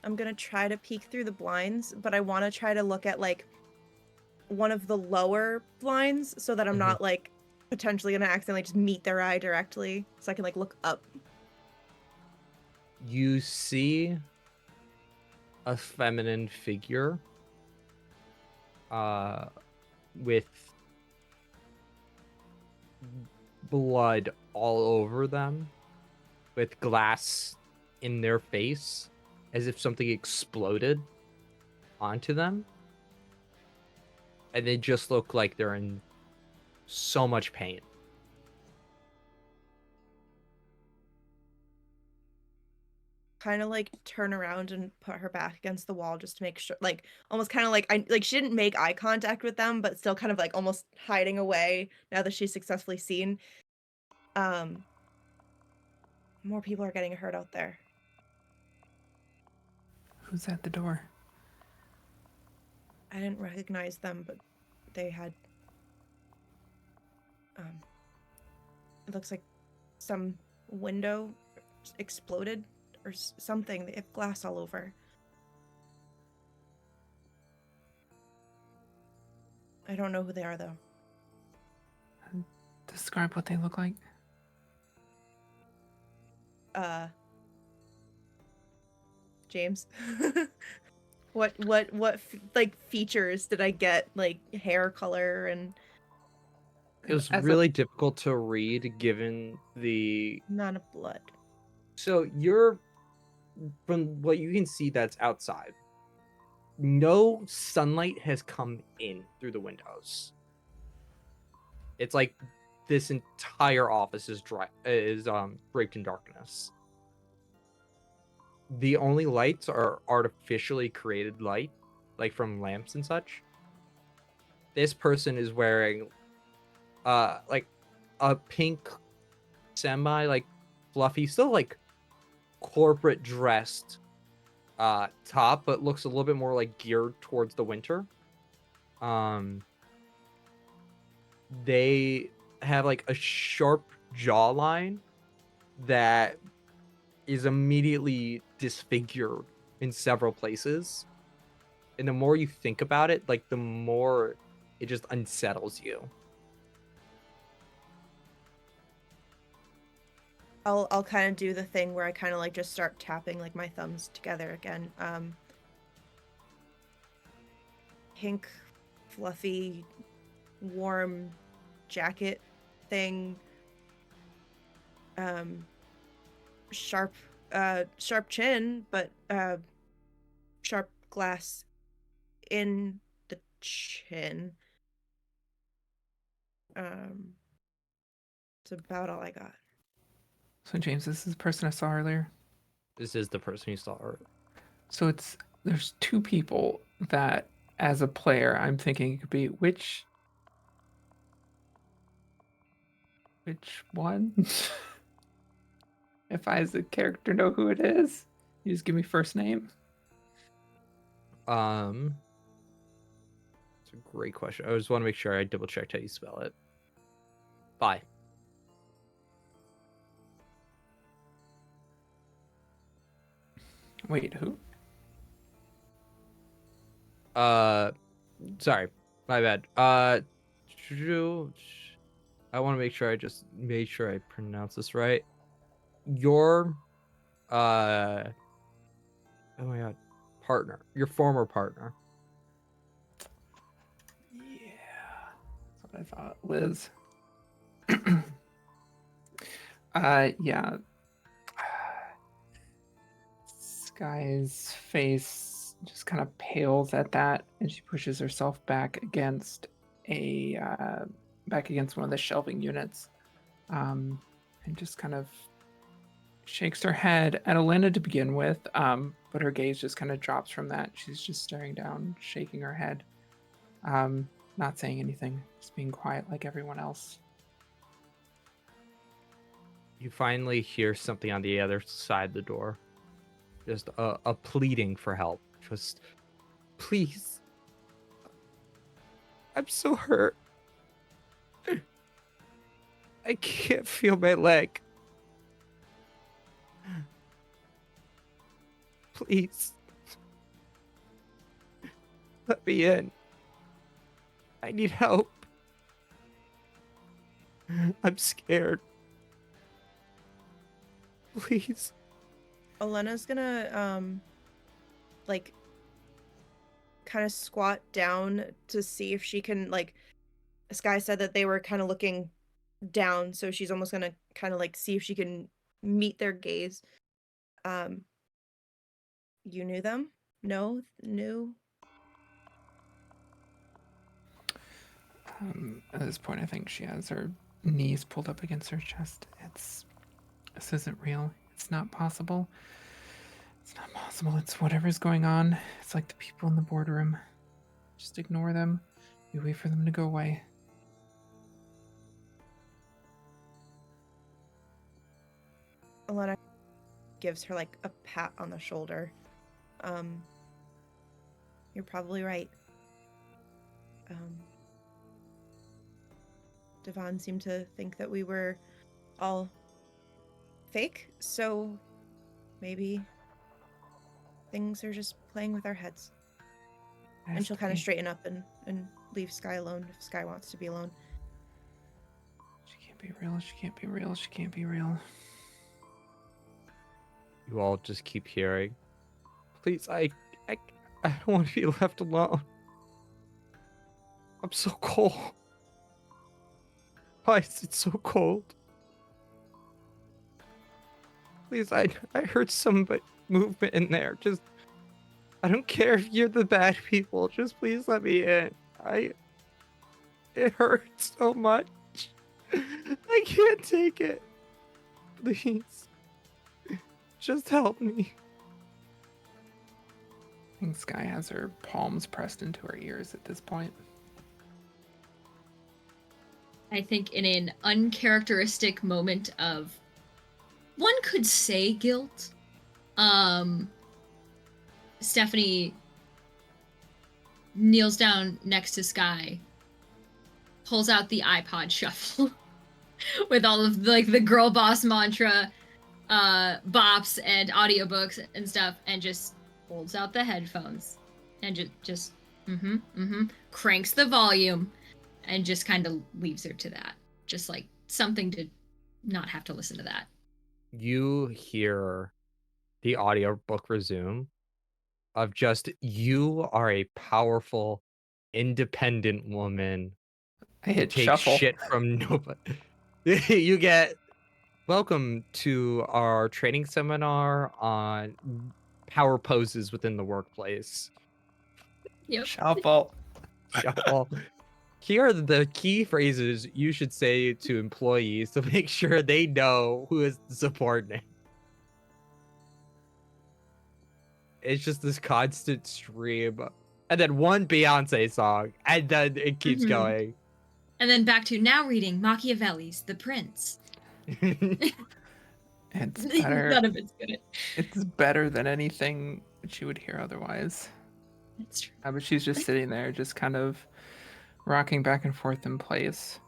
gonna try to peek through the blinds, but I want to try to look at like one of the lower blinds so that I'm Mhm. not like potentially gonna accidentally just meet their eye directly, so I can like look up. You see a feminine figure with blood all over them, with glass in their face, as if something exploded onto them. And they just look like they're in so much pain. kind of like turn around and put her back against the wall just to make sure, like almost kind of like she didn't make eye contact with them, but still kind of like almost hiding away now that she's successfully seen. More people are getting hurt out there. Who's at the door? I didn't recognize them, but they had it looks like some window exploded or something. They have glass all over. I don't know who they are, though. Describe what they look like. James? what like features did I get? Like hair color and It was As a- really difficult to read given the. amount of blood. So you're, from what you can see that's outside, no sunlight has come in through the windows. It's like this entire office is draped in darkness. The only lights are artificially created light, like from lamps and such. This person is wearing like a pink semi fluffy, still like corporate dressed top, but looks a little bit more like geared towards the winter. They have like a sharp jawline that is immediately disfigured in several places. And the more you think about it, like the more it just unsettles you. I'll kind of do the thing where I kind of like just start tapping like my thumbs together again. Pink, fluffy, warm jacket thing. Sharp chin, but sharp glass in the chin. It's about all I got. So James, this is the person I saw earlier. This is the person you saw. So there's two people that, as a player, I'm thinking it could be which one? If I, as a character, know who it is, you just give me first name. It's a great question. I just want to make sure I double checked how you spell it. Bye. Wait, who? Sorry, my bad. I want to make sure I just made sure I pronounce this right. Your, oh my god, partner, your former partner. Yeah, that's what I thought. Liz. Yeah. Sky's face just kind of pales at that, and she pushes herself back against one of the shelving units, and just kind of shakes her head at Elena to begin with, but her gaze just kind of drops from that. She's just staring down, shaking her head, not saying anything, just being quiet like everyone else. You finally hear something on the other side of the door. Just a pleading for help. Just, please. I'm so hurt. I can't feel my leg. Please. Let me in. I need help. I'm scared. Please. Elena's gonna like kind of squat down to see if she can, like, Sky said that they were kind of looking down, so she's almost gonna kind of like see if she can meet their gaze. You knew them? No? Knew? At this point, I think she has her knees pulled up against her chest. This isn't real. It's not possible. It's not possible. It's whatever's going on. It's like the people in the boardroom. Just ignore them. We wait for them to go away. Alana gives her like a pat on the shoulder. You're probably right. Devon seemed to think that we were all fake, so maybe things are just playing with our heads. And she'll kind of straighten up and leave Sky alone if Sky wants to be alone. She can't be real. She can't be real. She can't be real. You all just keep hearing. Please, I don't want to be left alone. I'm so cold. Why is it so cold? Please, I heard some movement in there. Just, I don't care if you're the bad people. Just please let me in. It hurts so much. I can't take it. Please. Just help me. I think Sky has her palms pressed into her ears at this point. I think in an uncharacteristic moment of, one could say guilt, Stephanie kneels down next to Sky, pulls out the iPod shuffle with all of the girl boss mantra bops and audiobooks and stuff, and just holds out the headphones and just cranks the volume and just kind of leaves her to that. Just like something to not have to listen to that. You hear the audiobook resume of just, you are a powerful, independent woman. I hit Take shuffle. shit from nobody. You get, welcome to our training seminar on power poses within the workplace. Yep. Shuffle. Shuffle. Here are the key phrases you should say to employees to make sure they know who is the subordinate. It's just this constant stream. And then one Beyonce song. And then it keeps going. And then back to now reading Machiavelli's The Prince. It's better. None of it's good. It's better than anything that you would hear otherwise. That's true. But she's just sitting there, just kind of rocking back and forth in place,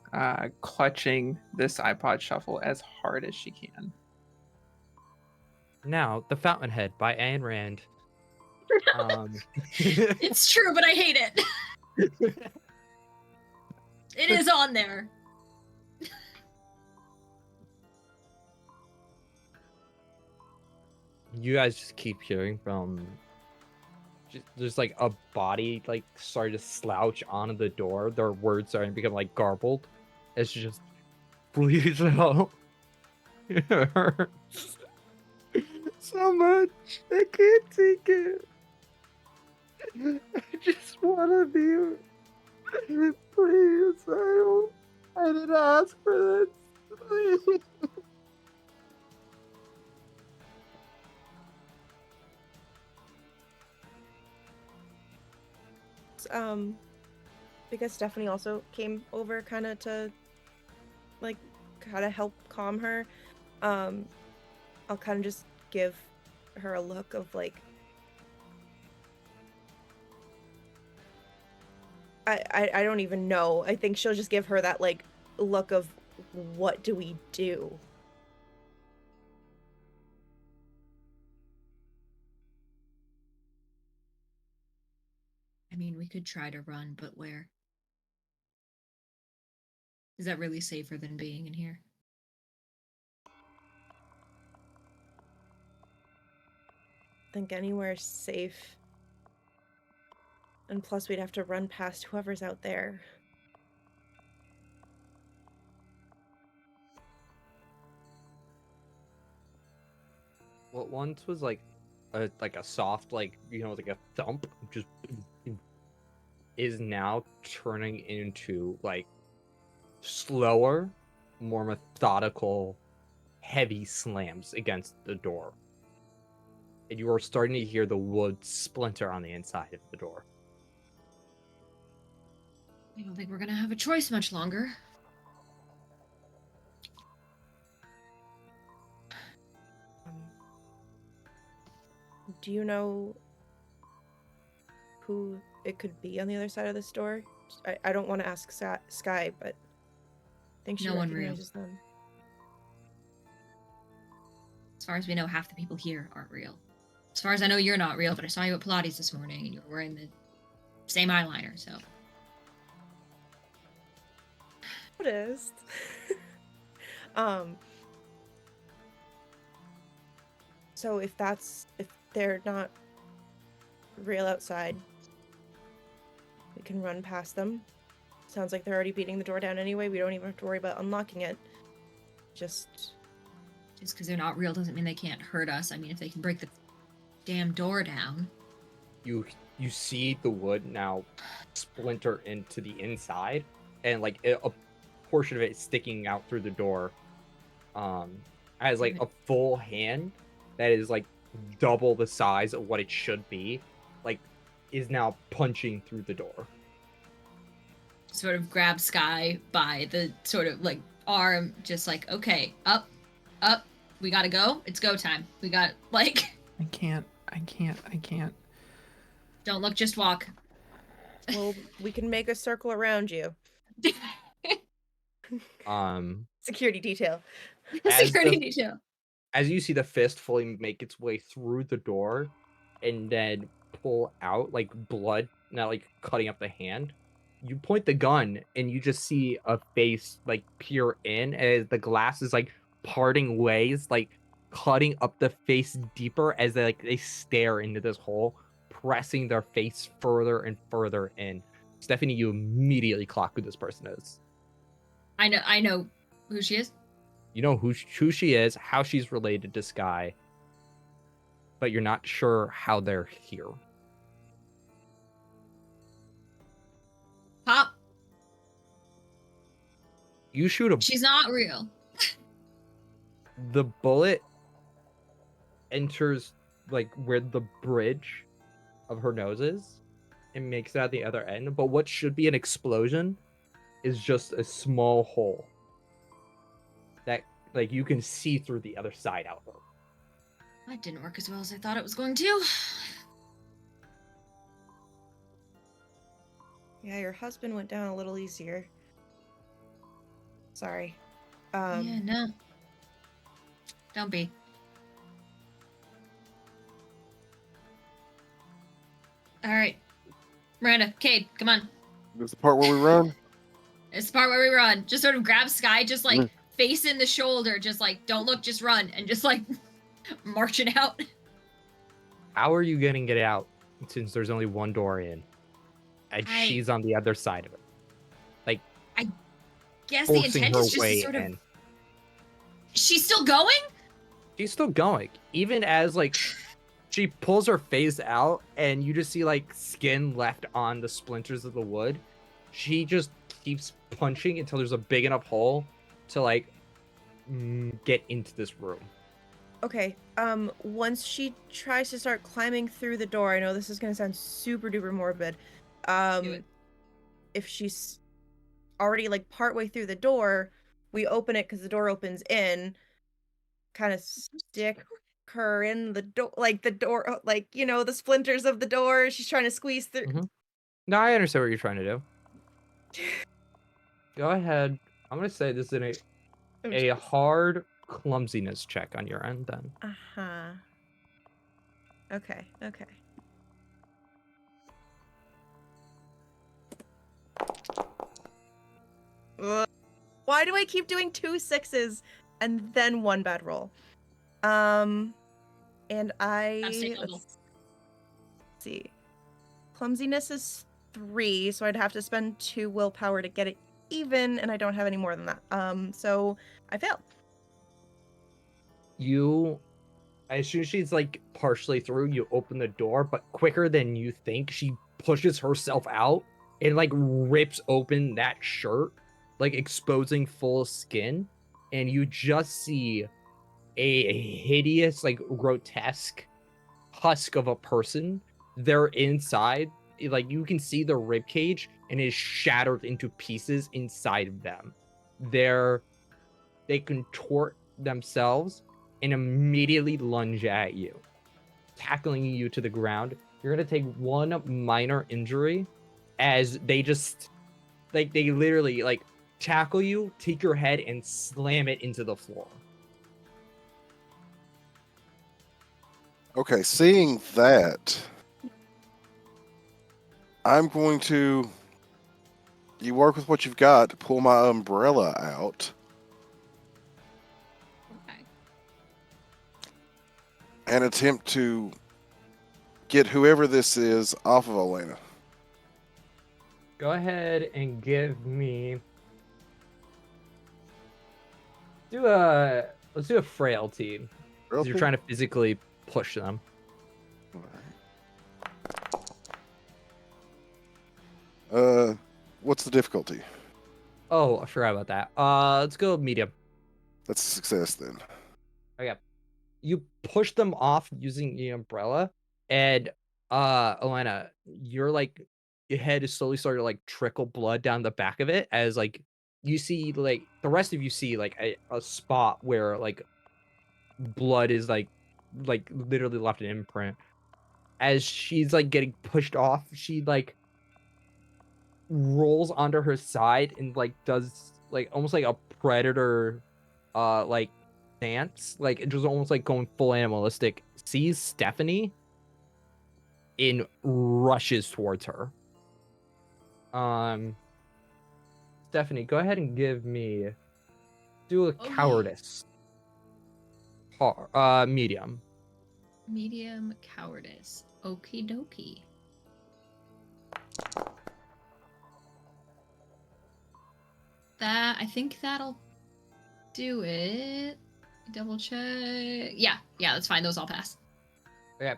clutching this iPod shuffle as hard as she can. Now, The Fountainhead by Ayn Rand. It's true, but I hate it. It is on there. You guys just keep hearing from, there's like a body like started to slouch onto the door. Their words starting to become like garbled. It's just, please help. It hurts so much. I can't take it. I just want to be. Please, I didn't ask for this. Please. Because Stephanie also came over kind of to like kind of help calm her, I'll kind of just give her a look of like, I don't even know. I think she'll just give her that like look of, what do we do? I mean, we could try to run, but where? Is that really safer than being in here? I think anywhere's safe. And plus we'd have to run past whoever's out there. What once was like a soft, like, like a thump, just is now turning into like slower, more methodical, heavy slams against the door. and you are starting to hear the wood splinter on the inside of the door. I don't think we're gonna have a choice much longer. Do you know who it could be on the other side of this door? I don't want to ask Sky, but I think she No one real. recognizes them. As far as we know, half the people here aren't real. As far as I know, you're not real, but I saw you at Pilates this morning, and you were wearing the same eyeliner, so. Noticed. So if they're not real outside, we can run past them. Sounds like they're already beating the door down anyway. We don't even have to worry about unlocking it. Just because they're not real doesn't mean they can't hurt us. I mean, if they can break the damn door down. You see the wood now splinter into the inside, and like a portion of it is sticking out through the door, as like a full hand that is like double the size of what it should be, like is now punching through the door. Sort of grab Sky by the sort of like arm, just like, okay, up, we gotta go. It's go time. We got like. I can't. Don't look, just walk. well, we can make a circle around you. Security detail. Security detail. As you see the fist fully make its way through the door and then pull out like blood, now like cutting up the hand, you point the gun and you just see a face like peer in as the glass is like parting ways, like cutting up the face deeper as they stare into this hole, pressing their face further and further in. Stephanie, you immediately clock who this person is. I know who she is. You know who she is, how she's related to Sky, but you're not sure how they're here. Pop. You shoot a... She's not real. The bullet enters like where the bridge of her nose is and makes it at the other end, but what should be an explosion is just a small hole that like you can see through the other side out of. That didn't work as well as I thought it was going to. Yeah, your husband went down a little easier. Sorry. Yeah, no. Don't be. All right. Miranda, Cade, come on. This is the part where we run? It's the part where we run. Just sort of grab Sky, just like face in the shoulder, just like, don't look, just run, and just like marching out. How are you getting it out since there's only one door in? And she's on the other side of it. Like, I guess the intent is just to sort of... She's still going? She's still going. Even as, like, she pulls her face out and you just see, like, skin left on the splinters of the wood. She just keeps punching until there's a big enough hole to, like, get into this room. Okay, once she tries to start climbing through the door, I know this is going to sound super duper morbid, if she's already, like, partway through the door, we open it because the door opens in, kind of stick her in the door, like, the door, like, you know, the splinters of the door, she's trying to squeeze through. Mm-hmm. No, I understand what you're trying to do. Go ahead. I'm going to say this is a hard clumsiness check on your end, then. Uh-huh. Okay. Why do I keep doing 2 6s and then 1 bad roll? And let's see. Clumsiness is 3, so I'd have to spend 2 willpower to get it even, and I don't have any more than that. So I failed. As soon as she's like partially through, you open the door, but quicker than you think, she pushes herself out and like rips open that shirt, like exposing full skin, and you just see a hideous, like grotesque husk of a person. They're inside, like you can see the rib cage and it is shattered into pieces inside of them. They contort themselves and immediately lunge at you, tackling you to the ground. You're gonna take one minor injury as they just they literally like tackle you, take your head, and slam it into the floor. Okay, seeing that, I'm going to. You work with what you've got to pull my umbrella out Okay. and attempt to get whoever this is off of Elena. Go ahead and give me. Let's do a frailty. 'Cause you're trying to physically push them. What's the difficulty? Oh, I forgot about that. Let's go medium. That's a success then. Okay. You push them off using the umbrella, and Elena, you're like your head is slowly starting to like trickle blood down the back of it as like you see like the rest of you see like a spot where like blood is like literally left an imprint. As she's like getting pushed off, she like rolls onto her side and like does like almost like a predator like dance, like it just almost like going full animalistic, sees Stephanie and rushes towards her. Stephanie, go ahead and give me do a Oh, yeah. cowardice. Medium. Medium cowardice. Okie dokie. I think that'll do it. Double check. Yeah, that's fine. Those all pass. Okay.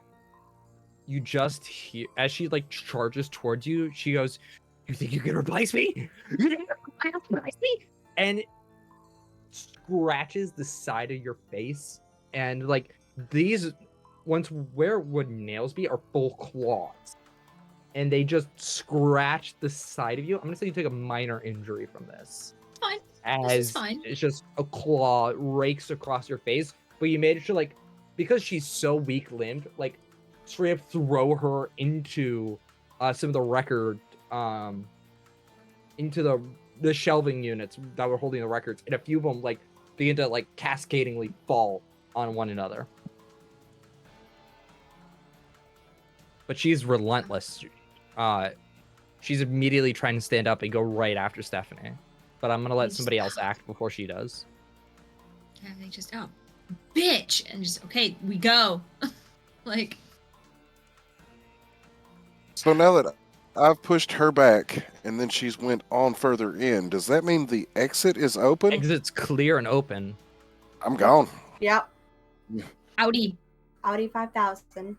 You just hear as she like charges towards you, she goes, "You think you can replace me? You think you can replace me?" And scratches the side of your face, and like these ones where would nails be are full claws, and they just scratch the side of you. I'm gonna say you take a minor injury from this. Fine. This is As fine. it's just a claw rakes across your face, but you managed to like, because she's so weak limbed, like straight up throw her into some of the record into the shelving units that were holding the records, and a few of them like begin to like cascadingly fall on one another. But she's relentless. She's immediately trying to stand up and go right after Stephanie. But I'm gonna let somebody else act before she does. And they just, oh, bitch, and just, okay, we go. Like. So now that I've pushed her back and then she's went on further in, does that mean the exit is open? Exit's clear and open. I'm gone. Yep. Audi. Audi 5000.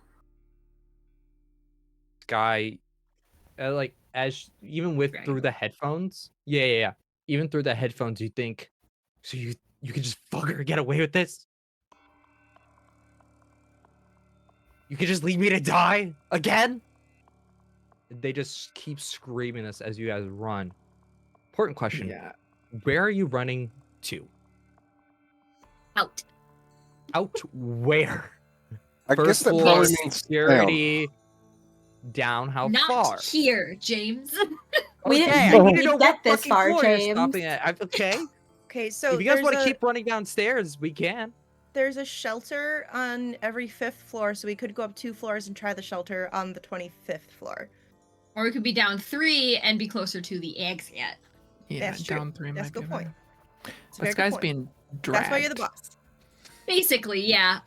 Guy, like as even with Right. through the headphones, yeah. Even through the headphones, you think, so you could just fuck her, get away with this? You could just leave me to die again? They just keep screaming this as you guys run. Important question. Yeah. Where are you running to? Out. Out where? I guess First that floor, probably means down. security. Down how Not far? here, James. We Okay, didn't I need to know get what this fucking far, floor you're James. stopping at. Okay. Okay, so If you guys want to there's keep running downstairs, we can. there's a shelter on every 5th floor, so we could go up 2 floors and try the shelter on the 25th floor. Or we could be down 3 and be closer to the exit. Yeah, That's true. down 3 That's a might be good point. better. It's a very This good guy's point. being dragged. That's why you're the boss. Basically, yeah.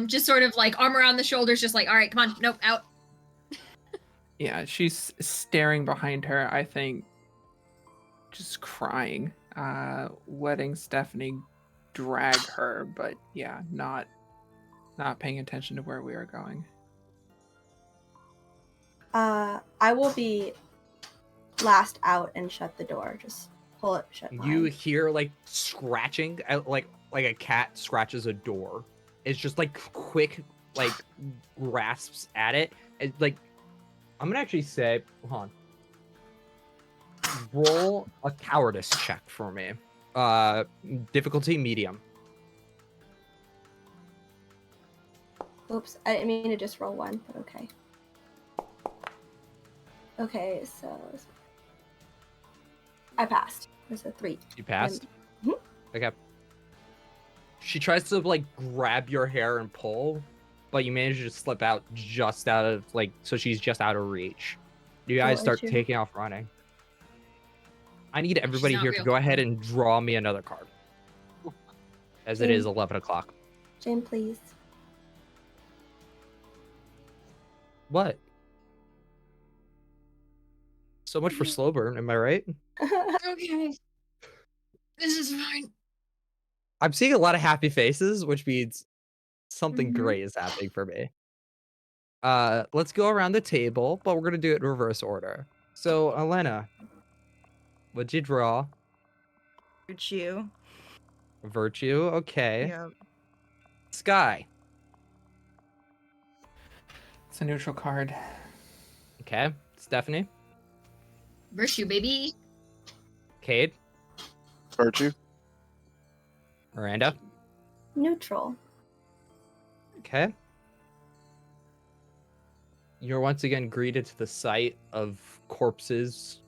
Just sort of like arm around the shoulders, just like, all right, come on, nope, out. Yeah, she's staring behind her, I think, just crying, letting Stephanie drag her, but yeah, not paying attention to where we are going. I will be last out and shut the door. Just pull it shut. You hear like scratching, like a cat scratches a door. It's just like quick like grasps at it. It's like I'm gonna actually say, hold on. Roll a cowardice check for me. Difficulty medium. Oops, I didn't mean to just roll one, but okay. Okay, so I passed. There's a 3. You passed? Mhm. Okay. She tries to like grab your hair and pull, but you manage to slip out just out of like, so she's just out of reach. You guys Roll start issue. taking off running. I need She's everybody not here to real. go ahead and draw me another card. As it is Jane. 11 o'clock. Jane, please. What? So much for slow burn, am I right? Okay. This is fine. I'm seeing a lot of happy faces, which means something Mhm. great is happening for me. Let's go around the table, but we're gonna do it in reverse order. So, Elena, what'd you draw? Virtue. Virtue, okay. Yeah. Sky, It's a neutral card. okay. Stephanie, Virtue, baby. Cade, Virtue. Miranda, Neutral. okay. You're once again greeted to the sight of corpses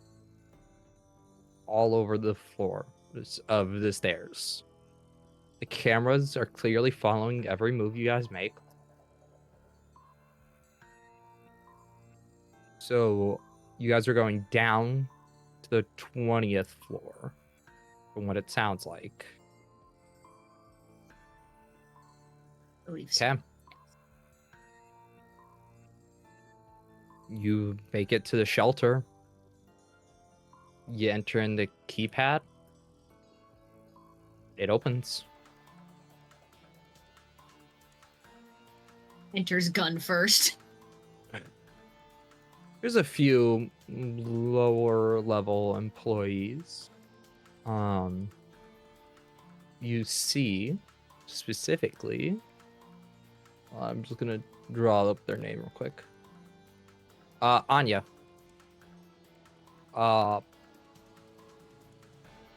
all over the floor of the stairs. The cameras are clearly following every move you guys make. So you guys are going down to the 20th floor from what it sounds like. I believe so. Okay. You make it to the shelter. You enter in the keypad. It opens. Enters gun first. There's a few lower level employees. You see specifically, I'm just gonna draw up their name real quick. Anya.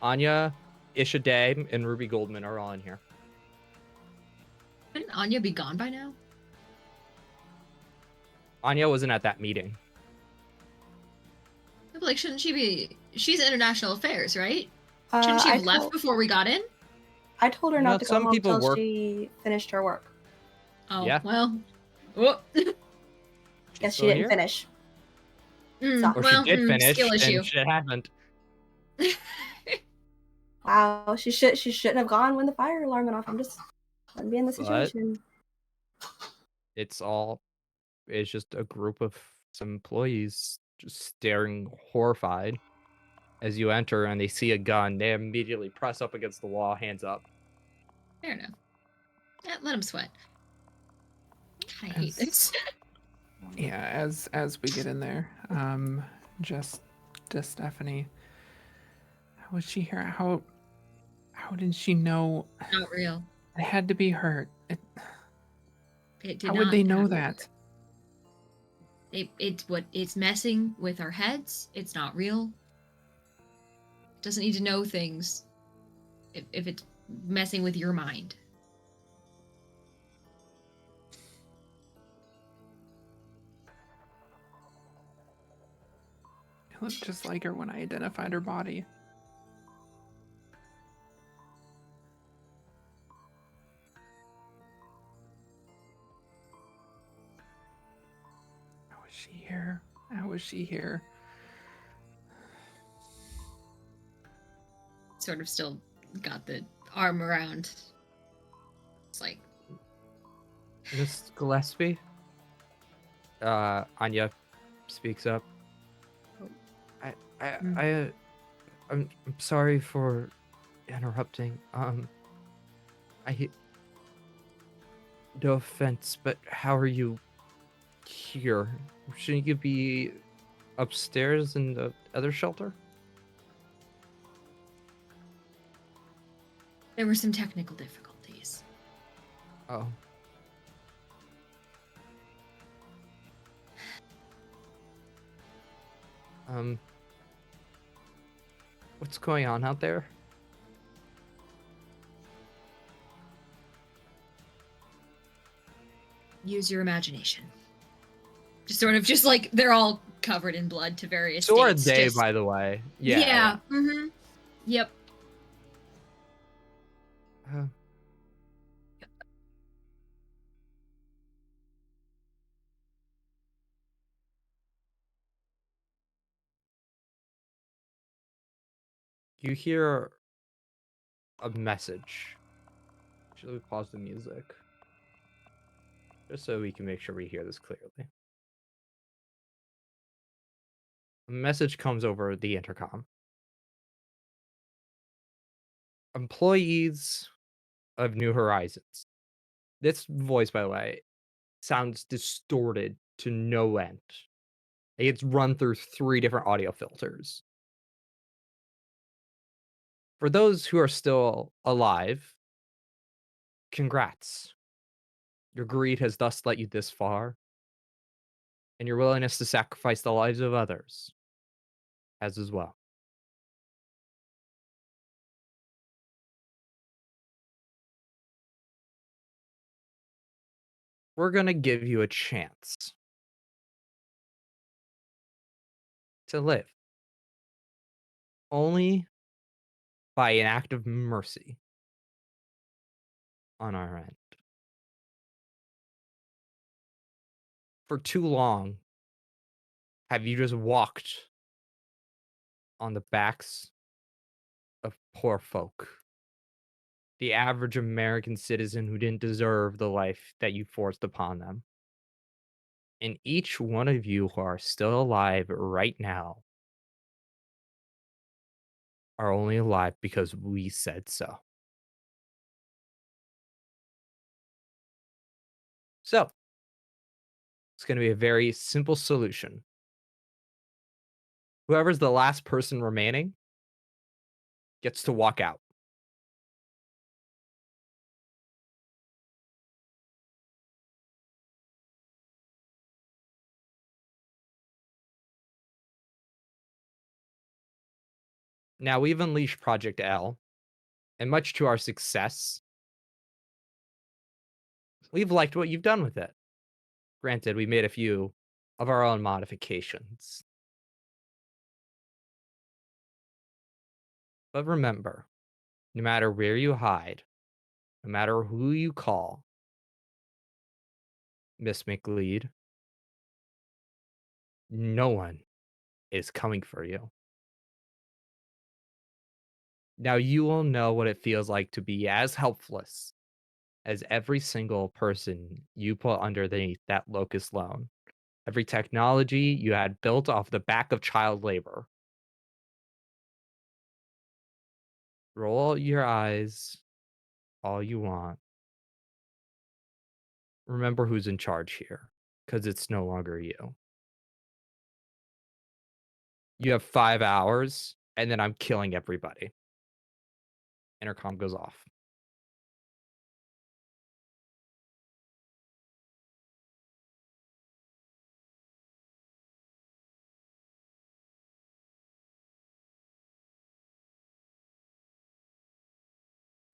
Anya, Isha Day, and Ruby Goldman are all in here. Shouldn't Anya be gone by now? Anya wasn't at that meeting. But, like, shouldn't she be? She's international affairs, right? Shouldn't she I have left told, before we got in? I told her No, not to go some home people until work- she finished her work. Oh, Yeah. well. Oh. Guess she still didn't here? finish. Mm, Or well, she did finish, skill issue. and shit happened. Wow, she shouldn't have gone when the fire alarm went off. I'm just letting be in the But- situation. It's just a group of some employees just staring horrified as you enter and they see a gun. They immediately press up against the wall, hands up. Fair enough. Yeah, let him sweat. God, I hate As- this. Yeah, as we get in there, just to Stephanie. How was she here? How did she know Not real. it had to be her? It did How not would they know happen. that? It's messing with our heads. It's not real. Doesn't need to know things if it's messing with your mind. It looked just like her when I identified her body. How was she here? How was she here? Sort of still got the arm around. It's like, Miss Gillespie? Anya speaks up. I'm sorry for interrupting. No offense, but how are you here? Shouldn't you be upstairs in the other shelter? there were some technical difficulties. Oh. Um, what's going on out there? Use your imagination. Just sort of just like they're all covered in blood to various So are states. they, just, by the way. yeah. Mm-hmm. Yep. Uh, you hear a message. Should we pause the music? Just so we can make sure we hear this clearly. A message comes over the intercom. Employees of New Horizons. This voice, by the way, sounds distorted to no end. It's run through 3 different audio filters. For those who are still alive, congrats. Your greed has thus led you this far, and your willingness to sacrifice the lives of others has as well. We're gonna give you a chance to live. Only by an act of mercy on our end. For too long, have you just walked on the backs of poor folk? The average American citizen who didn't deserve the life that you forced upon them. And each one of you who are still alive right now are only alive because we said so. So, it's going to be a very simple solution. Whoever's the last person remaining gets to walk out. Now, we've unleashed Project L, and much to our success, we've liked what you've done with it. Granted, we made a few of our own modifications. But remember, no matter where you hide, no matter who you call, Miss McLeod, no one is coming for you. Now you will know what it feels like to be as helpless as every single person you put underneath that Locus loan. Every technology you had built off the back of child labor. Roll your eyes all you want. Remember who's in charge here, because it's no longer you. You have 5 hours, and then I'm killing everybody. Intercom goes off.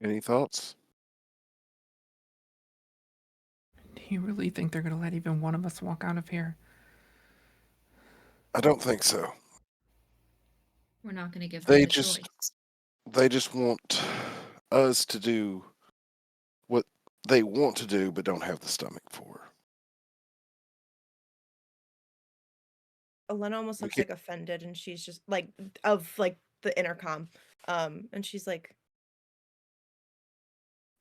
Any thoughts? Do you really think they're gonna let even one of us walk out of here? I don't think so. We're not going to give them They the just choice. they just want us to do what they want to do but don't have the stomach for. Elena almost We looks can't, like offended, and she's just like of like the intercom, and she's like,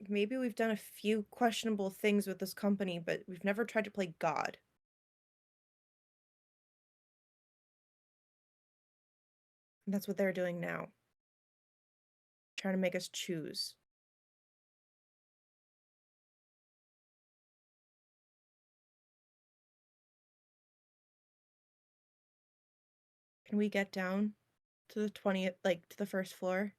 maybe we've done a few questionable things with this company, but we've never tried to play God. And that's what they're doing now. Trying to make us choose. Can we get down to the 20th, like to the first floor?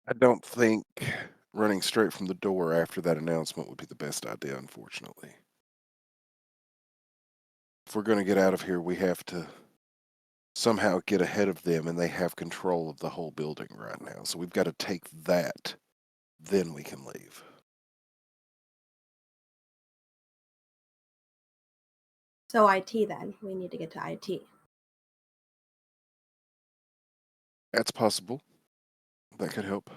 I don't think running straight from the door after that announcement would be the best idea, unfortunately. If we're going to get out of here, we have to somehow get ahead of them, and they have control of the whole building right now. So we've got to take that, then we can leave. So IT then. We need to get to IT. That's possible. That could help.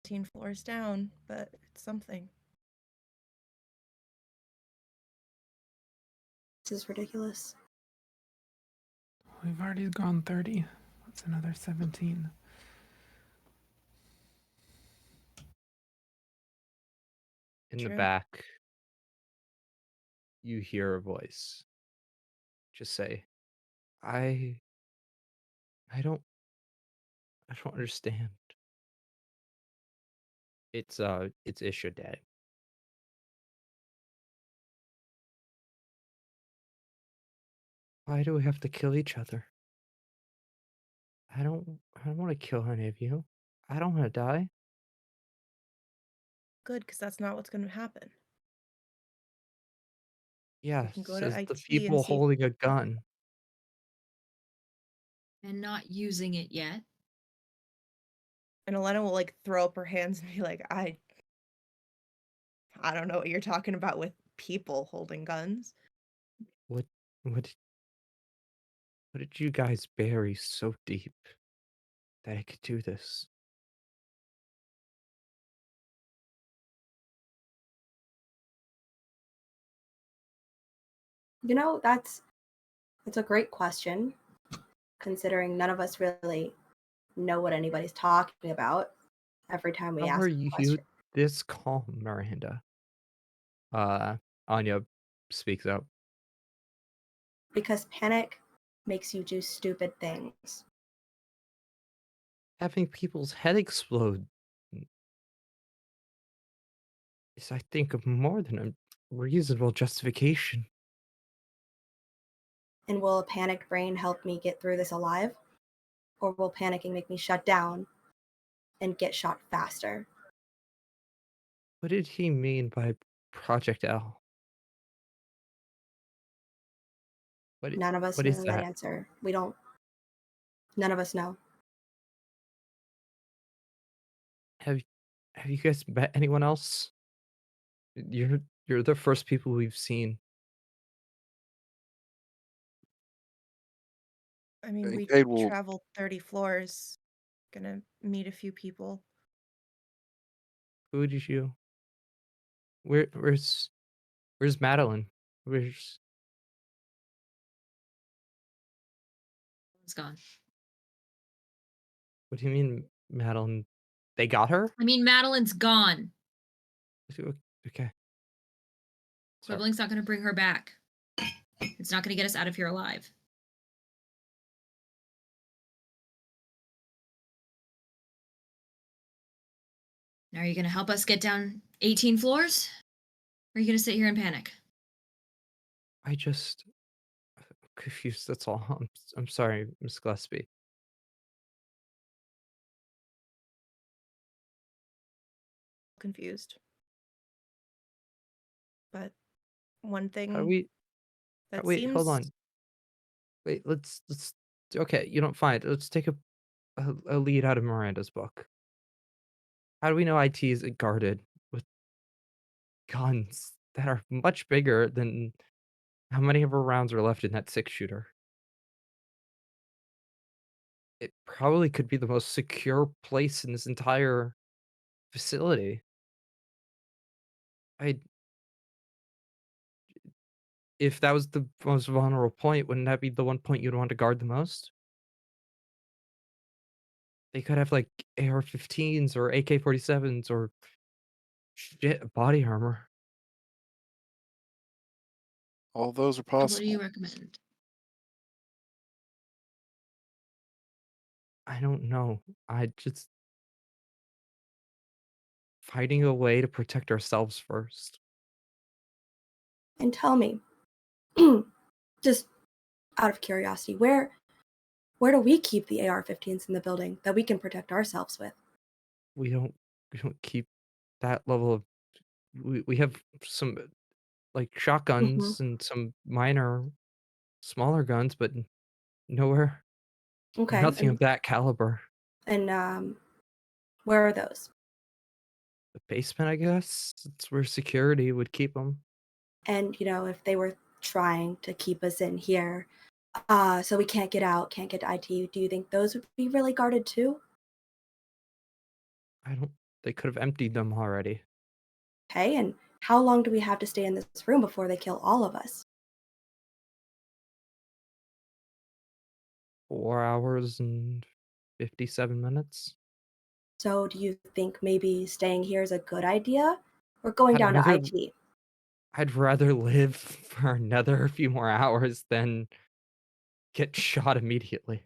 15 floors down, but it's something. This is ridiculous. We've already gone 30. That's another 17. In the True. back, you hear a voice. Just say, I don't understand. It's issue day. Why do we have to kill each other? I don't want to kill any of you. I don't want to die. Good, because that's not what's going to happen. Yeah, can go to says the IT and people see- holding a gun. And not using it yet. And Elena will like throw up her hands and be like, I don't know what you're talking about with people holding guns. What what did you guys bury so deep that I could do this? You know, that's a great question, considering none of us really know what anybody's talking about every time we How ask are a you question. this calm, Miranda? Anya speaks up. Because panic makes you do stupid things. Having people's head explode is, I think, more than a reasonable justification. And will a panicked brain help me get through this alive? Or will panicking make me shut down and get shot faster? What did he mean by Project L? None of us what know is that that? answer. None of us know. Have you guys met anyone else? You're the first people we've seen. I mean, we Cade will traveled 30 floors. Gonna meet a few people. Who did you? Where's Madeline? Where's It's gone. What do you mean, Madeline? They got her? I mean, Madeline's gone. Okay. Sorry. Quibbling's not going to bring her back. It's not going to get us out of here alive. Now, are you going to help us get down 18 floors? Or are you going to sit here and panic? I just confused. That's all. I'm sorry, Miss Gillespie. Confused. But one thing How do we? that Wait, seems hold on. Wait, let's. Okay, you don't find. Let's take a lead out of Miranda's book. How do we know IT is guarded with guns that are much bigger than how many of her rounds are left in that 6-shooter? It probably could be the most secure place in this entire facility. I If that was the most vulnerable point, wouldn't that be the one point you'd want to guard the most? They could have like AR-15s or AK-47s or shit, body armor. all those are So what do you possible. recommend? I don't know. I just finding a way to protect ourselves first. And tell me, just out of curiosity, where do we keep the AR-15s in the building that we can protect ourselves with? We don't we don't keep that level of. We have some like Mhm. shotguns and some minor, smaller guns, but nowhere, Okay. nothing of that caliber. And where are those? The basement, I guess. It's where security would keep them. And if they were trying to keep us in here, so we can't get out, can't get to IT, do you think those would be really guarded too? I don't. They could have emptied them already. Okay, and how long do we have to stay in this room before they kill all of us? 4 hours and 57 minutes. So do you think maybe staying here is a good idea? Or going I'd down to rather. IT? I'd rather live for another few more hours than get shot immediately.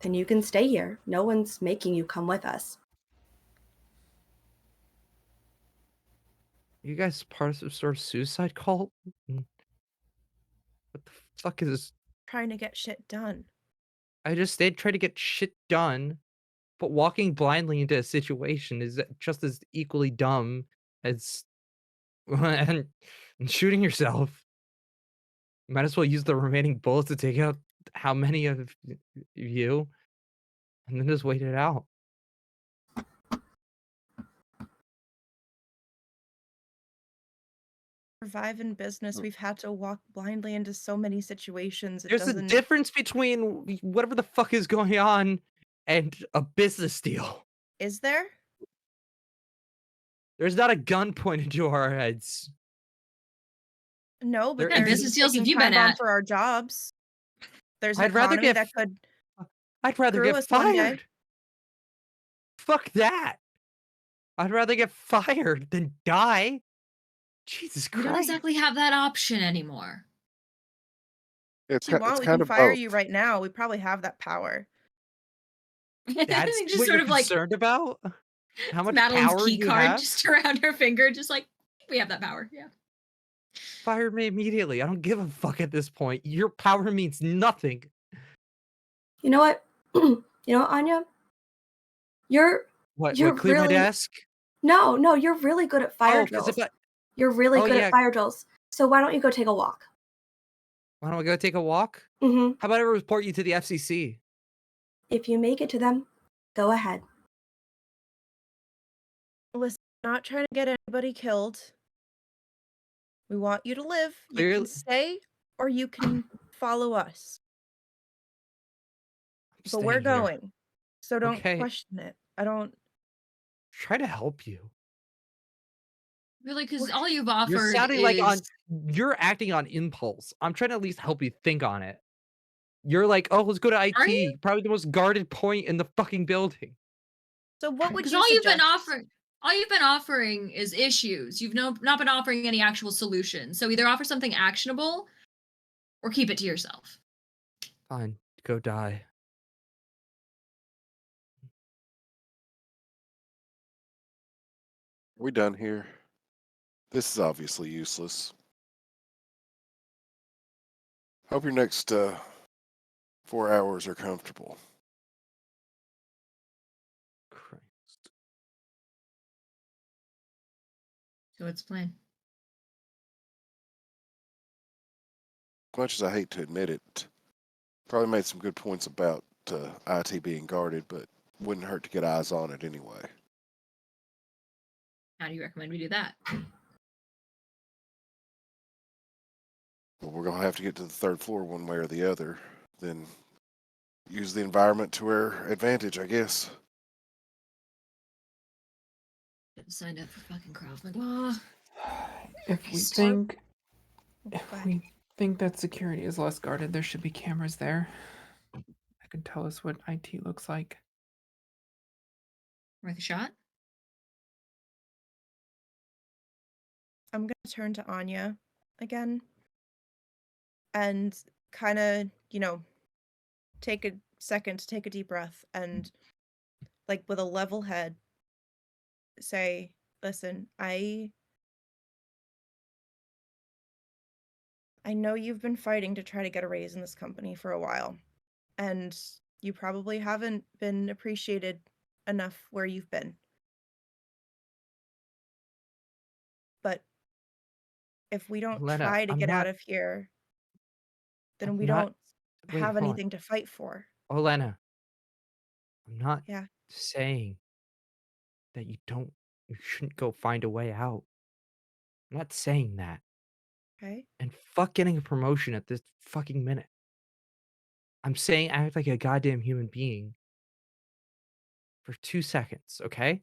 Then you can stay here. No one's making you come with us. You guys part of some sort of suicide cult? What the fuck is? Trying to get shit done. I just stayed trying to get shit done, but walking blindly into a situation is just as equally dumb as and shooting yourself. Might as well use the remaining bullets to take out how many of you, and then just wait it out. Survive in business, we've had to walk blindly into so many situations. It There's a doesn't. difference between whatever the fuck is going on and a business deal. Is there? There's not a gun pointed to our heads. No, but There Yeah, is- business deals have taking you been time bomb at? for our jobs. There's an I'd rather economy get that could I'd rather screw get us one day. fired. Fuck that. I'd rather get fired than die. Jesus We don't Christ. exactly have that option anymore. It's If you it's want, we kind can of fire both. you right now. We probably have that power. That's Just what sort you're of like concerned about? How much Madeline's power key you card have? just around her finger, just like we have that power. Yeah. Fire me immediately. I don't give a fuck at this point. Your power means nothing. You know what? Anya? You're What? you're Clear my really desk? no, you're really good at fire Oh, because if drills. I. You're really Oh, good yeah. at fire drills. So why don't you go take a walk? Why don't we go take a walk? Mm-hmm. How about I report you to the FCC? If you make it to them, go ahead. Listen, not trying to get anybody killed. We want you to live. You Clearly. can stay or you can follow us. I'm But we're staying here. going. So don't Okay. question it. I don't. Try to help you. Really, because We're- all you've You're offered sounding like on. is You're acting on impulse. I'm trying to at least help you think on it. You're like, oh, let's go to Are you? IT. Probably the most guarded point in the fucking building. So what would Because you all you've suggest? been offering is issues. You've not been offering any actual solutions. So either offer something actionable or keep it to yourself. Fine, go die. Are we done here? This is obviously useless. Hope your next 4 hours are comfortable. Christ. So what's the plan? As much as I hate to admit it, probably made some good points about IT being guarded, but wouldn't hurt to get eyes on it anyway. How do you recommend we do that? Well, we're going to have to get to the 3rd floor one way or the other, then use the environment to our advantage, I guess. Should've signed up for fucking Krav Maga. If we Christ. think Go if ahead. we think that security is less guarded, there should be cameras there. That can tell us what IT looks like. Worth a shot? I'm going to turn to Anya again and kind of, take a second to take a deep breath and, like, with a level head, say, listen, I know you've been fighting to try to get a raise in this company for a while, and you probably haven't been appreciated enough where you've been. if we don't Lena, try to I'm get out not. of here, I'm then we not. don't Wait, have hold on. anything to fight for. Oh, Lena, I'm not Yeah. saying that you shouldn't go find a way out. I'm not saying that. Okay. And fuck getting a promotion at this fucking minute. I'm saying act like a goddamn human being for 2 seconds, okay?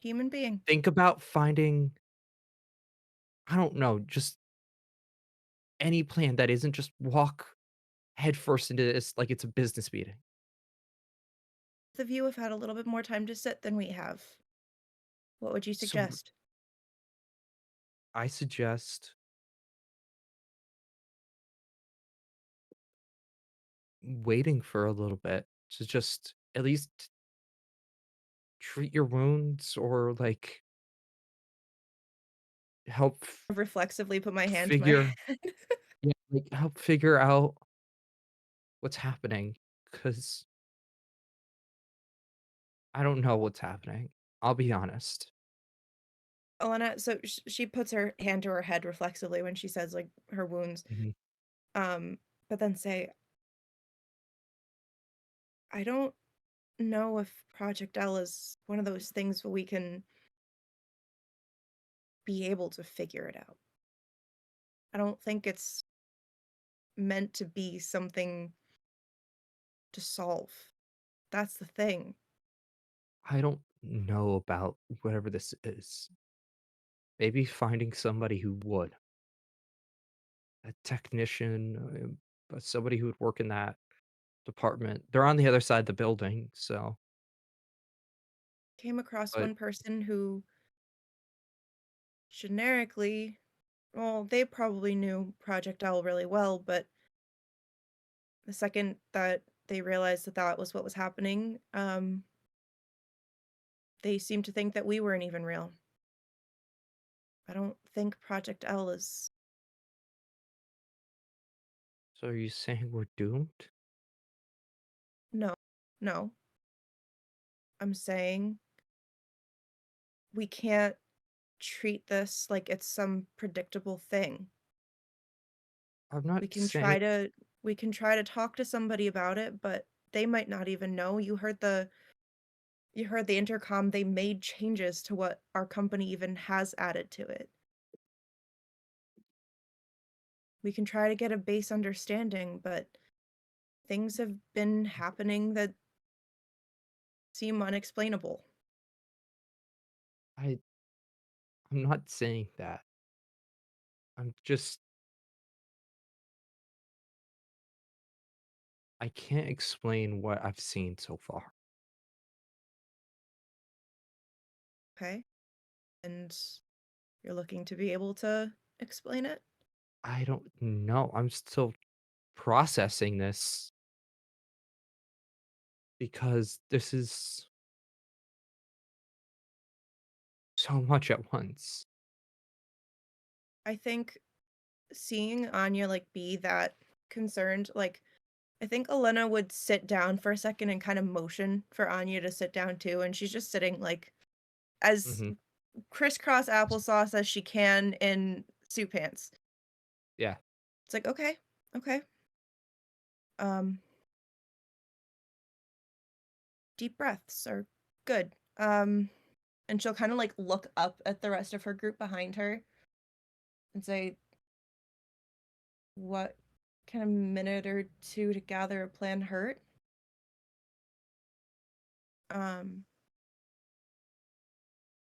Human being. Think about finding, I don't know, just any plan that isn't just walk headfirst into this like it's a business meeting. Both of you have had a little bit more time to sit than we have. What would you So suggest? I suggest waiting for a little bit to just at least treat your wounds or like help Reflexively put my hand to my figure, head. yeah, like help figure out what's happening because I don't know what's happening. I'll be honest. Alana, so she puts her hand to her head reflexively when she says like her wounds. Mhm. Um, but then say, I don't know if Project L is one of those things where we can be able to figure it out. I don't think it's meant to be something to solve. That's the thing. I don't know about whatever this is. Maybe finding somebody who would, a technician, somebody who would work in that department. They're on the other side of the building, so. Came across But one person who generically, well, they probably knew Project L really well, but the second that they realized that that was what was happening, they seemed to think that we weren't even real. I don't think Project L is. so are you saying we're doomed? No, no. I'm saying we can't treat this like it's some predictable thing. I'm not We can saying try to we can try to talk to somebody about it, but they might not even know. You heard the intercom, they made changes to what our company even has added to it. We can try to get a base understanding, but things have been happening that seem unexplainable. I I'm not saying that. I'm just I can't explain what I've seen so far. Okay? And you're looking to be able to explain it? I don't know. I'm still processing this because this is so much at once. I think seeing Anya like be that concerned, like I think Elena would sit down for a second and kind of motion for Anya to sit down too, and she's just sitting like as Mhm. crisscross applesauce as she can in suit pants. Yeah. It's like, okay, okay. Um, deep breaths are good. And she'll kind of like look up at the rest of her group behind her and say, what can a minute or two to gather a plan hurt? Um,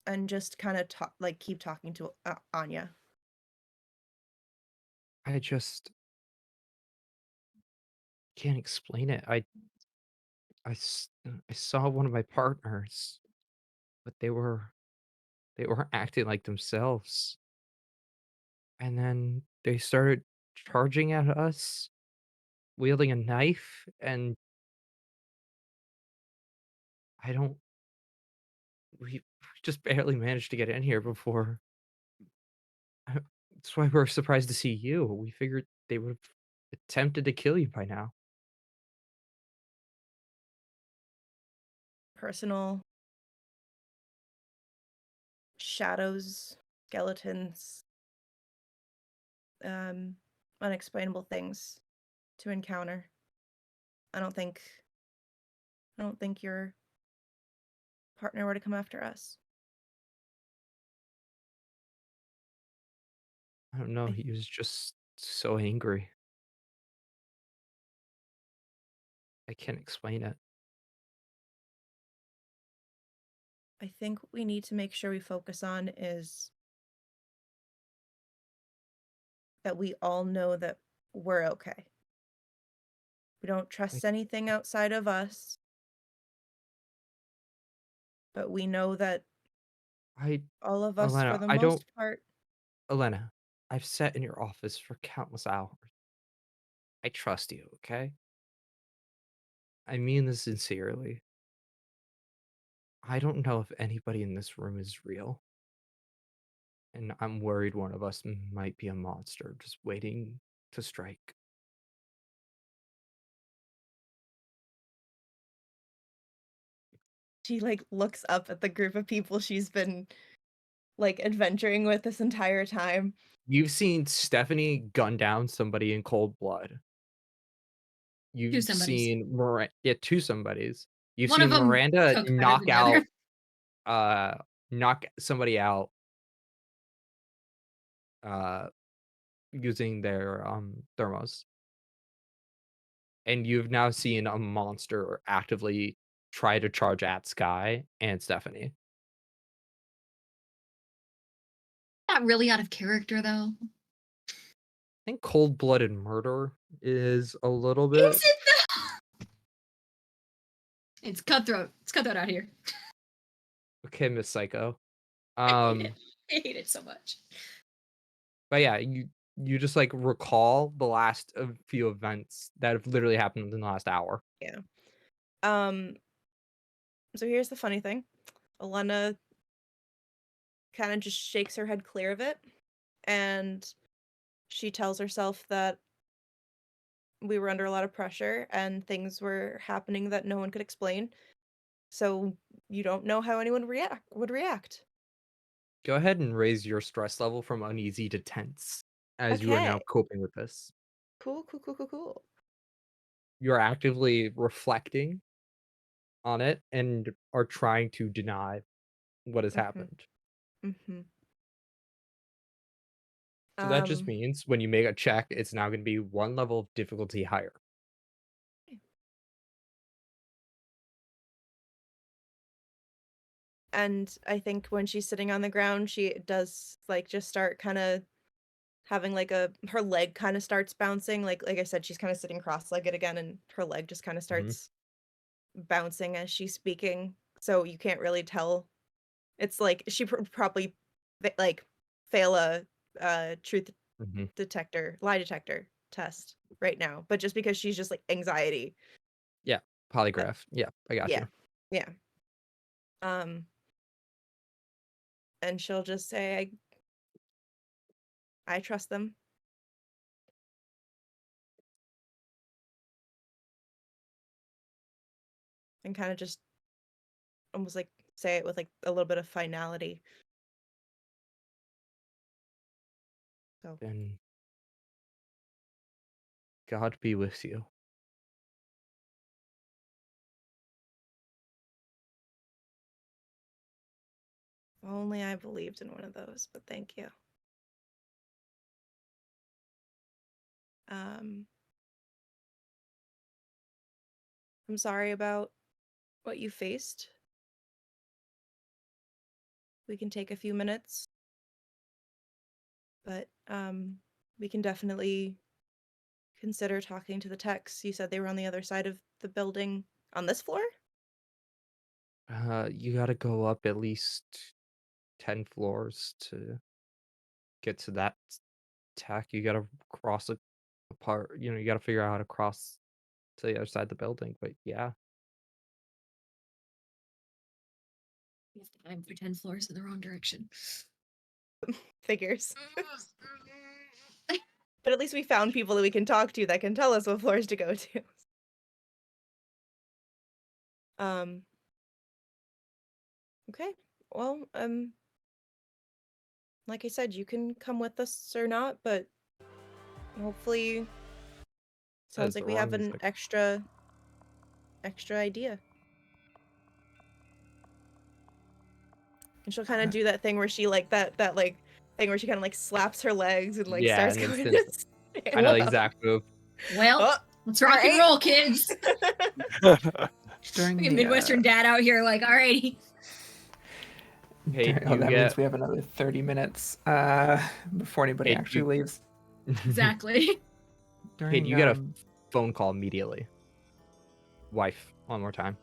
and just kind of talk, like keep talking to Anya. I just can't explain it. I saw one of my partners, but they weren't acting like themselves. And then they started charging at us, wielding a knife, and I don't we just barely managed to get in here before. That's why we're surprised to see you. We figured they would have attempted to kill you by now. Personal shadows, skeletons, unexplainable things to encounter. I don't think your partner were to come after us. I don't know. He was just so angry. I can't explain it. I think what we need to make sure we focus on is that we all know that we're okay. We don't trust anything outside of us, but we know that I, all of us, for Elena, the I don't, most part, Elena, I've sat in your office for countless hours. I trust you, okay? I mean this sincerely. I don't know if anybody in this room is real. And I'm worried one of us might be a monster just waiting to strike. she like looks up at the group of people she's been like adventuring with this entire time. You've seen Stephanie gun down somebody in cold blood. You've somebodies. seen two somebodies. You've One of seen them Miranda cooked better than the other. knock somebody out uh using their thermos. And you've now seen a monster actively try to charge at Sky and Stephanie. Not really out of character though. I think cold-blooded murder is a little bit. Is it though? It's cutthroat. It's cutthroat out here. Okay, Miss Psycho. I hate it. I hate it so much. But yeah, you just like recall the last few events that have literally happened in the last hour. Yeah. So here's the funny thing. Elena kind of just shakes her head clear of it, and she tells herself that we were under a lot of pressure and things were happening that no one could explain. So you don't know how anyone would react. Go ahead and raise your stress level from uneasy to tense as you are now Okay. coping with this. Cool. You're actively reflecting on it and are trying to deny what has happened. Mm-hmm. So that just means when you make a check, it's now going to be one level of difficulty higher. And I think when she's sitting on the ground, she does like just start kind of having like her leg kind of starts bouncing. Like I said, she's kind of sitting cross-legged again, and her leg just kind of starts bouncing as she's speaking. So you can't really tell. It's like she probably like fail a truth detector, lie detector test right now, but just because she's just like anxiety. Yeah, polygraph. Yeah, I got Yeah. you. Yeah. And she'll just say, I trust them. And kind of just almost like say it with like a little bit of finality. So Then God be with you. only I believed in one of those, but thank you. I'm sorry about what you faced. We can take a few minutes, but we can definitely consider talking to the techs. You said they were on the other side of the building on this floor? You got to go up at least 10 floors to get to that tech. You got to cross a part, you got to figure out how to cross to the other side of the building. But yeah, We have to climb through 10 floors in the wrong direction. Figures. But at least we found people that we can talk to that can tell us what floors to go to. Okay. Well, like I said, you can come with us or not, but Hopefully, sounds That's like the we have wrong an music. extra idea. And she'll kind of do that thing where she like that like thing where she kind of like slaps her legs and like Yeah, starts and then going. says, I know the exact move. Well, Oh, let's rock and alright. roll, kids. During We the got Midwestern dad out here, like, alrighty. Hey, oh, you that get- means we have another 30 minutes before anybody Hey, actually you- leaves. Exactly. During you get a phone call immediately. Wife, one more time.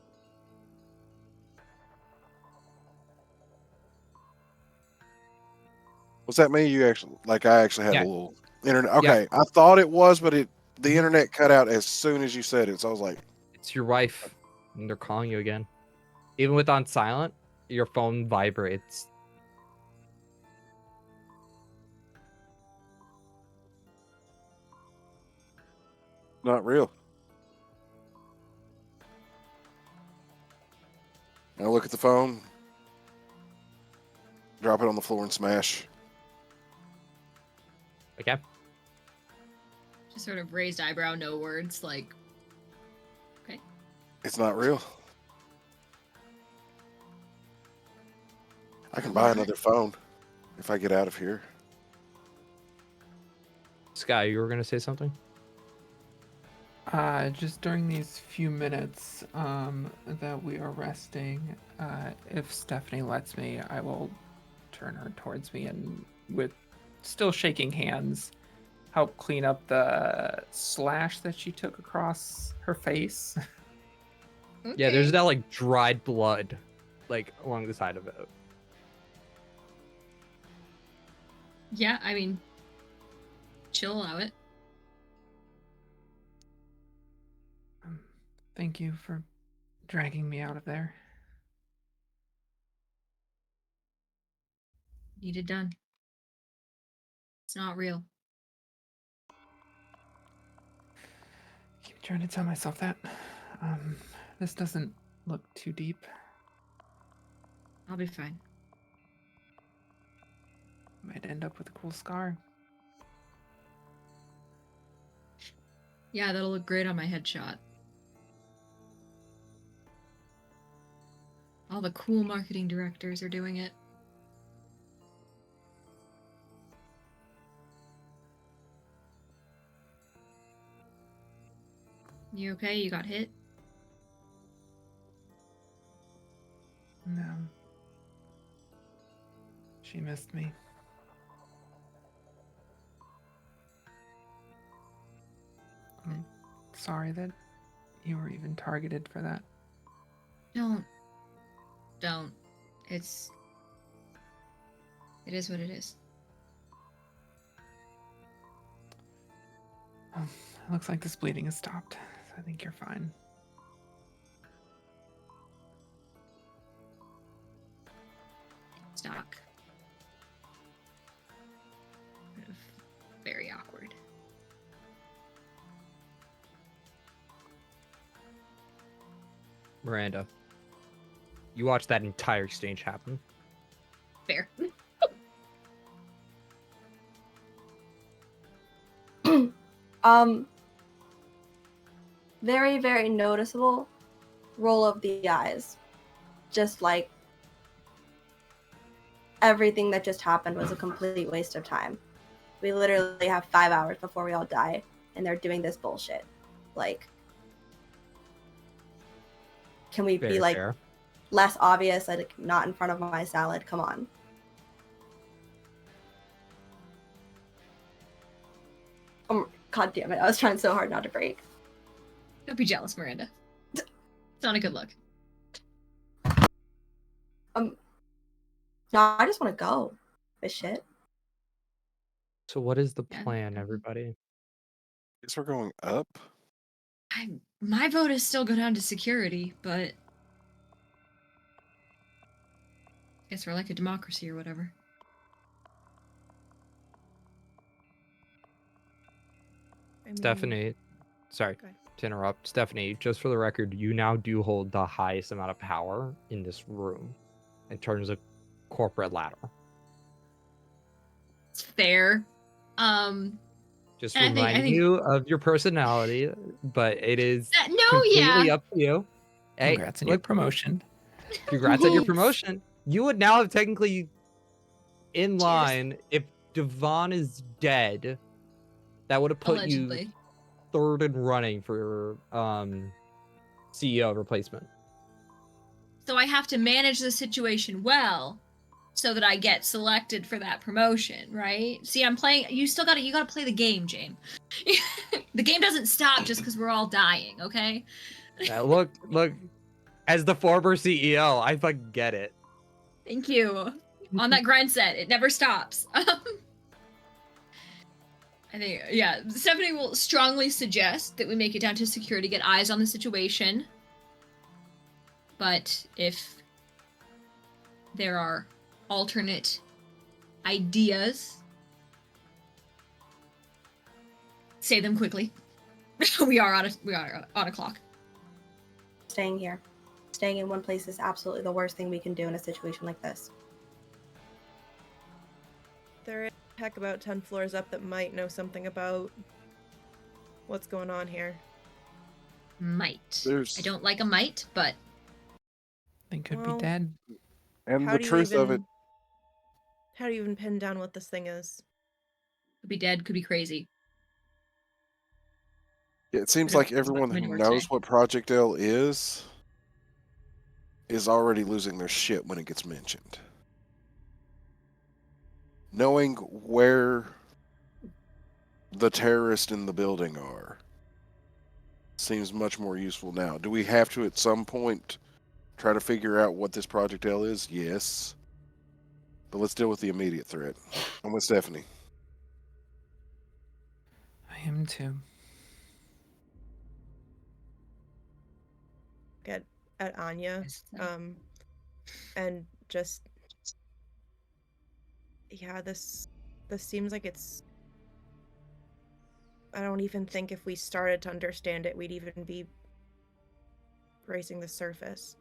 Was that me? You actually I actually had Yeah. a little internet. Okay, I thought it was, but the internet cut out as soon as you said it. So I was like, It's your wife, and they're calling you again. Even with on silent, your phone vibrates. not real. I look at the phone, drop it on the floor, and smash. Okay. Just sort of raised eyebrow, no words, like, okay. It's not real. I can buy another phone if I get out of here. Sky, you were gonna say something? Just during these few minutes that we are resting, if Stephanie lets me, I will turn her towards me and, with still shaking hands, help clean up the slash that she took across her face. Yeah, there's Okay. that like dried blood, like along the side of it. Yeah, I mean, she'll allow it. Thank you for dragging me out of there. Need it done. It's not real. Keep trying to tell myself that. This doesn't look too deep. I'll be fine. Might end up with a cool scar. Yeah, that'll look great on my headshot. All the cool marketing directors are doing it. You okay? You got hit? No. She missed me. I'm sorry that you were even targeted for that. Don't. It is what it is. It looks like this bleeding has stopped, so I think you're fine. Stock. Very awkward. Miranda, you watched that entire exchange happen. Fair. Very, very noticeable roll of the eyes. Just like everything that just happened was a complete waste of time. We literally have 5 hours before we all die, and they're doing this bullshit. Like, can we be Very like fair. less obvious? Like, not in front of my salad. Come on. God damn it! I was trying so hard not to break. Don't be jealous, Miranda. It's not a good look. No, I just want to go. This shit. So what is the Yeah, plan, everybody? Guess we're going up. My vote is still go down to security, but guess we're like a democracy or whatever. I mean, Stephanie, sorry Okay. to interrupt. Stephanie, just for the record, you now do hold the highest amount of power in this room in terms of corporate ladder. It's fair. Just And I reminding think you of your personality, but it is that, no, completely yeah. up to you. Hey, Congrats on your look, promotion. congrats on your Thanks. promotion. You would now have technically in Cheers. line if Devon is dead. That would have put you Allegedly. third in running for CEO replacement. So I have to manage the situation well so that I get selected for that promotion, right? See, I'm playing. You gotta play the game, James. The game doesn't stop just because we're all dying, okay? Look, as the former CEO, I fucking get it. Thank you. On that grind set, it never stops. I think, yeah, Stephanie will strongly suggest that we make it down to security, get eyes on the situation. But if there are alternate ideas, say them quickly. we are on a clock. Staying here. Staying in one place is absolutely the worst thing we can do in a situation like this. There is a heck about 10 floors up that might know something about what's going on here. Might. There's- I don't like a might, but They could Well, be dead. And How the do you truth of it, even- How do you even pin down what this thing is? could be dead, could be crazy. it seems I don't like know everyone what who to knows say. what Project L is already losing their shit when it gets mentioned. Knowing where the terrorists in the building are seems much more useful now. Do we have to, at some point, try to figure out what this Project L is? Yes. But let's deal with the immediate threat. I'm with Stephanie. I am too. At Anya, and just this seems like it's. I don't even think if we started to understand it, we'd even be raising the surface.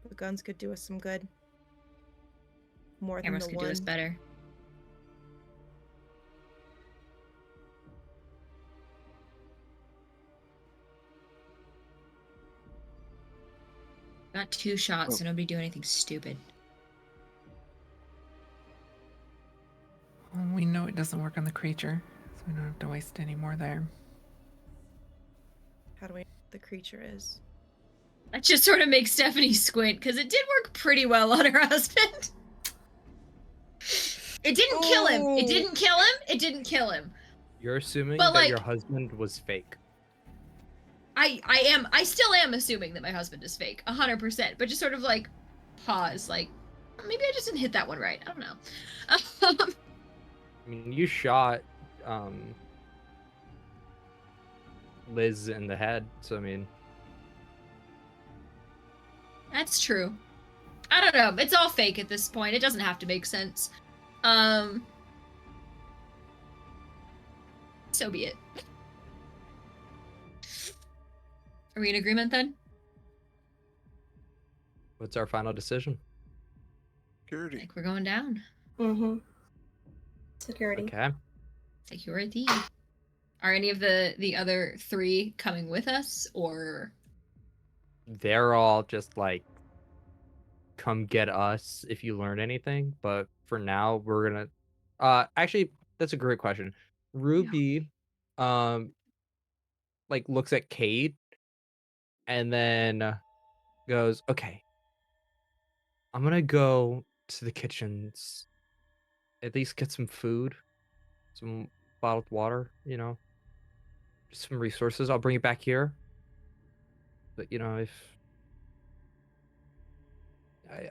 The guns could do us some good. More Cameras than the could do us one. better. Got 2 shots, so nobody do anything stupid. Well, we know it doesn't work on the creature, so we don't have to waste any more there. How do we know what the creature is? That just sort of makes Stephanie squint, because it did work pretty well on her husband. It didn't kill him. It didn't kill him. It didn't kill him. You're assuming But, that your like- husband was fake. I still am assuming that my husband is fake, 100%. But just sort of like pause, like maybe I just didn't hit that one right. I don't know. I mean, you shot Liz in the head, so I mean, That's true. I don't know. It's all fake at this point. It doesn't have to make sense. So be it. Are we in agreement then? what's our final decision? I Security. think we're going down. Mm-hmm. Security. Okay. Security. Are any of the other 3 coming with us, or They're all just like, come get us if you learn anything. But for now, we're gonna. Actually, that's a great question. Ruby, like looks at Cade, and then goes, "Okay, I'm gonna go to the kitchens, at least get some food, some bottled water, just some resources. I'll bring it back here. But if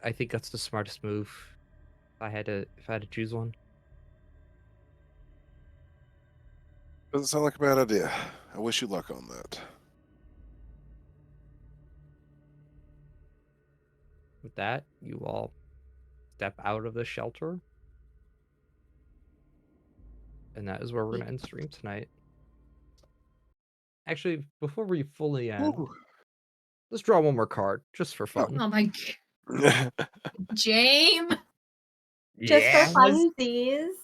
I think that's the smartest move. If I had to choose one. Doesn't sound like a bad idea. I wish you luck on that. With that, you all step out of the shelter. And that is where we're going to end stream tonight. Actually, before we fully end, Ooh. let's draw one more card, just for fun. oh my James. Just for Yes. funsies.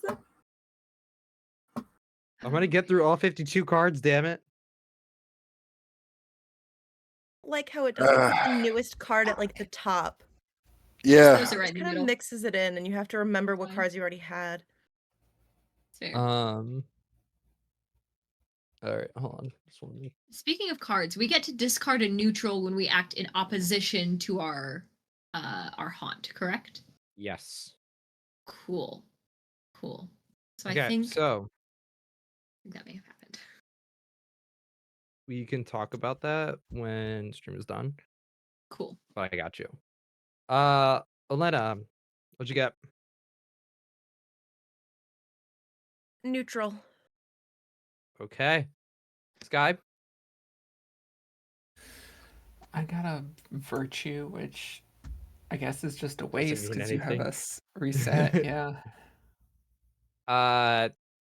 I'm gonna get through all 52 cards, damn it. Like how it doesn't put the newest card at like the top. Yeah. Those are right It in the kind of middle. mixes it in, and you have to remember what Fine. cards you already had. Fair. All right, hold on. This one. Speaking of cards, we get to discard a neutral when we act in opposition to our haunt, correct? Yes. Cool. Cool. So I Okay, think so that may have happened. we can talk about that when stream is done. Cool. But I got you. Elena, what'd you get? Neutral. Okay. Sky? I got a virtue, which I guess is just a Doesn't waste mean because you have anything. us reset. Yeah.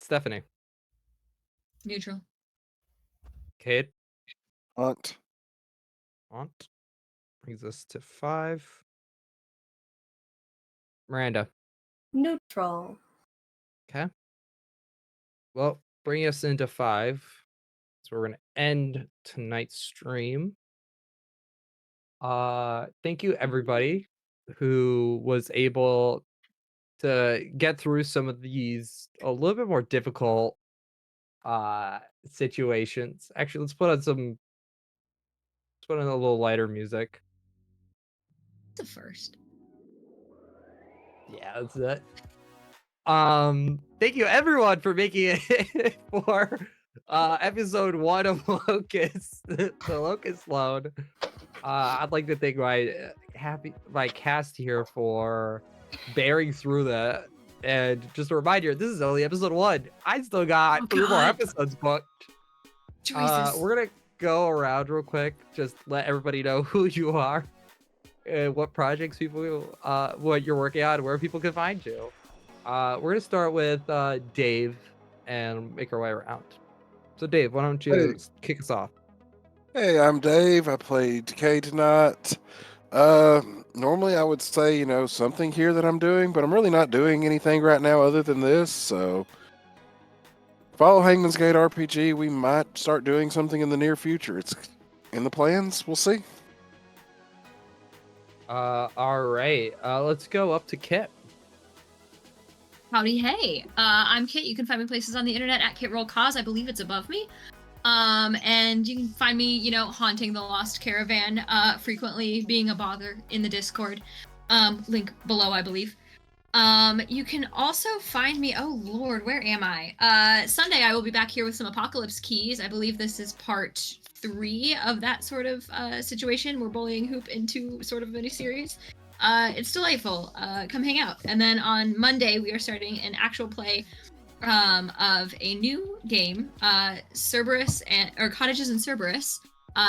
Stephanie. Neutral. Kate. Hunt. Aunt. Brings us to 5. Miranda. Neutral. Okay. Well, bring us into 5. So we're gonna end tonight's stream. Thank you everybody who was able to get through some of these a little bit more difficult situations. Actually, let's put on a little lighter music. It's a first. Yeah, that's it. Thank you everyone for making it for episode 1 of Locus, the Locus loan. I'd like to thank my cast here for bearing through that. And just a reminder, this is only episode 1. I still got Oh, 3 more God. episodes booked. Jesus. We're gonna go around real quick, just let everybody know who you are, and what projects what you're working on, where people can find you. We're gonna start with Dave and make our way around. So Dave, why don't you kick us off? Hey, I'm Dave. I played Decay tonight. Normally I would say, something here that I'm doing, but I'm really not doing anything right now other than this, so follow Hangman's Gate RPG. We might start doing something in the near future. It's in the plans. We'll see. All right. Let's go up to Kit. Howdy, hey. I'm Kit. You can find me places on the internet at KitRollCause. I believe it's above me. And you can find me, haunting the Lost Caravan, frequently being a bother in the Discord. Link below, I believe. You can also find me, oh lord, where am I? Sunday I will be back here with some Apocalypse Keys. I believe this is part 3 of that sort of situation. We're bullying Hoop into sort of a mini-series. It's delightful. Come hang out. And then on Monday we are starting an actual play of a new game, Cerberus or Cottages in Cerberus.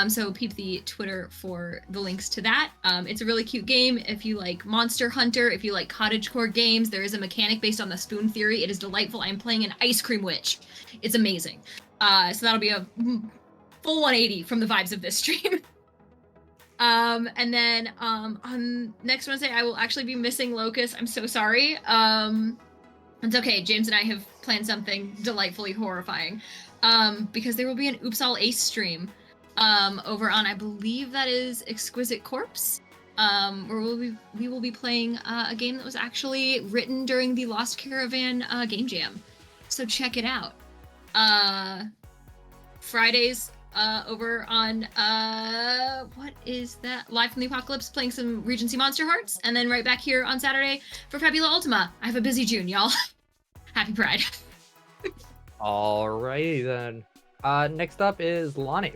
So peep the Twitter for the links to that. It's a really cute game. If you like Monster Hunter, if you like cottagecore games, there is a mechanic based on the spoon theory. It is delightful. I'm playing an ice cream witch. It's amazing. So that'll be a full 180 from the vibes of this stream. And then on next Wednesday, I will actually be missing Locus. I'm so sorry. It's okay. James and I have planned something delightfully horrifying, because there will be an Oops All Ace stream over on, I believe that is Exquisite Corpse, where we will be playing a game that was actually written during the Lost Caravan game jam. So check it out. Fridays over on what is that? Live from the Apocalypse, playing some Regency Monster Hearts, and then right back here on Saturday for Fabula Ultima. I have a busy June, y'all. Happy Pride. Alrighty then. Next up is Lonnie.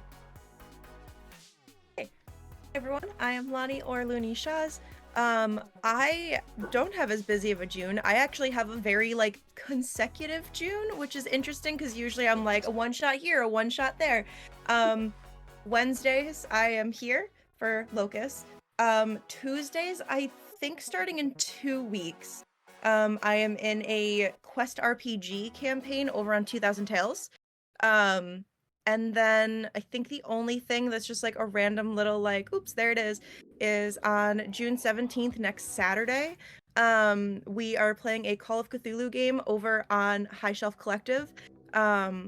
Hey everyone, I am Lonnie or Looney Shaz. I don't have as busy of a June. I actually have a very consecutive June, which is interesting because usually I'm like a one shot here, a one shot there. Wednesdays I am here for Locus. Tuesdays, I think starting in 2 weeks, I am in a Quest RPG campaign over on 2000 Tales. And And then I think the only thing that's just like a random little like, oops, there it is on June 17th, next Saturday. We are playing a Call of Cthulhu game over on High Shelf Collective,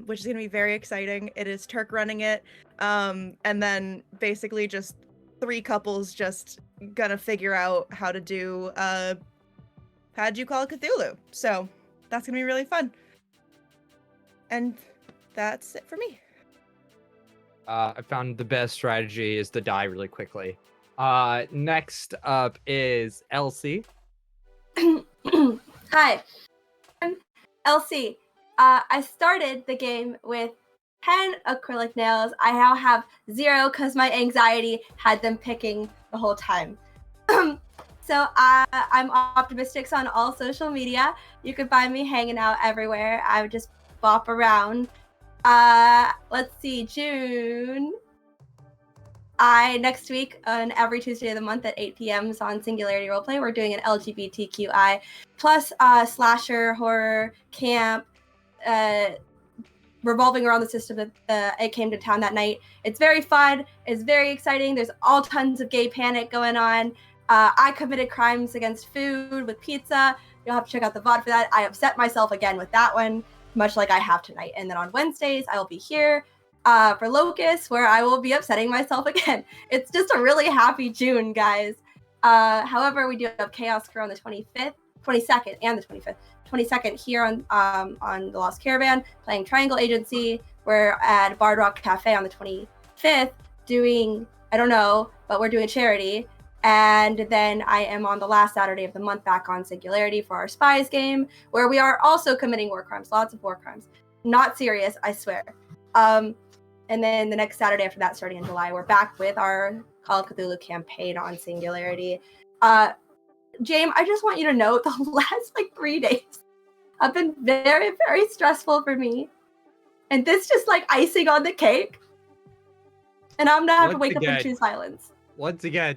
which is going to be very exciting. It is Turk running it. And then basically just 3 couples just gonna figure out how to do how'd you call Cthulhu? So that's gonna be really fun. And that's it for me. I found the best strategy is to die really quickly. Next up is Elsie. Hi, I'm Elsie. I started the game with 10 acrylic nails. I now have 0 because my anxiety had them picking the whole time. So I'm optimistic on all social media. You can find me hanging out everywhere. I would just bop around. Let's see, June. Next week on every Tuesday of the month at 8 p.m. is on Singularity Roleplay. We're doing an LGBTQI plus slasher horror camp revolving around the system that it came to town that night. It's very fun. It's very exciting. There's all tons of gay panic going on. I committed crimes against food with pizza. You'll have to check out the VOD for that. I upset myself again with that one, much like I have tonight. And then on Wednesdays, I will be here for Locus, where I will be upsetting myself again. It's just a really happy June, guys. However, we do have Chaos Crew on the 25th, 22nd, and the 25th. 22nd here on the Lost Caravan, playing Triangle Agency. We're at Bard Rock Cafe on the 25th doing, I don't know, but we're doing a charity. And then I am on the last Saturday of the month back on Singularity for our Spies game, where we are also committing war crimes, lots of war crimes. Not serious, I swear. And then the next Saturday after that, starting in July, we're back with our Call of Cthulhu campaign on Singularity. James, I just want you to know the last 3 days have been very, very stressful for me. And this just icing on the cake. And I'm gonna have to wake up and choose violence. Once again,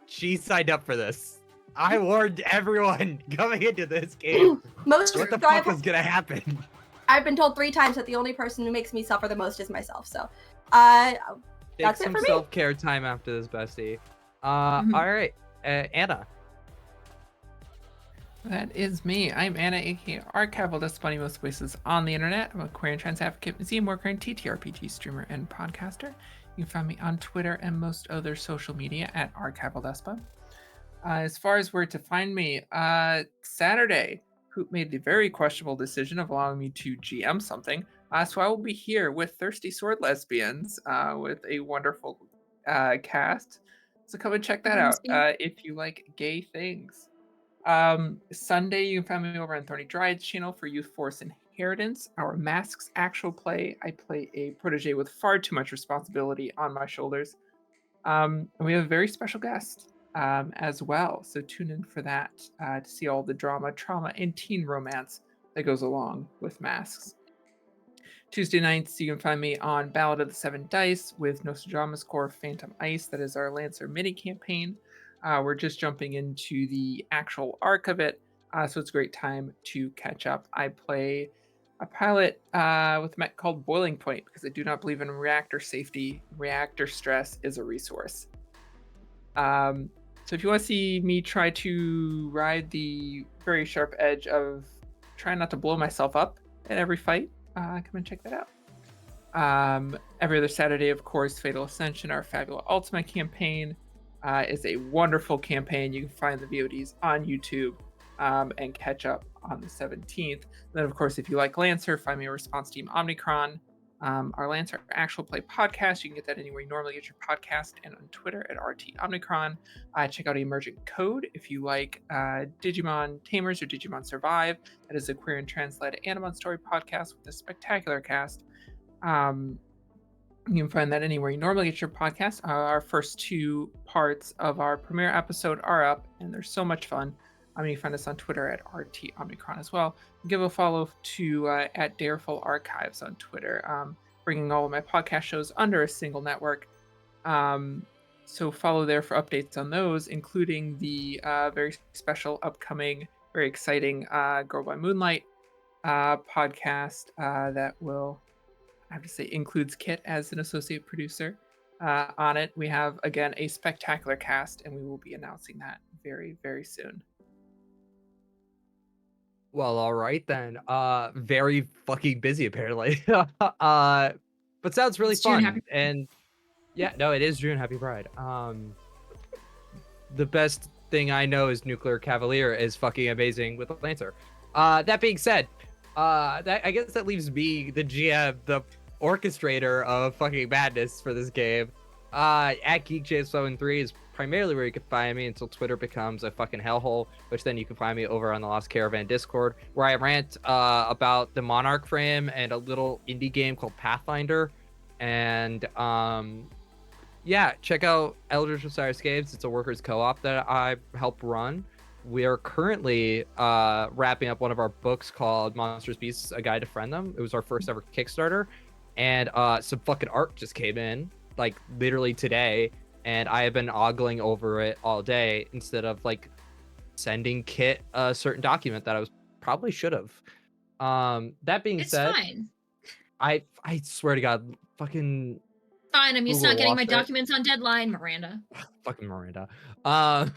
she signed up for this. I warned everyone coming into this game. What the fuck was gonna happen? I've been told 3 times that the only person who makes me suffer the most is myself. So, that's Take it for some me. self-care time after this, bestie. All right, Anna. That is me. I'm Anna, aka Archival, that's funny most places on the internet. I'm a queer and trans advocate, museum worker, and TTRPG streamer and podcaster. You can find me on Twitter and most other social media at Archival Despa. As far as where to find me, Saturday, Hoop made the very questionable decision of allowing me to GM something. So I will be here with Thirsty Sword Lesbians with a wonderful cast. So come and check that out if you like gay things. Sunday, you can find me over on Thorny Dryad's channel for Youth Force Inheritance, our Masks actual play. I play a protege with far too much responsibility on my shoulders. And we have a very special guest as well, so tune in for that to see all the drama, trauma, and teen romance that goes along with Masks. Tuesday nights, you can find me on Ballad of the Seven Dice with Nostradamus Core Phantom Ice. That is our Lancer mini campaign. We're just jumping into the actual arc of it, so it's a great time to catch up. I play a pilot with a mech called Boiling Point because I do not believe in reactor safety. Reactor stress is a resource. So if you want to see me try to ride the very sharp edge of trying not to blow myself up at every fight, come and check that out. Every other Saturday, of course, Fatal Ascension, our Fabula Ultima campaign, is a wonderful campaign. You can find the VODs on YouTube and catch up on the 17th. Then, of course, if you like Lancer, find me a Response Team Omnicron. Our Lancer actual play podcast, you can get that anywhere you normally get your podcast, and on Twitter at RT Omnicron. Check out Emergent Code if you like Digimon Tamers or Digimon Survive. That is a queer and trans-led Animon story podcast with a spectacular cast. You can find that anywhere you normally get your podcast. Our first 2 parts of our premiere episode are up, and they're so much fun. You can find us on Twitter at RT Omnicron as well. Give a follow to at Dareful Archives on Twitter, bringing all of my podcast shows under a single network. So follow there for updates on those, including the very special, upcoming, very exciting Girl by Moonlight podcast that will I have to say, includes Kit as an associate producer. On it, we have, again, a spectacular cast, and we will be announcing that very, very soon. Well, all right then. Very fucking busy apparently. But sounds really It's June, fun. happy- And yeah, no, it is June. Happy Pride. The best thing I know is Nuclear Cavalier is fucking amazing with Lancer. That being said, that I guess that leaves me, the GM, the orchestrator of fucking madness for this game. At GeekJames73 is primarily where you can find me until Twitter becomes a fucking hellhole, which then you can find me over on the Lost Caravan Discord, where I rant about the Monarch frame and a little indie game called Pathfinder. And yeah, check out Eldritch Osiris Games. It's a workers co-op that I help run. We are currently wrapping up one of our books called Monsters Beasts: A Guide to Friend Them. It was our first ever Kickstarter, and some fucking art just came in, like literally today, and I have been ogling over it all day instead of like sending Kit a certain document that I was probably should have. That being It's said, fine. I swear to God, fucking Fine. I'm used to Google not getting my lost it. documents on deadline, Miranda. Fucking Miranda. Um,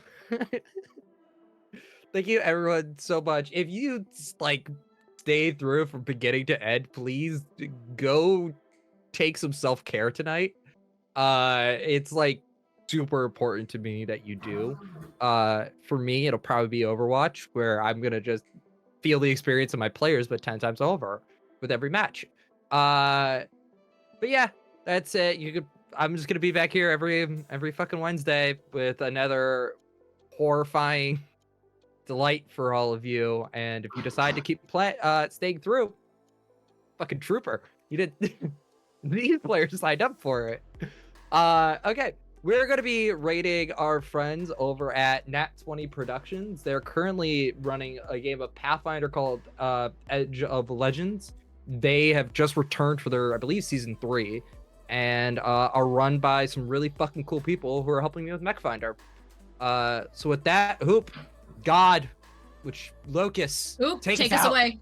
thank you everyone so much. If you like stay through from beginning to end, please go take some self-care tonight. It's like super important to me that you do. For me, it'll probably be Overwatch, where I'm gonna just feel the experience of my players, but 10 times over with every match. But yeah, that's it. I'm just gonna be back here every fucking Wednesday with another horrifying delight for all of you. And if you decide to keep staying through, fucking trooper. You did. These players signed up for it. Okay. We're going to be rating our friends over at Nat20 Productions. They're currently running a game of Pathfinder called Edge of Legends. They have just returned for their, I believe, season 3, and are run by some really fucking cool people who are helping me with MechFinder. So with that, Hoop, God, which Locus, Oop, take take us us out. away.